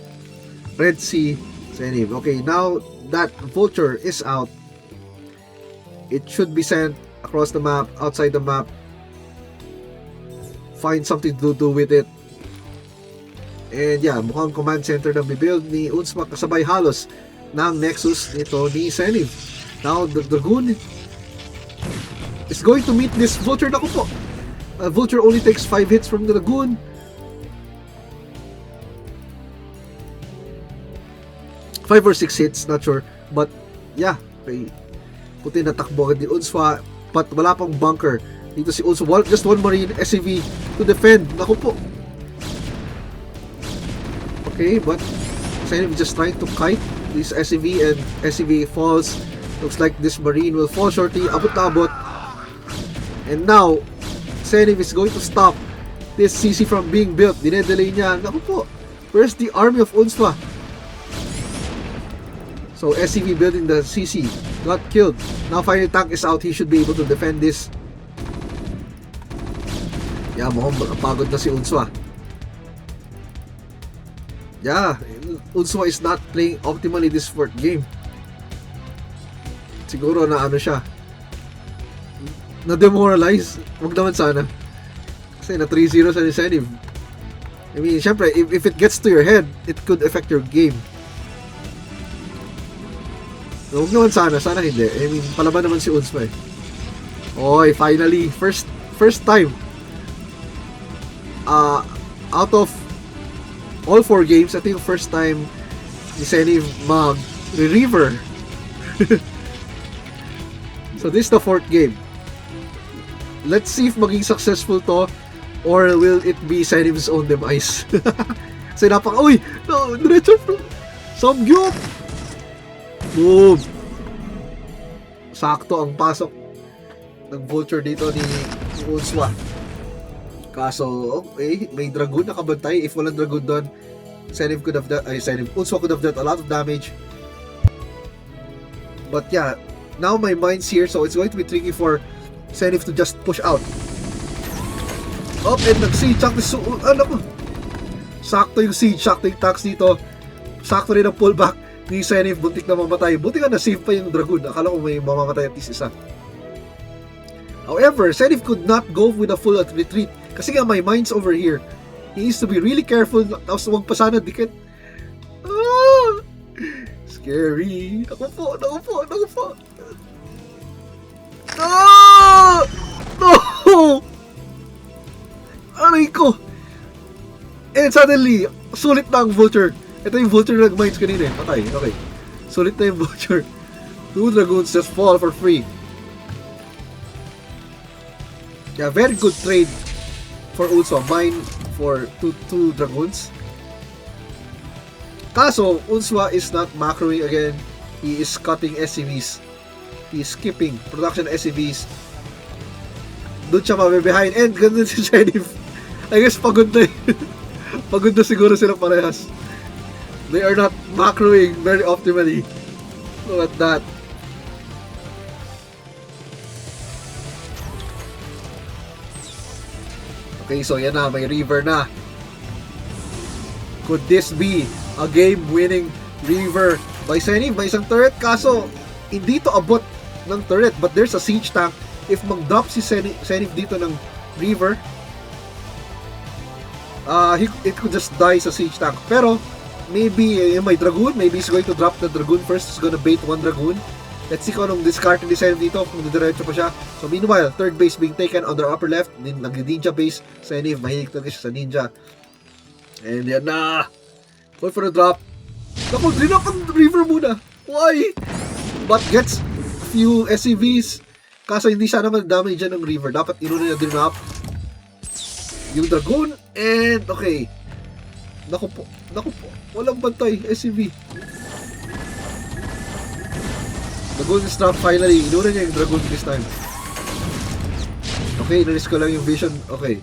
Red si xeniv. Okay, now that vulture is out, it should be sent across the map, outside the map. Find something to do with it. And yeah, mukhang command center na bibuild ni unswa kasabay halos ng nexus nito ni xeniv. Now the dragoon is going to meet this vulture. Naku po, vulture only takes 5 hits from the dragoon. Five or 6 hits, not sure. But yeah, okay. Puti na takbo agad ni unswa, but wala pang bunker. Dito si unswa, just one marine SCV to defend. Naku po. Okay, but xeniv just trying to kite this SCV, and SCV falls. Looks like this marine will fall shortly. Abot na abot. And now xeniv is going to stop this CC from being built. Dinedelay niya. Naku po, where's the army of unswa? So SCV building the CC got killed. Now finally tank is out. He should be able to defend this. Yeah, mukhang pagod na si unswa. Yeah, unswa is not playing optimally this 4th game. Siguro na ano siya, na-demoralize. Wag naman sana. Kasi na 3-0 sa xeniv. I mean, syempre, if it gets to your head, it could affect your game. Huwag naman sana hindi. I mean, palaban naman si unswa eh. Oy, finally, first time out of all 4 games, ito yung first time ni xeniv mag-reaver. So this is the 4th game. Let's see if maging successful to, or will it be xeniv's own demise. Kasi uy, no, diretso bro, samgyup. Boom! Sakto ang pasok ng vulture dito ni unswa. Kaso, okay, may dragoon nakabantay. If walang dragoon doon, xeniv could have done, unswa could have done a lot of damage. But yeah, now my mind's here, so it's going to be tricky for xeniv to just push out. Oh, and nag-siege shock ni ano ko? Sakto yung siege shock ng tanks dito. Sakto rin ang pullback ni xeniv, buntik na mamatay. Buti nga na-save pa yung dragoon. Akala ko may mamamatay at least isa. However, xeniv could not go with a full retreat kasi nga my mind's over here. He needs to be really careful. Tapos huwag pa sana dikit. Ah! Scary. Naku po. Ah! No! Aray ko! And suddenly, sulit na ang vulture. Ito yung vulture na nag-mines kanina eh. Patay. Okay. Sulit na yung vulture. 2 dragoons just fall for free. Yeah, very good trade for unswa. Mine for 2 dragoons. Kaso, unswa is not macroing again. He is cutting SCVs. He is skipping production SCVs. Doon siya mabibehind. And ganun si xeniv. I guess pagod na pagod na siguro sila parehas. They are not macroing very optimally. Look at that. Okay, so yan na, may river na. Could this be a game-winning river by xeniv? May isang turret, kaso hindi to abot ng turret, but there's a siege tank. If mag-drop si xeniv dito ng river, it could just die sa siege tank. Pero maybe may dragoon, maybe he's going to drop the dragoon first. He's gonna bait 1 dragoon. Let's see kung anong discard ni xeniv dito, kung didiretso pa siya. So meanwhile, 3rd base being taken on the upper left. Nag-ninja base xeniv, mahilig talaga siya sa ninja. And yan na, call for the drop. Naku, dinop ang river muna. Why? But gets a few SCVs. Kaso hindi siya naman damage dyan ng river. Dapat inuna niya dinop yung dragoon. And okay, naku po, walang bantay, SCV. Dragoon is dropped finally. Inuna niya yung dragoon this time. Okay, inalis ko lang yung vision. Okay.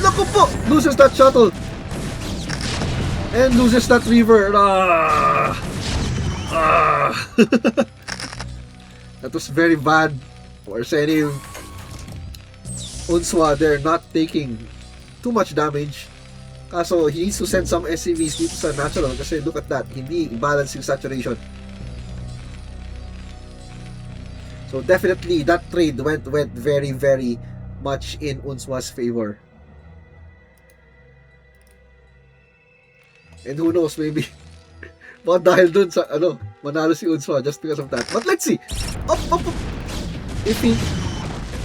Naku po! Loses that shuttle. And loses that river. That was very bad for xeniv. Unswa, they're not taking too much damage. Kaso, he needs to send some SCVs dito sa natural kasi look at that, hindi balance yung saturation. So definitely, that trade went very, very much in unswa's favor. And who knows, maybe baka dahil dun sa, manalo si unswa just because of that. But let's see. Up. If he,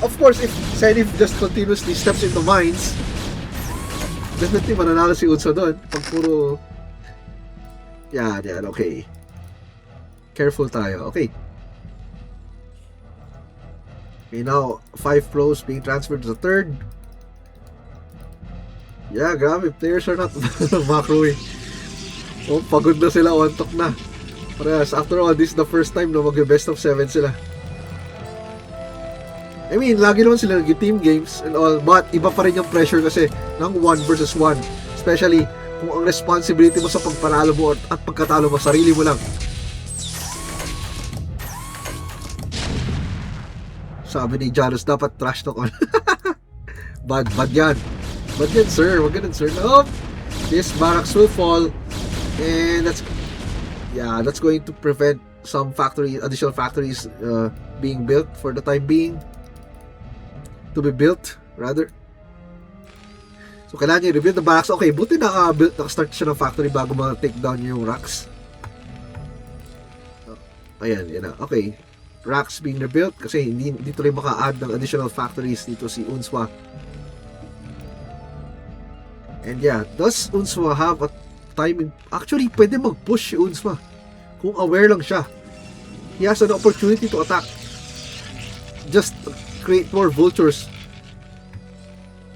of course, if xeniv just continuously steps into mines, definitely mananalo si unswa dun. Pag puro, yan, okay. Careful tayo, okay. Okay, now, 5 pros being transferred to the 3rd. Yeah, grabe, players are not macroing. Oh, pagod na sila, one-talk na. Parehas, after all, this is the first time na mag-best of 7 sila. I mean, lagi naman sila nag-team games and all, but iba pa rin yung pressure kasi ng 1 versus 1. Especially, kung ang responsibility mo sa pagpanalo mo at pagkatalo mo, sarili mo lang. Sabi ni Janus, dapat trash talk on. Bad yan. Bad yan, sir. Wag ganun, sir. No. This barracks will fall. And that's going to prevent some additional factories being built for the time being. To be built, rather. So, kailangan niya i-rebuild the barracks. Okay, buti naka-start siya ng factory bago ma-take down yung racks. Ayan, yan na. Okay. Racks being rebuilt kasi hindi tuloy maka-add ng additional factories dito si unswa. And yeah, does unswa have a timing? Actually, pwede mag-push si unswa kung aware lang siya. He has an opportunity to attack. Just create more vultures.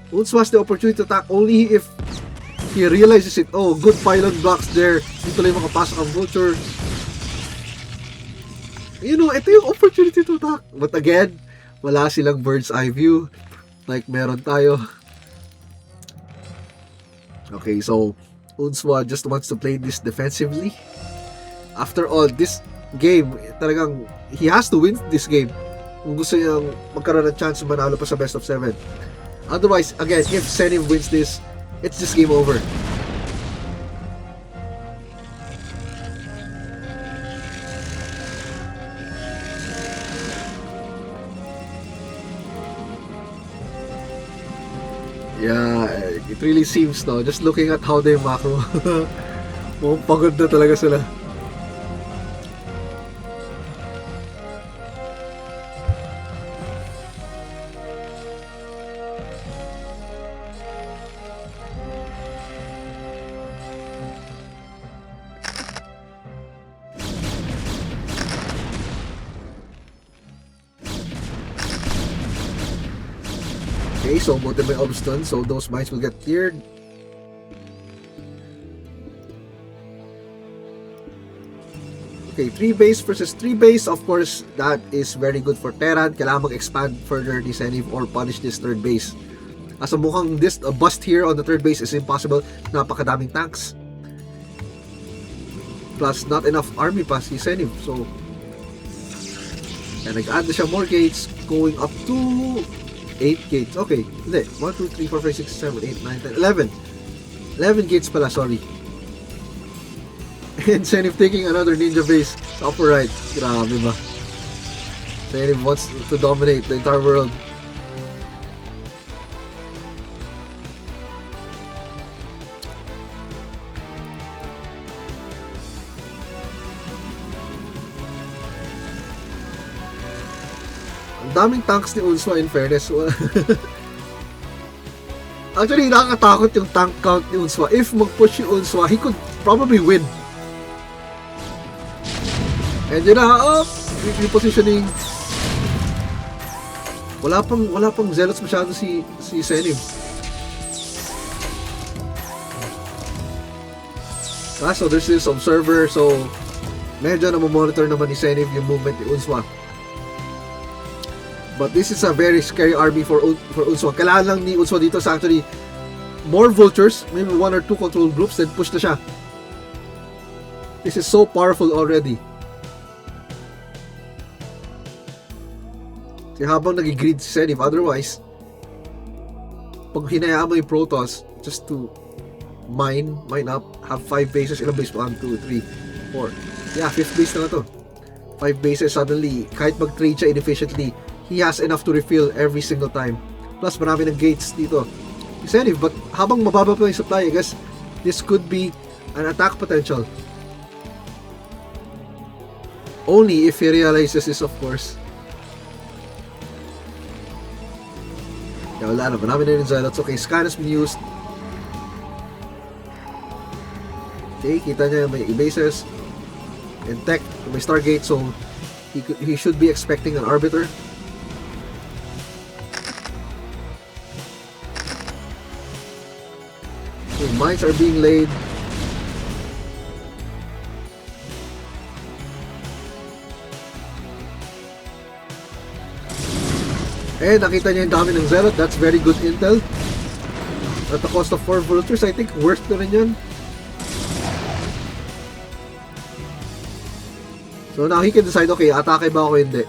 unswa has the opportunity to attack only if he realizes it. Oh, good pylon blocks there. Dito lang makapasok ang vulture. You know, ito yung opportunity to attack. But again, wala silang bird's eye view like meron tayo. Okay, so unswa just wants to play this defensively. After all, this game, talagang he has to win this game kung gusto niyang magkaroon ng chance manalo pa sa best of 7. Otherwise, again, if xeniv wins this, it's just game over. Yeah, it really seems, no, just looking at how they macro. Mukhang pagod na talaga sila. Okay, so both of my obs done, so those mines will get cleared. Okay, 3 base versus 3 base. Of course, that is very good for Terran. Kailangan mag-expand further the xeniv or punish this 3rd base. As a mukhang this bust here on the 3rd base is impossible. Napakadaming tanks. Plus, not enough army pa si xeniv. So, and nag-add na siya more gates going up to 8 gates. Okay, hindi. 1, 2, 3, 4, 5, 6, 7, 8, 9, 10, 11. 11 gates pala, sorry. And xeniv taking another ninja base sa upper right. Grabe ba? xeniv wants to dominate the entire world. Daming tanks ni unswa in fairness. Actually, nakakatakot yung tank count ni unswa. If mag-push yung unswa, he could probably win. And yun na, repositioning. Wala pang zealots masyado si xeniv. So there's this observer, so medyo na monitor naman ni xeniv yung movement ni unswa. But this is a very scary army for unswa. Kailangan lang ni unswa dito sa actually more vultures, maybe 1 or 2 control groups, then push na siya. This is so powerful already. Kasi habang nag-grid si xeniv, otherwise pag hinayaan mo yung Protoss just to mine up, have 5 bases, ilang base? 1, 2, 3, 4. Yeah, 5th base na to. 5 bases suddenly, kahit mag-trade siya inefficiently, he has enough to refill every single time. Plus, marami ng gates dito. Xeniv, but habang mababa pa yung supply, I guess this could be an attack potential. Only if he realizes this, of course. Yeah, wala na. Marami na rin Zealots. Okay, scan has been used. Okay, kita niya may bases. And tech, may Stargate, so he should be expecting an Arbiter. Okay, mines are being laid. And nakita niya yung dami ng Zealot. That's very good intel. At the cost of 4 vultures, I think worth na rin yan. So now he can decide, okay, atake ba ako hindi.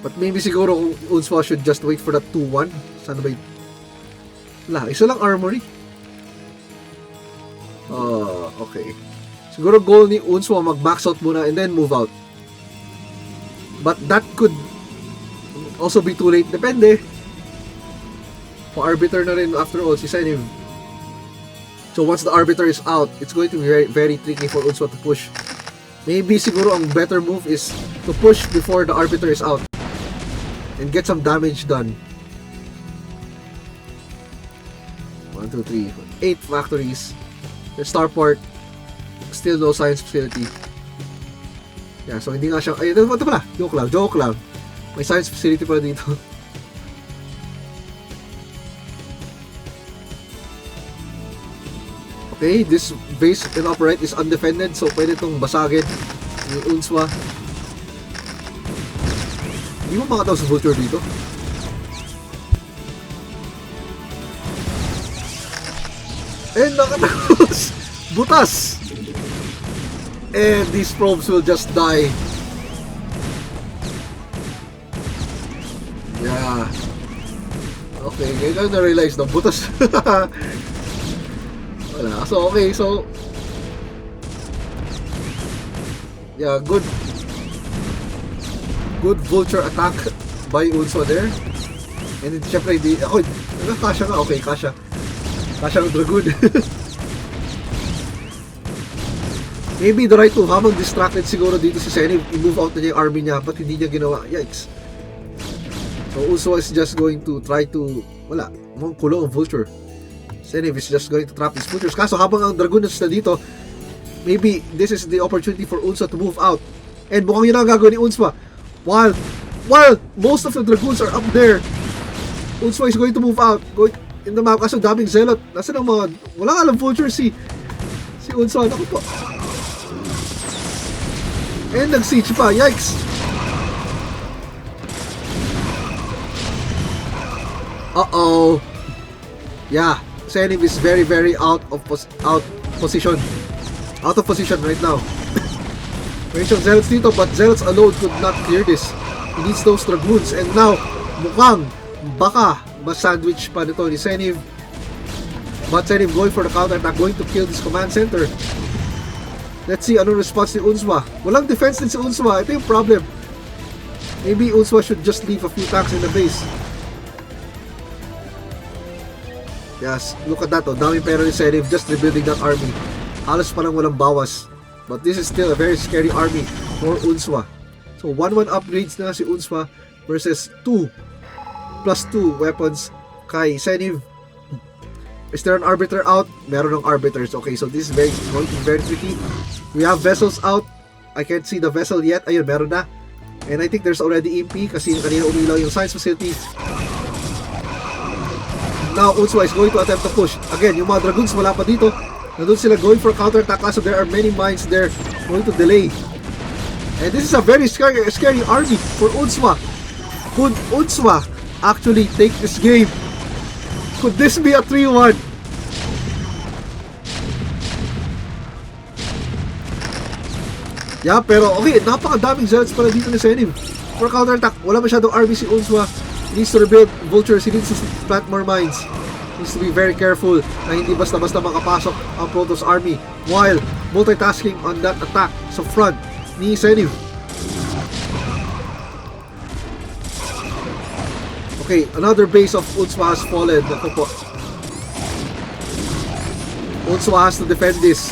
But maybe siguro kung unswa should just wait for that 2-1. Sana ba yun? Wala, isa lang armory. Okay. Siguro goal ni unswa mag-max out muna and then move out. But that could also be too late. Depende. Pa-arbiter na rin after all si xeniv. So once the arbiter is out, it's going to be very, very tricky for unswa to push. Maybe siguro ang better move is to push before the arbiter is out and get some damage done. 1, 2, 3, 8 factories. The starport, still no science facility. Yeah, so hindi nga siya, ay, ito pala, joke lang. May science facility pala dito. Okay, this base in upright is undefended, so pwede itong basagin yung unswa. Hindi mo makataw sa vulture dito. And nakatapos! Butas! And these probes will just die. Yeah. Okay, ngayon na-realize na butas. Wala. So, okay, so yeah, good vulture attack by unswa there. And then, syempre, ako, kasha nga, okay, kasha ng dragoon. Maybe the right move, habang distracted siguro dito si xeniv, i-move out na niya yung army niya, but hindi niya ginawa. Yikes. So unswa is just going to try to, wala, mukhang kulong ang vulture. xeniv is just going to trap these vultures. Kaso habang ang dragoon na dito, maybe this is the opportunity for unswa to move out. And mukhang yun ang gagawin ni unswa. While most of the dragoons are up there, unswa is going to move out, going in the map. Kaso daming zealot. Nasaan ang mga, wala nga lang vulture si unswa. Naku po. And nag-siege pa. Yikes! Uh-oh. Yeah. xeniv is very, very out of position. Out of position right now. May siyang zealots dito, but zealots alone could not clear this. He needs those dragoons. And now, mukhang baka ma-sandwich pa nito ni xeniv. But xeniv going for the counter-attack, going to kill this command center. Let's see anong response ni unswa. Walang defense din si unswa. Ito yung problem. Maybe unswa should just leave a few tanks in the base. Yes, look at that. Oh, dami pera ni xeniv just rebuilding that army. Halos parang walang bawas. But this is still a very scary army for unswa. So 1-1 upgrades na si unswa versus 2 plus 2 weapons kay xeniv. Is there an arbiter out? Meron ng arbiters. Okay, so this is going to be very tricky. We have vessels out. I can't see the vessel yet. Ayun, meron na. And I think there's already EP kasi kanina umilaw yung science facility. Now, unswa is going to attempt to push. Again, yung mga dragoons wala pa dito. Nandun sila going for counter-attack. So there are many mines there going to delay. And this is a very scary army for unswa. Could unswa actually take this game? Could this be a 3-1? Yeah, pero okay, napakadaming zealots pala dito ni xeniv. For counter-attack, wala masyadong army si unswa. He needs to rebuild vultures. He needs to plant more mines. He needs to be very careful na hindi basta-basta makapasok ang Protoss army while multitasking on that attack sa front ni xeniv. Okay, another base of unswa has fallen. Naku po. Unswa has to defend this.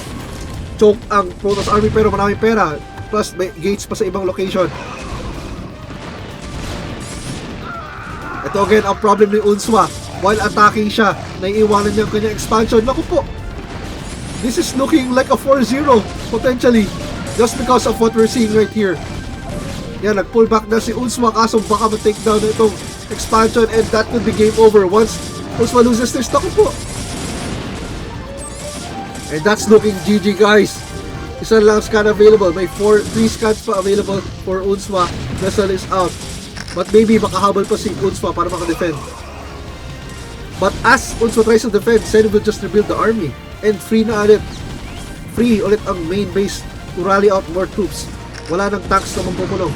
Choke ang Protoss army pero maraming pera. Plus may gates pa sa ibang location. Ito again ang problem ni unswa. While attacking siya, naiiwanan niya ang kanyang expansion. Naku po. This is looking like a 4-0 potentially. Just because of what we're seeing right here. Yan, nag-pull back na si unswa kaso baka ma-take down na itong expansion and that could be game over once unswa loses this. Naku po. And that's looking GG guys. Isa lang scan available. May 3 scans pa available for unswa. Vessel is out. But maybe makahabol pa si unswa para maka-defend. But as unswa tries to defend, xeniv will just rebuild the army. And free na ulit. Free ulit ang main base to rally out more troops. Wala nang tanks na mampupulong.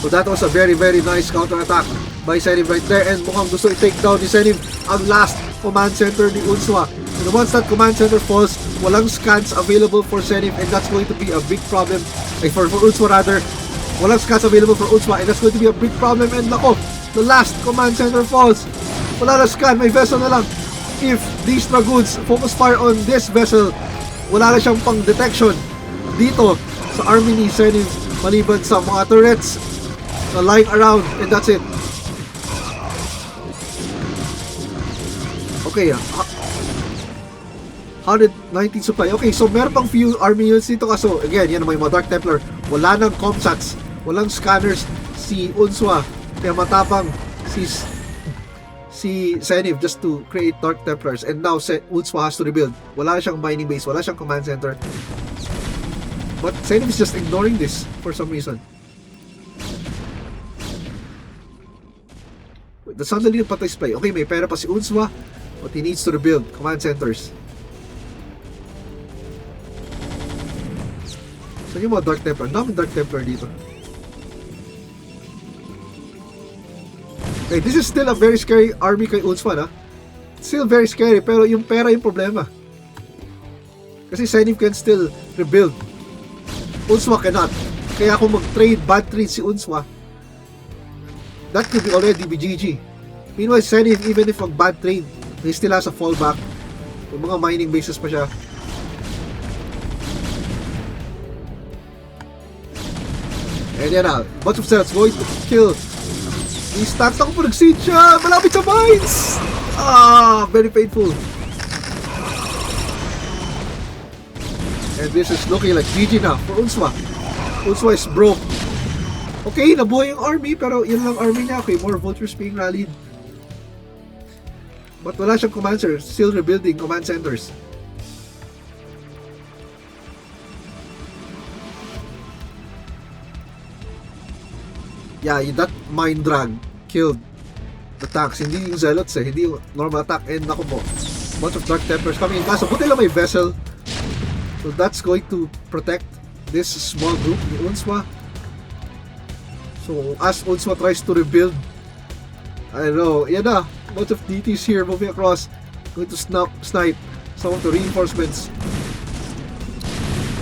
So that was a very nice counter-attack by xeniv right there. And mukhang gusto i-take down ni xeniv ang last command center ni unswa. And once that command center falls, walang scans available for xeniv and that's going to be a big problem. For unswa rather. Walang scans available for unswa and that's going to be a big problem. And nako, the last command center falls. Wala na scan, may vessel na lang. If these dragoons focus fire on this vessel, wala na siyang pang detection dito sa army ni xeniv maliban sa mga turrets na lying around and that's it. Okay, 119 supply. Okay, so meron pang few army units dito kaso again, yan may mga Dark Templar. Wala nang comsats, walang scanners si unswa. Kaya matapang si xeniv just to create Dark Templars and now unswa has to rebuild. Wala siyang mining base, wala siyang command center. But xeniv is just ignoring this for some reason. The suddenly patay display. Okay, may pera pa si unswa but he needs to rebuild command centers. So yung mga Dark Templar, daming Dark Templar dito. Okay, this is still a very scary army kay unswa na. Still very scary pero yung pera yung problema. Kasi xeniv can still rebuild. Unswa cannot. Kaya kung mag-trade, bad trade si unswa, that could be already BGG. Meanwhile, xeniv, even if mag-bad trade, he still has a fallback. Yung mga mining bases pa siya. And yan na, bunch of cells going to kill. I-start ako po nag-siege siya. Malapit sa mines. Very painful. And this is looking like GG na for unswa. Unswa is broke. Okay, nabuhay yung army pero yun lang army niya. Okay, more vultures being rallied. But wala siyang command center. Still rebuilding command centers. Yeah, that mine drag killed the tanks. Hindi yung zealots eh. Hindi yung normal attack. And ako po, bunch of Dark Templars coming in. Kaso buti lang may vessel. So that's going to protect this small group ni unswa. So as unswa tries to rebuild, I don't know, yan na, bunch of DTs here moving across, going to snipe some of the reinforcements.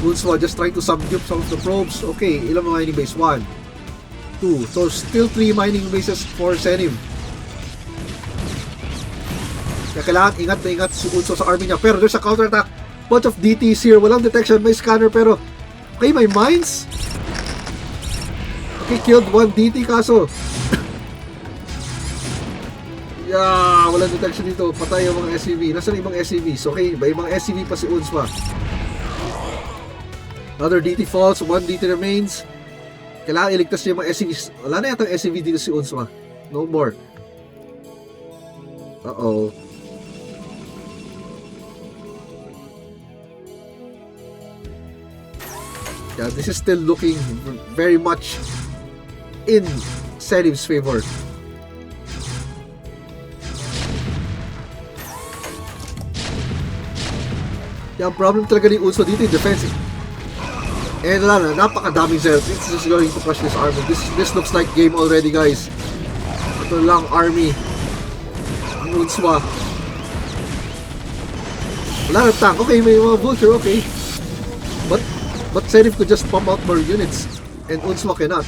unswa just trying to subdue some of the probes. Okay, ilang mga mining base? 1, 2, so still 3 mining bases for xeniv. Kaya kailangan ingat na ingat si unswa sa army niya. Pero there's a counter attack. Bunch of DTs here, walang detection, may scanner pero okay, may mines. Okay, killed 1 DT kaso yeah, walang detection dito. Patay yung mga SCV. Nasaan yung ibang SCVs? Okay, may mga SCV pa si unswa. Another DT falls, 1 DT remains. Kailangan iligtas niya yung mga SCVs. Wala na yata SCV dito si unswa. No more. Uh-oh. Yeah, this is still looking very much in xeniv's favor. Yeah, ang problem talaga ni unswa dito yung defense. And wala na, napakadaming zealots. This is going to crush this army. This looks like game already, guys. Ito lang, army. Ang unswa. Wala na tank. Okay, may mga vulture, okay. But xeniv could just pump out more units. And unswa cannot.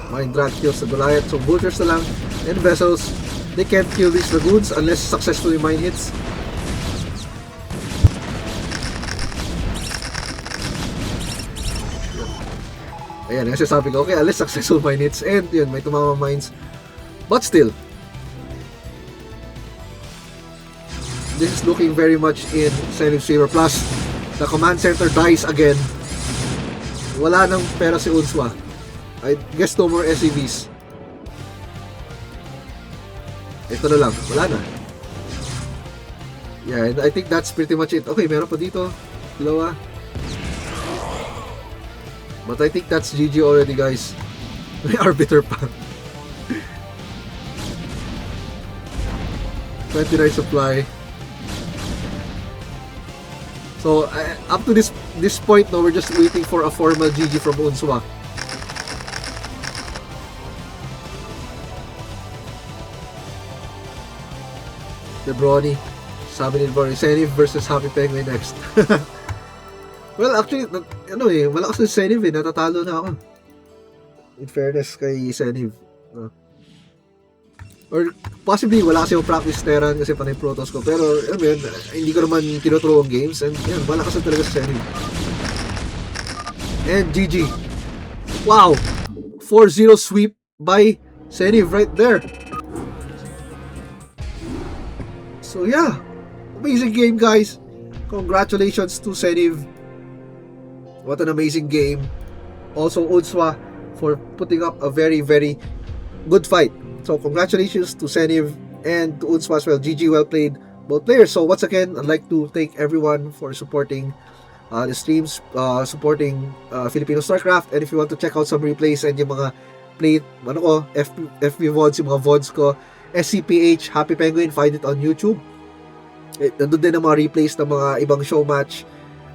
Mind drag kills the Goliath. So vultures na lang. And vessels. They can't kill these dragoons unless successfully mine hits. Ayan, kasi sabi ko, okay, unless successful mine hits. And yun, may tumama mines. But still, this is looking very much in xeniv's favor. Plus, the command center dies again. Wala nang pera si unswa. I guess no more SCVs. Ito na lang, wala na. Yeah, and I think that's pretty much it. Okay, meron pa dito. Dalawa. But I think that's GG already, guys. May arbiter pa. 29 supply. So, up to this point, no, we're just waiting for a formal GG from unswa. The Brawny. Sabi ni Brawny, xeniv versus Happy Penguin next. Well, actually, malakas na xeniv eh. Natatalo na ako. In fairness kay xeniv. Or possibly, wala kasi yung practice teran kasi panay protos ko. Pero, hindi ko naman tinuturo ang games. And yan, malakas na talaga sa xeniv. And GG. Wow! 4-0 sweep by xeniv right there. So yeah, amazing game, guys. Congratulations to xeniv. What an amazing game. Also unswa for putting up a very, very good fight. So congratulations to xeniv and to unswa as well. GG, well played both players. So once again, I'd like to thank everyone for supporting the streams, supporting Filipino StarCraft. And if you want to check out some replays and yung mga play, FP VODs, yung mga VODs ko, SCPH, Happy Penguin, find it on YouTube. Nandun din ang mga replays ng mga ibang show match.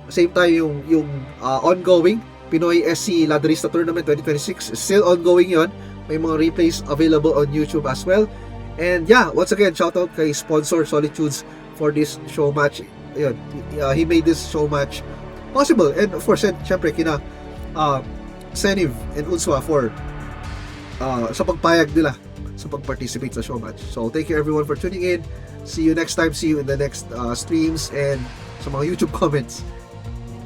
Same time, yung ongoing Pinoy SC Ladderista Tournament 2026 is still ongoing yon. May mga replays available on YouTube as well. And yeah, once again, shoutout kay sponsor Solitudes for this show match. Ayun, he made this show match possible. And of course, syempre, kina xeniv and unswa for sa pagpayag nila sa pag-participate sa show match. So thank you everyone for tuning in. See you next time. See you in the next streams and sa mga YouTube comments.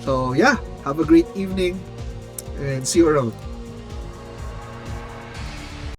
So yeah, have a great evening and see you around.